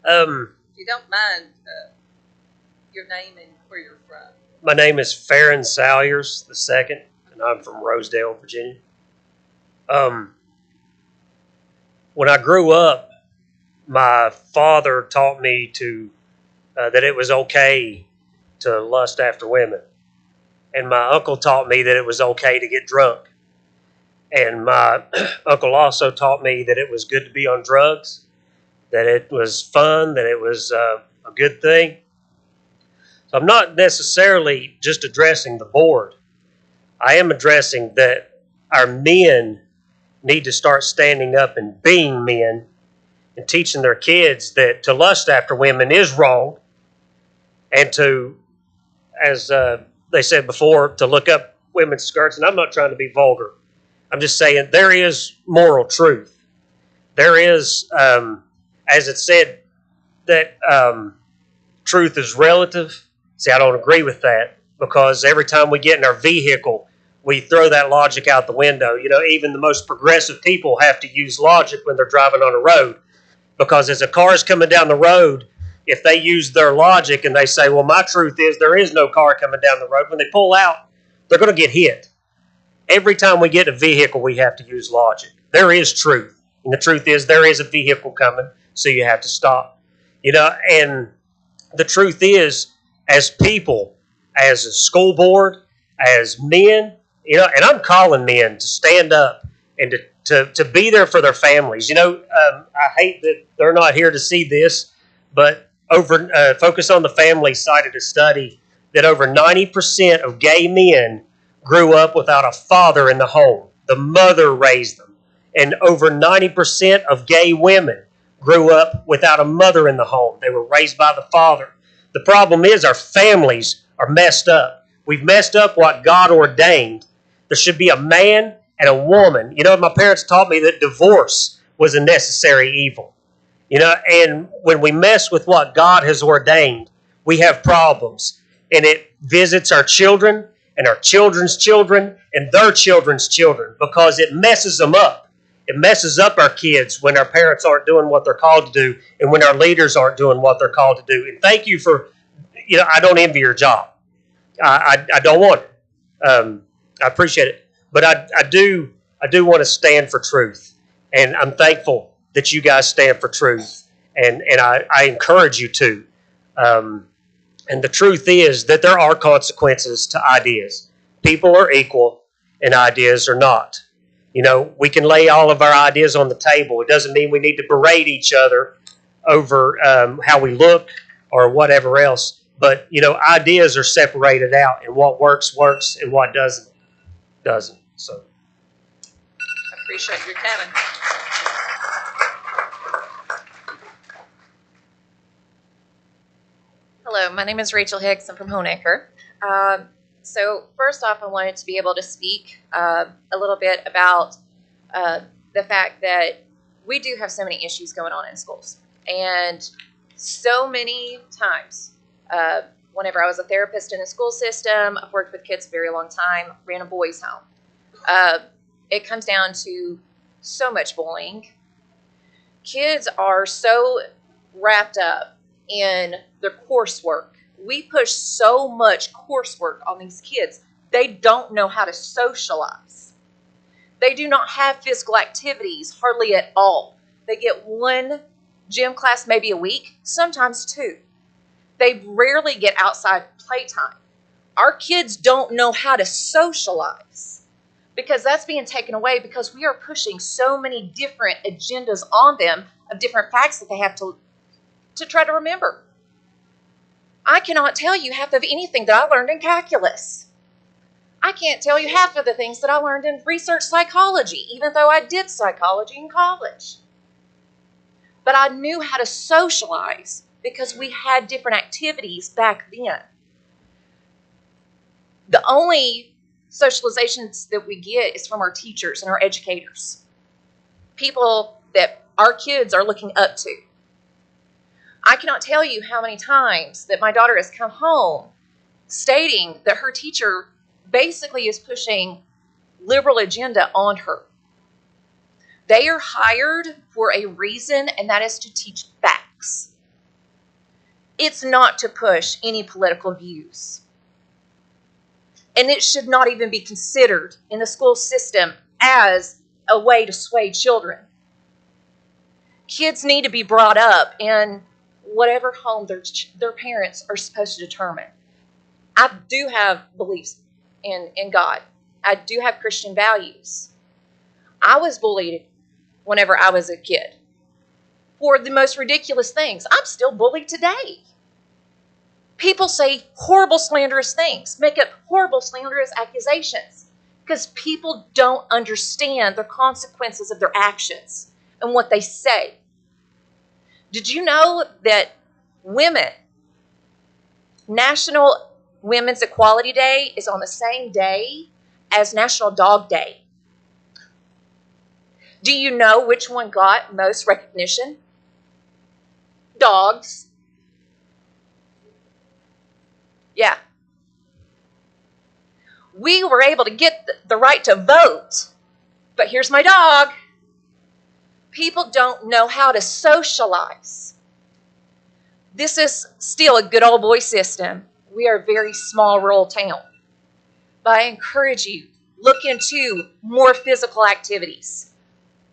If you don't mind, your name and where you're from. My name is Farron Salyers II, and I'm from Rosedale, Virginia. When I grew up, my father taught me that it was okay to lust after women. And my uncle taught me that it was okay to get drunk. And my uncle also taught me that it was good to be on drugs, that it was fun, that it was a good thing. So I'm not necessarily just addressing the board. I am addressing that our men need to start standing up and being men and teaching their kids that to lust after women is wrong, and to, as they said before, to look up women's skirts. And I'm not trying to be vulgar. I'm just saying there is moral truth. There is, as it said, that truth is relative. See, I don't agree with that, because every time we get in our vehicle, we throw that logic out the window. You know, even the most progressive people have to use logic when they're driving on a road, because as a car is coming down the road, if they use their logic and they say, well, my truth is there is no car coming down the road, when they pull out, they're going to get hit. Every time we get in a vehicle, we have to use logic. There is truth. And the truth is there is a vehicle coming, so you have to stop. You know, and the truth is, as people, as a school board, as men, you know, and I'm calling men to stand up and to be there for their families. You know, I hate that they're not here to see this, but Focus on the Family cited a study that over 90% of gay men grew up without a father in the home. The mother raised them. And over 90% of gay women grew up without a mother in the home. They were raised by the father. The problem is our families are messed up. We've messed up what God ordained. There should be a man and a woman. You know, my parents taught me that divorce was a necessary evil. You know, and when we mess with what God has ordained, we have problems. And it visits our children and our children's children and their children's children, because it messes them up. It messes up our kids when our parents aren't doing what they're called to do, and when our leaders aren't doing what they're called to do. And thank you for, you know, I don't envy your job. I don't want it. I appreciate it. But I do want to stand for truth. And I'm thankful that you guys stand for truth. And I encourage you to. And the truth is that there are consequences to ideas. People are equal and ideas are not. You know, we can lay all of our ideas on the table. It doesn't mean we need to berate each other over how we look or whatever else. But, you know, ideas are separated out, and what works, works, and what doesn't. So I appreciate your coming. Hello, my name is Rachel Hicks. I'm from Honecker. So first off, I wanted to be able to speak a little bit about the fact that we do have so many issues going on in schools. And so many times, whenever I was a therapist in the school system, I've worked with kids a very long time, ran a boys' home. It comes down to so much bullying. Kids are so wrapped up in their coursework. We push so much coursework on these kids. They don't know how to socialize. They do not have physical activities hardly at all. They get one gym class maybe a week, sometimes two. They rarely get outside playtime. Our kids don't know how to socialize because that's being taken away because we are pushing so many different agendas on them of different facts that they have to try to remember. I cannot tell you half of anything that I learned in calculus. I can't tell you half of the things that I learned in research psychology, even though I did psychology in college. But I knew how to socialize because we had different activities back then. The only socializations that we get is from our teachers and our educators. People that our kids are looking up to. I cannot tell you how many times that my daughter has come home stating that her teacher basically is pushing liberal agenda on her. They are hired for a reason, and that is to teach facts. It's not to push any political views. And it should not even be considered in the school system as a way to sway children. Kids need to be brought up in whatever home their parents are supposed to determine. I do have beliefs in God. I do have Christian values. I was bullied whenever I was a kid for the most ridiculous things. I'm still bullied today. People say horrible, slanderous things, make up horrible, slanderous accusations. because people don't understand the consequences of their actions and what they say. Did you know that National Women's Equality Day is on the same day as National Dog Day? Do you know which one got most recognition? Dogs. Yeah. We were able to get the right to vote, but here's my dog. People don't know how to socialize. This is still a good old boy system. We are a very small rural town. But I encourage you, look into more physical activities,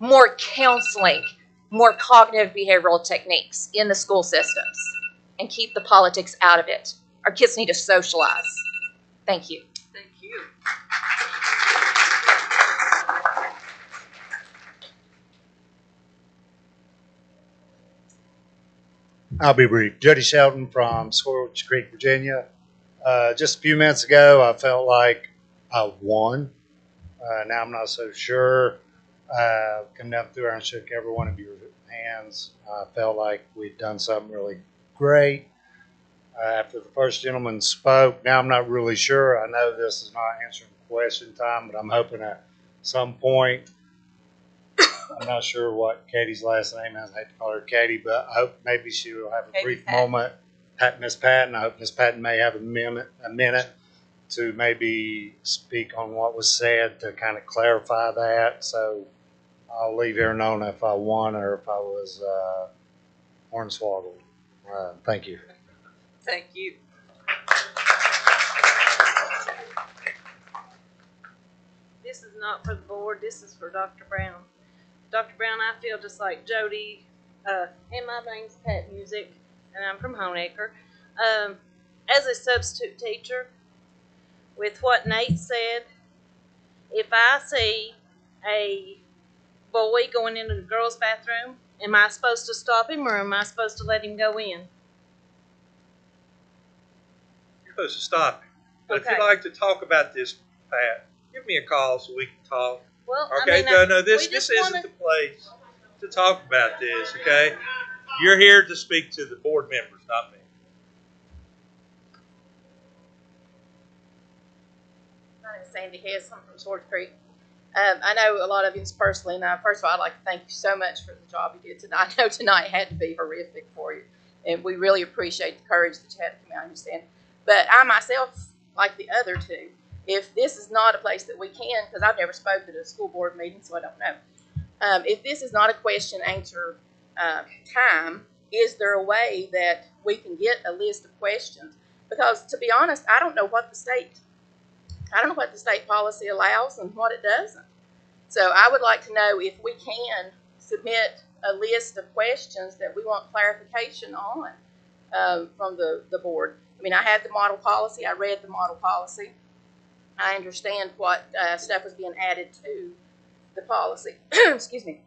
more counseling, more cognitive behavioral techniques in the school systems, and keep the politics out of it. Our kids need to socialize. Thank you. Thank you. I'll be brief. Jody Shelton from Squirrels Creek, Virginia. Just a few minutes ago, I felt like I won. Now I'm not so sure. Coming up through there and shook every one of your hands. I felt like we'd done something really great. After the first gentleman spoke, now I'm not really sure. I know this is not answering question time, but I'm hoping at some point, I'm not sure what Katie's last name is. I hate to call her Katie, but I hope maybe she will have a brief moment. Miss Patton, I hope Miss Patton may have a minute to maybe speak on what was said to kind of clarify that. So I'll leave here knowing if I won or if I was hornswoggled. Thank you. Thank you. This is not for the board. This is for Dr. Brown. Dr. Brown, I feel just like Jody, and my name's Pat Music, and I'm from Honeacre. As a substitute teacher, with what Nate said, if I see a boy going into the girls' bathroom, am I supposed to stop him or am I supposed to let him go in? You're supposed to stop him. But Okay. if you'd like to talk about this, Pat, give me a call so we can talk. Well, Okay, this isn't the place to talk about this, okay? You're here to speak to the board members, not me. My name is Sandy Hess. I'm from Swords Creek. I know a lot of you personally, and first of all, I'd like to thank you so much for the job you did tonight. I know tonight had to be horrific for you, and we really appreciate the courage that you had to come out and understand. But I myself, like the other two, if this is not a place that we can, because I've never spoken at a school board meeting, so I don't know. If this is not a question answer time, is there a way that we can get a list of questions? Because to be honest, I don't know what the state policy allows and what it doesn't. So I would like to know if we can submit a list of questions that we want clarification on from the board. I mean, I had the model policy. I read the model policy. I understand what stuff was being added to the policy. Excuse me.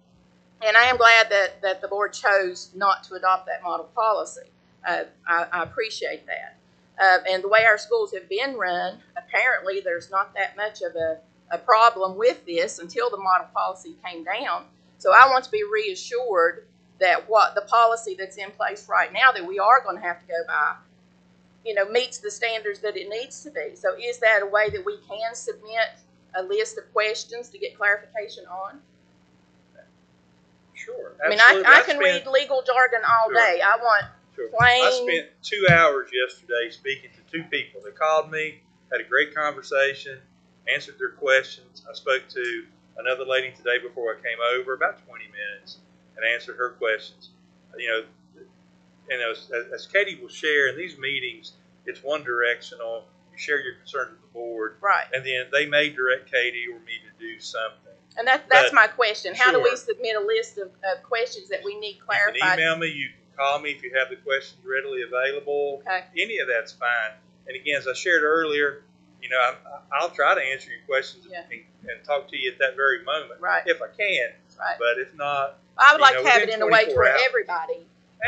And I am glad that the board chose not to adopt that model policy. I appreciate that. And the way our schools have been run, apparently there's not that much of a problem with this until the model policy came down. So I want to be reassured that what the policy that's in place right now that we are going to have to go by, meets the standards that it needs to be. So is that a way that we can submit a list of questions to get clarification on? Sure. I mean, I can read legal jargon all day. I want plain. I spent 2 hours yesterday speaking to 2 people. They called me, had a great conversation, answered their questions. I spoke to another lady today before I came over, about 20 minutes, and answered her questions. And as Katie will share, in these meetings, it's one directional. You share your concerns with the board. Right. And then they may direct Katie or me to do something. And that's my question. How do we Sure. submit a list of questions that we need clarified? You can email me. You can call me if you have the questions readily available. Okay. Any of that's fine. And again, as I shared earlier, I'll try to answer your questions and talk to you at that very moment, if I can. Right. But if not, I would like to have it in a way to 24 where hours.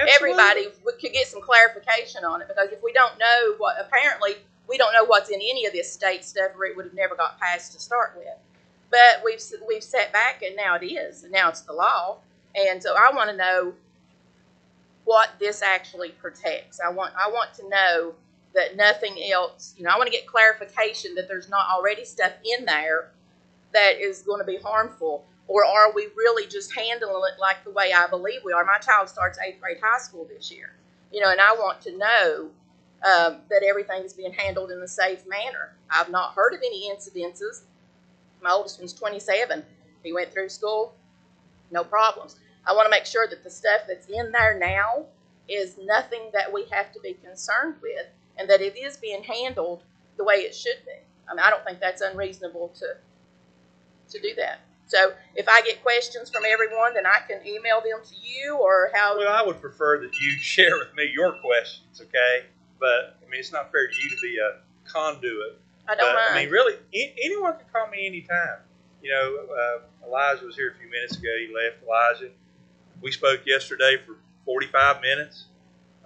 everybody could get some clarification on it. Because if we don't know apparently we don't know what's in any of this state stuff, or it would have never got passed to start with. But we've sat back, and now it is, and now it's the law. And so I want to know what this actually protects. I want to know that nothing else, I want to get clarification that there's not already stuff in there that is going to be harmful, or are we really just handling it like the way I believe we are? My child starts 8th grade high school this year, and I want to know that everything is being handled in a safe manner. I've not heard of any incidences. My oldest one's 27. He went through school, no problems. I want to make sure that the stuff that's in there now is nothing that we have to be concerned with, and that it is being handled the way it should be. I don't think that's unreasonable to do that. So if I get questions from everyone, then I can email them to you, or how? Well, I would prefer that you share with me your questions, okay? But, it's not fair to you to be a conduit. I don't mind. Really, anyone can call me anytime. Elijah was here a few minutes ago. He left. Elijah. We spoke yesterday for 45 minutes.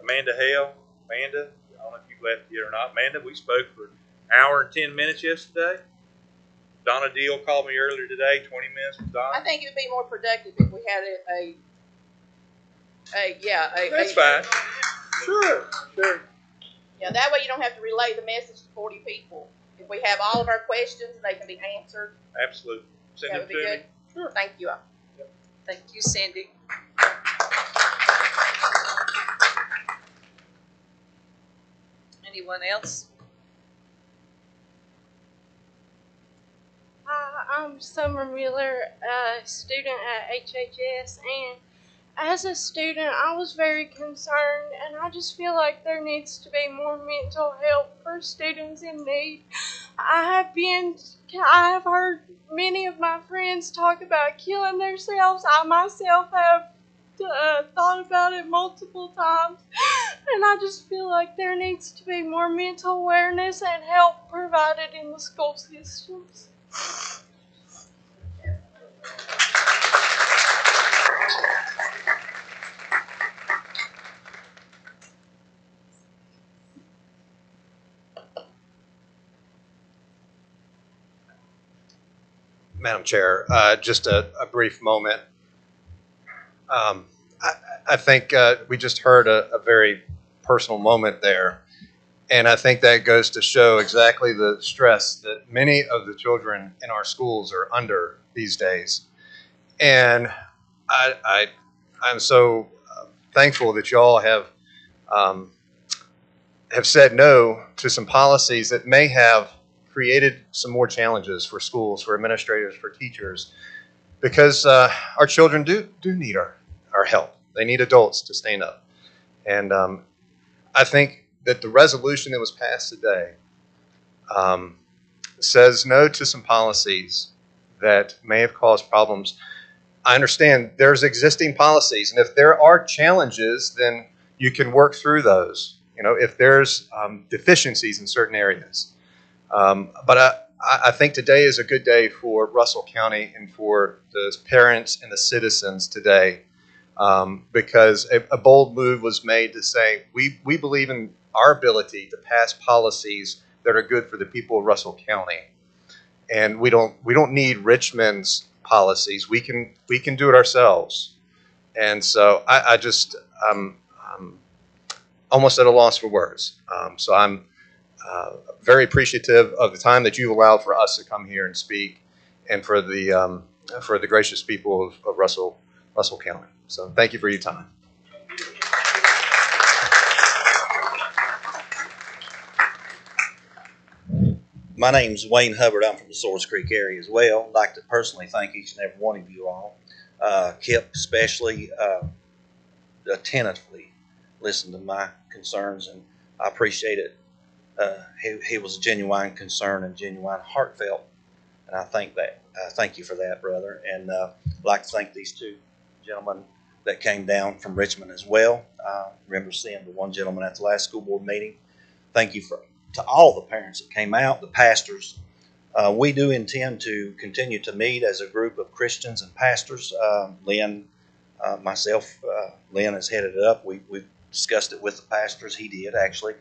Amanda Hale. Amanda, I don't know if you've left yet or not. Amanda, we spoke for an hour and 10 minutes yesterday. Donna Deal called me earlier today, 20 minutes with Donna. I think it would be more productive if we had That's fine. Sure. Yeah, that way you don't have to relay the message to 40 people. If we have all of our questions and they can be answered. Absolutely. Send That them would to be me. good. Sure. Thank you. Thank you, Cindy. Anyone else? Hi, I'm Summer Miller, a student at HHS, and as a student, I was very concerned, and I just feel like there needs to be more mental help for students in need. I have heard many of my friends talk about killing themselves. I myself have thought about it multiple times, and I just feel like there needs to be more mental awareness and help provided in the school systems. Madam Chair, just a brief moment. I think we just heard a very personal moment there, and I think that goes to show exactly the stress that many of the children in our schools are under these days. And I'm so thankful that y'all have said no to some policies that may have created some more challenges for schools, for administrators, for teachers, because our children do need our help. They need adults to stand up. And I think that the resolution that was passed today says no to some policies that may have caused problems. I understand there's existing policies, and if there are challenges, then you can work through those. If there's deficiencies in certain areas. But I think today is a good day for Russell County and for the parents and the citizens today, because a bold move was made to say we believe in our ability to pass policies that are good for the people of Russell County, and we don't need Richmond's policies. We can do it ourselves. And so I'm almost at a loss for words. So I'm very appreciative of the time that you've allowed for us to come here and speak, and for the gracious people of Russell County. So thank you for your time. My name's Wayne Hubbard. I'm from the Swords Creek area as well. I'd like to personally thank each and every one of you all. Kip especially attentively listened to my concerns, and I appreciate it. He was a genuine concern and genuine heartfelt, and I thank that. Thank you for that, brother. And I'd like to thank these two gentlemen that came down from Richmond as well. I remember seeing the one gentleman at the last school board meeting. Thank you to all the parents that came out, the pastors. We do intend to continue to meet as a group of Christians and pastors. Lynn, myself, Lynn has headed it up. We've discussed it with the pastors. He did, actually.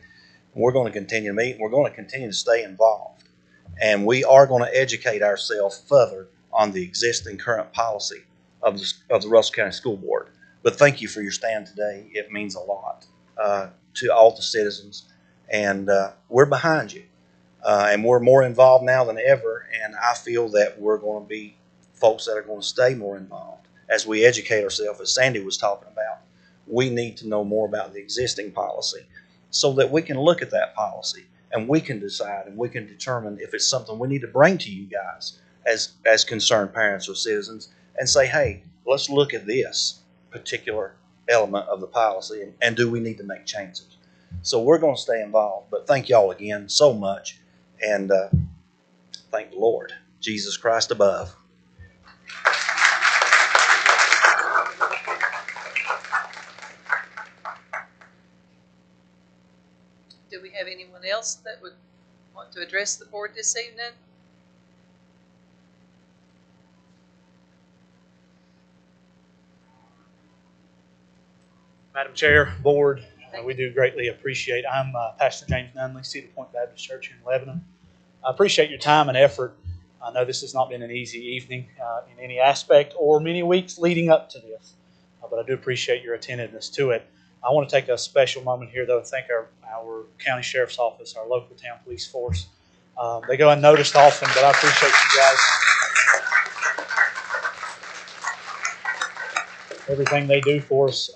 We're going to continue to meet. We're going to continue to stay involved. And we are going to educate ourselves further on the existing current policy of the Russell County School Board. But thank you for your stand today. It means a lot to all the citizens. And we're behind you. And we're more involved now than ever. And I feel that we're going to be folks that are going to stay more involved as we educate ourselves, as Sandy was talking about. We need to know more about the existing policy so that we can look at that policy and we can decide and we can determine if it's something we need to bring to you guys as concerned parents or citizens and say, hey, let's look at this particular element of the policy and do we need to make changes. So we're going to stay involved. But thank y'all again so much. And thank the Lord. Jesus Christ above. Do we have anyone else that would want to address the board this evening? Madam Chair, Board, we do greatly appreciate. I'm Pastor James Nunley, Cedar Point Baptist Church here in Lebanon. I appreciate your time and effort. I know this has not been an easy evening in any aspect or many weeks leading up to this, but I do appreciate your attentiveness to it. I want to take a special moment here, though, and thank our County Sheriff's Office, our local town police force. They go unnoticed often, but I appreciate you guys. Everything they do for us,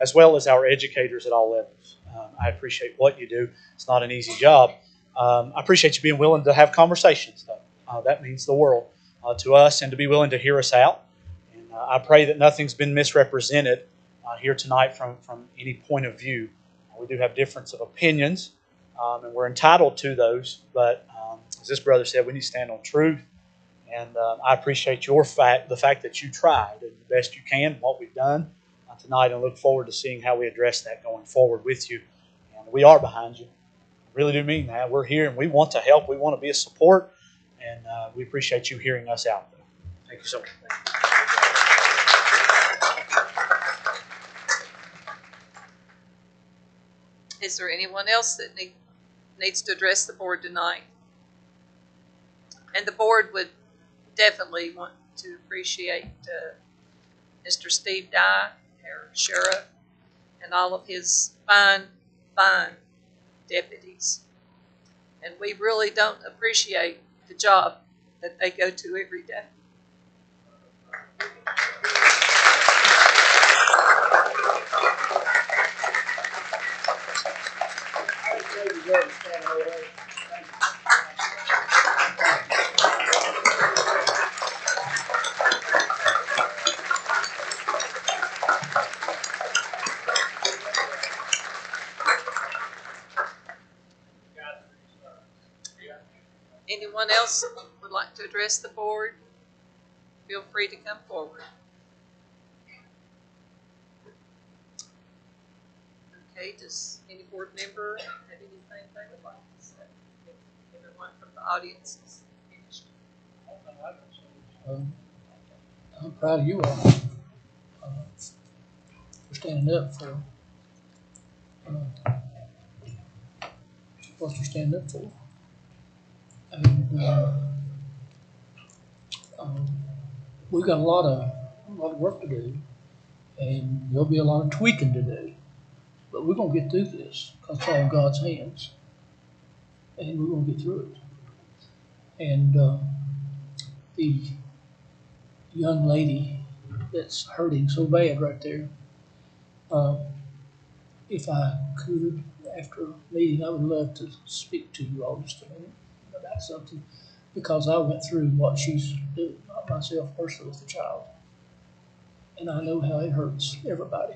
as well as our educators at all levels. I appreciate what you do. It's not an easy job. I appreciate you being willing to have conversations, though. That means the world to us, and to be willing to hear us out. And I pray that nothing's been misrepresented here tonight from any point of view. We do have difference of opinions, and we're entitled to those. But as this brother said, we need to stand on truth. And I appreciate the fact that you tried and the best you can what we've done tonight, and look forward to seeing how we address that going forward with you. And we are behind you. I really do mean that. We're here and we want to help. We want to be a support, and we appreciate you hearing us out there. Thank you so much. Is there anyone else that needs to address the board tonight? And the board would definitely want to appreciate Mr. Steve Dye, our sheriff, and all of his fine deputies. And we really don't appreciate the job that they go to every day. Anyone else would like to address the board? Feel free to come forward. Okay, does any board member have anything they would like to say? Everyone from the audience is finished. I'm proud of you all for standing up for what you're standing up for. And we've got a lot of work to do, and there'll be a lot of tweaking to do. But we're gonna get through this because it's all in God's hands, and we're gonna get through it. And the young lady that's hurting so bad right there, if I could, after a meeting, I would love to speak to you all just a minute about something, because I went through what she's doing, not myself personally, with the child, and I know how it hurts everybody.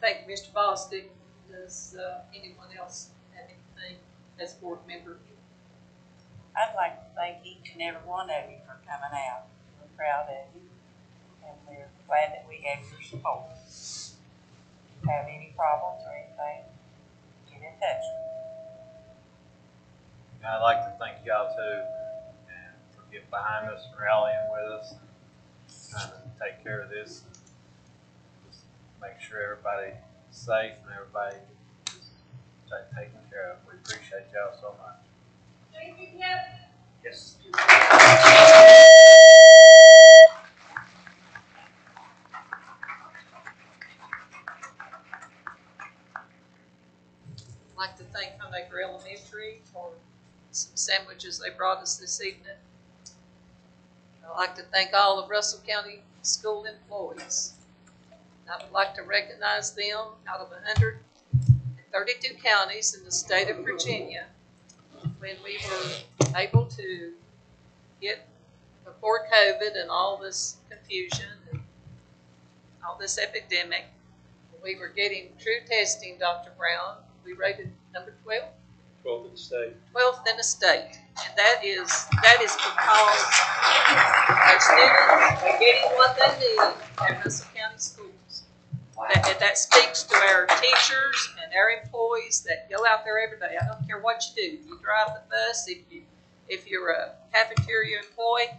Thank you, Mr. Bostic. Does anyone else have anything as a board member? I'd like to thank each and every one of you for coming out. We're proud of you, and we're glad that we have your support. If you have any problems or anything, get in touch. And I'd like to thank y'all too, and for getting behind us, rallying with us, trying to take care of this. make sure everybody's safe and everybody is taken care of. We appreciate y'all so much. Yes. I'd like to thank Homemaker Elementary for some sandwiches they brought us this evening. I'd like to thank all of Russell County school employees. I would like to recognize them out of 132 counties in the state of Virginia when we were able to get before COVID and all this confusion and all this epidemic. We were getting true testing, Dr. Brown. We rated number 12. 12th in the state. 12th in the state. And that is because our students are getting what they need at Russell County schools. That speaks to our teachers and our employees that go out there every day. I don't care what you do. You drive the bus, if you're a cafeteria employee,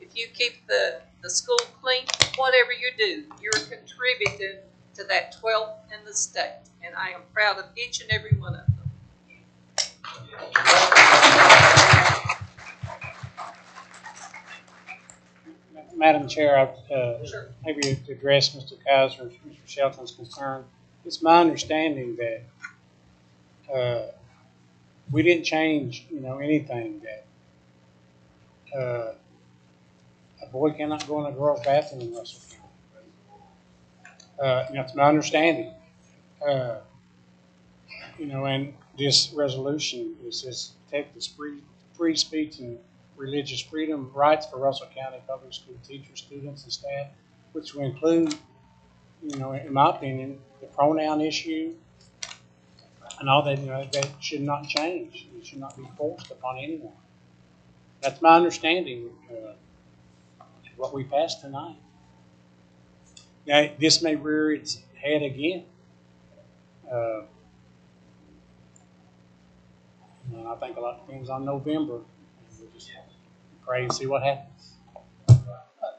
if you keep the school clean, whatever you do, you're contributing to that 12th in the state. And I am proud of each and every one of them. Madam Chair, Sure. maybe to address Mr. Kaiser's, Mr. Shelton's concern. It's my understanding that we didn't change, anything that a boy cannot go in a girl's bathroom in Russell County. It's my understanding. And this resolution is just take this free speech and religious freedom rights for Russell County public school teachers, students, and staff, which will include, in my opinion, the pronoun issue and all that, that should not change. It should not be forced upon anyone. That's my understanding of what we passed tonight. Now, this may rear its head again. I think a lot depends on November. We'll just pray and see what happens.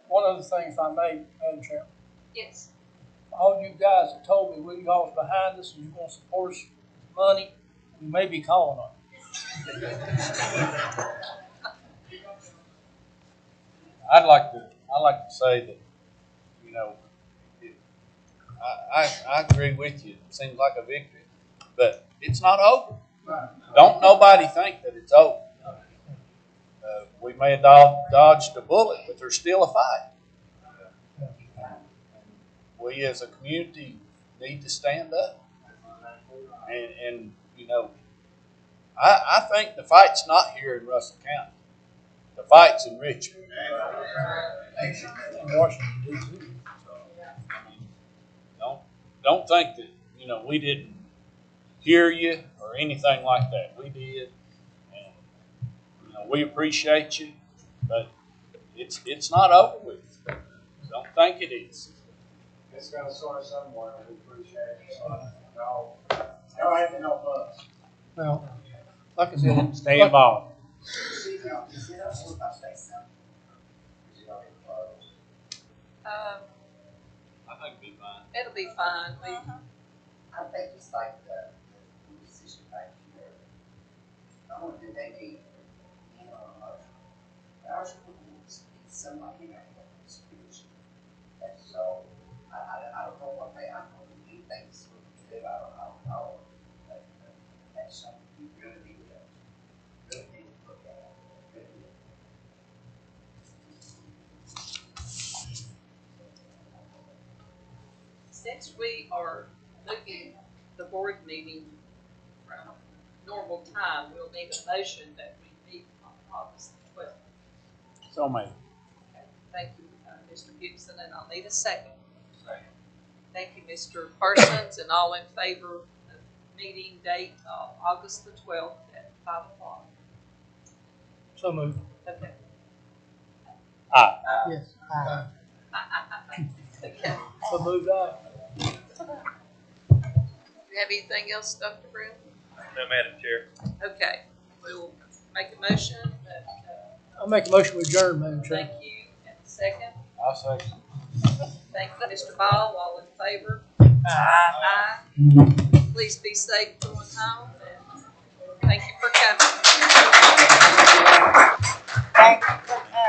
One of the things I made, Madam Chair, Yes. all you guys have told me, we y'all's behind us and you're going to support us with money, we may be calling on you. I'd like to say that, I agree with you. It seems like a victory, but it's not over. Don't nobody think that it's over. We may have dodged a bullet, but there's still a fight. We as a community need to stand up. And I think the fight's not here in Russell County. The fight's in Richmond. In Washington, D.C. Don't think that, we didn't hear you or anything like that. We did. And, we appreciate you, but it's not over with. Don't think it is. It's got to start somewhere. We appreciate it. Y'all have to help us. Well, like I said, Stay involved. I think it'll be fine. It'll be fine. I think it's like the decision back here. I don't think they need, our school is somewhat, spiritual. And so, I don't know what I don't know anything that's going to do. I don't know. But that's something you really need to look at. Since we are moving the board meeting from normal time, we'll need a motion that we meet on August 12th. So many. Okay. Thank you, Mr. Gibson, and I'll need a second. Thank you, Mr. Parsons, and all in favor of meeting date of August the 12th at 5 o'clock. So moved. Okay. Yes. Okay. So moved up. Do you have anything else, Dr. Brown? No, Madam Chair. Okay, we'll make a motion that, I'll make a motion to adjourn, Madam Chair. thank you, and second. I'll say. Thank you, Mr. Ball, all in favor. Aye. Please be safe going home, and thank you for coming. Thank you.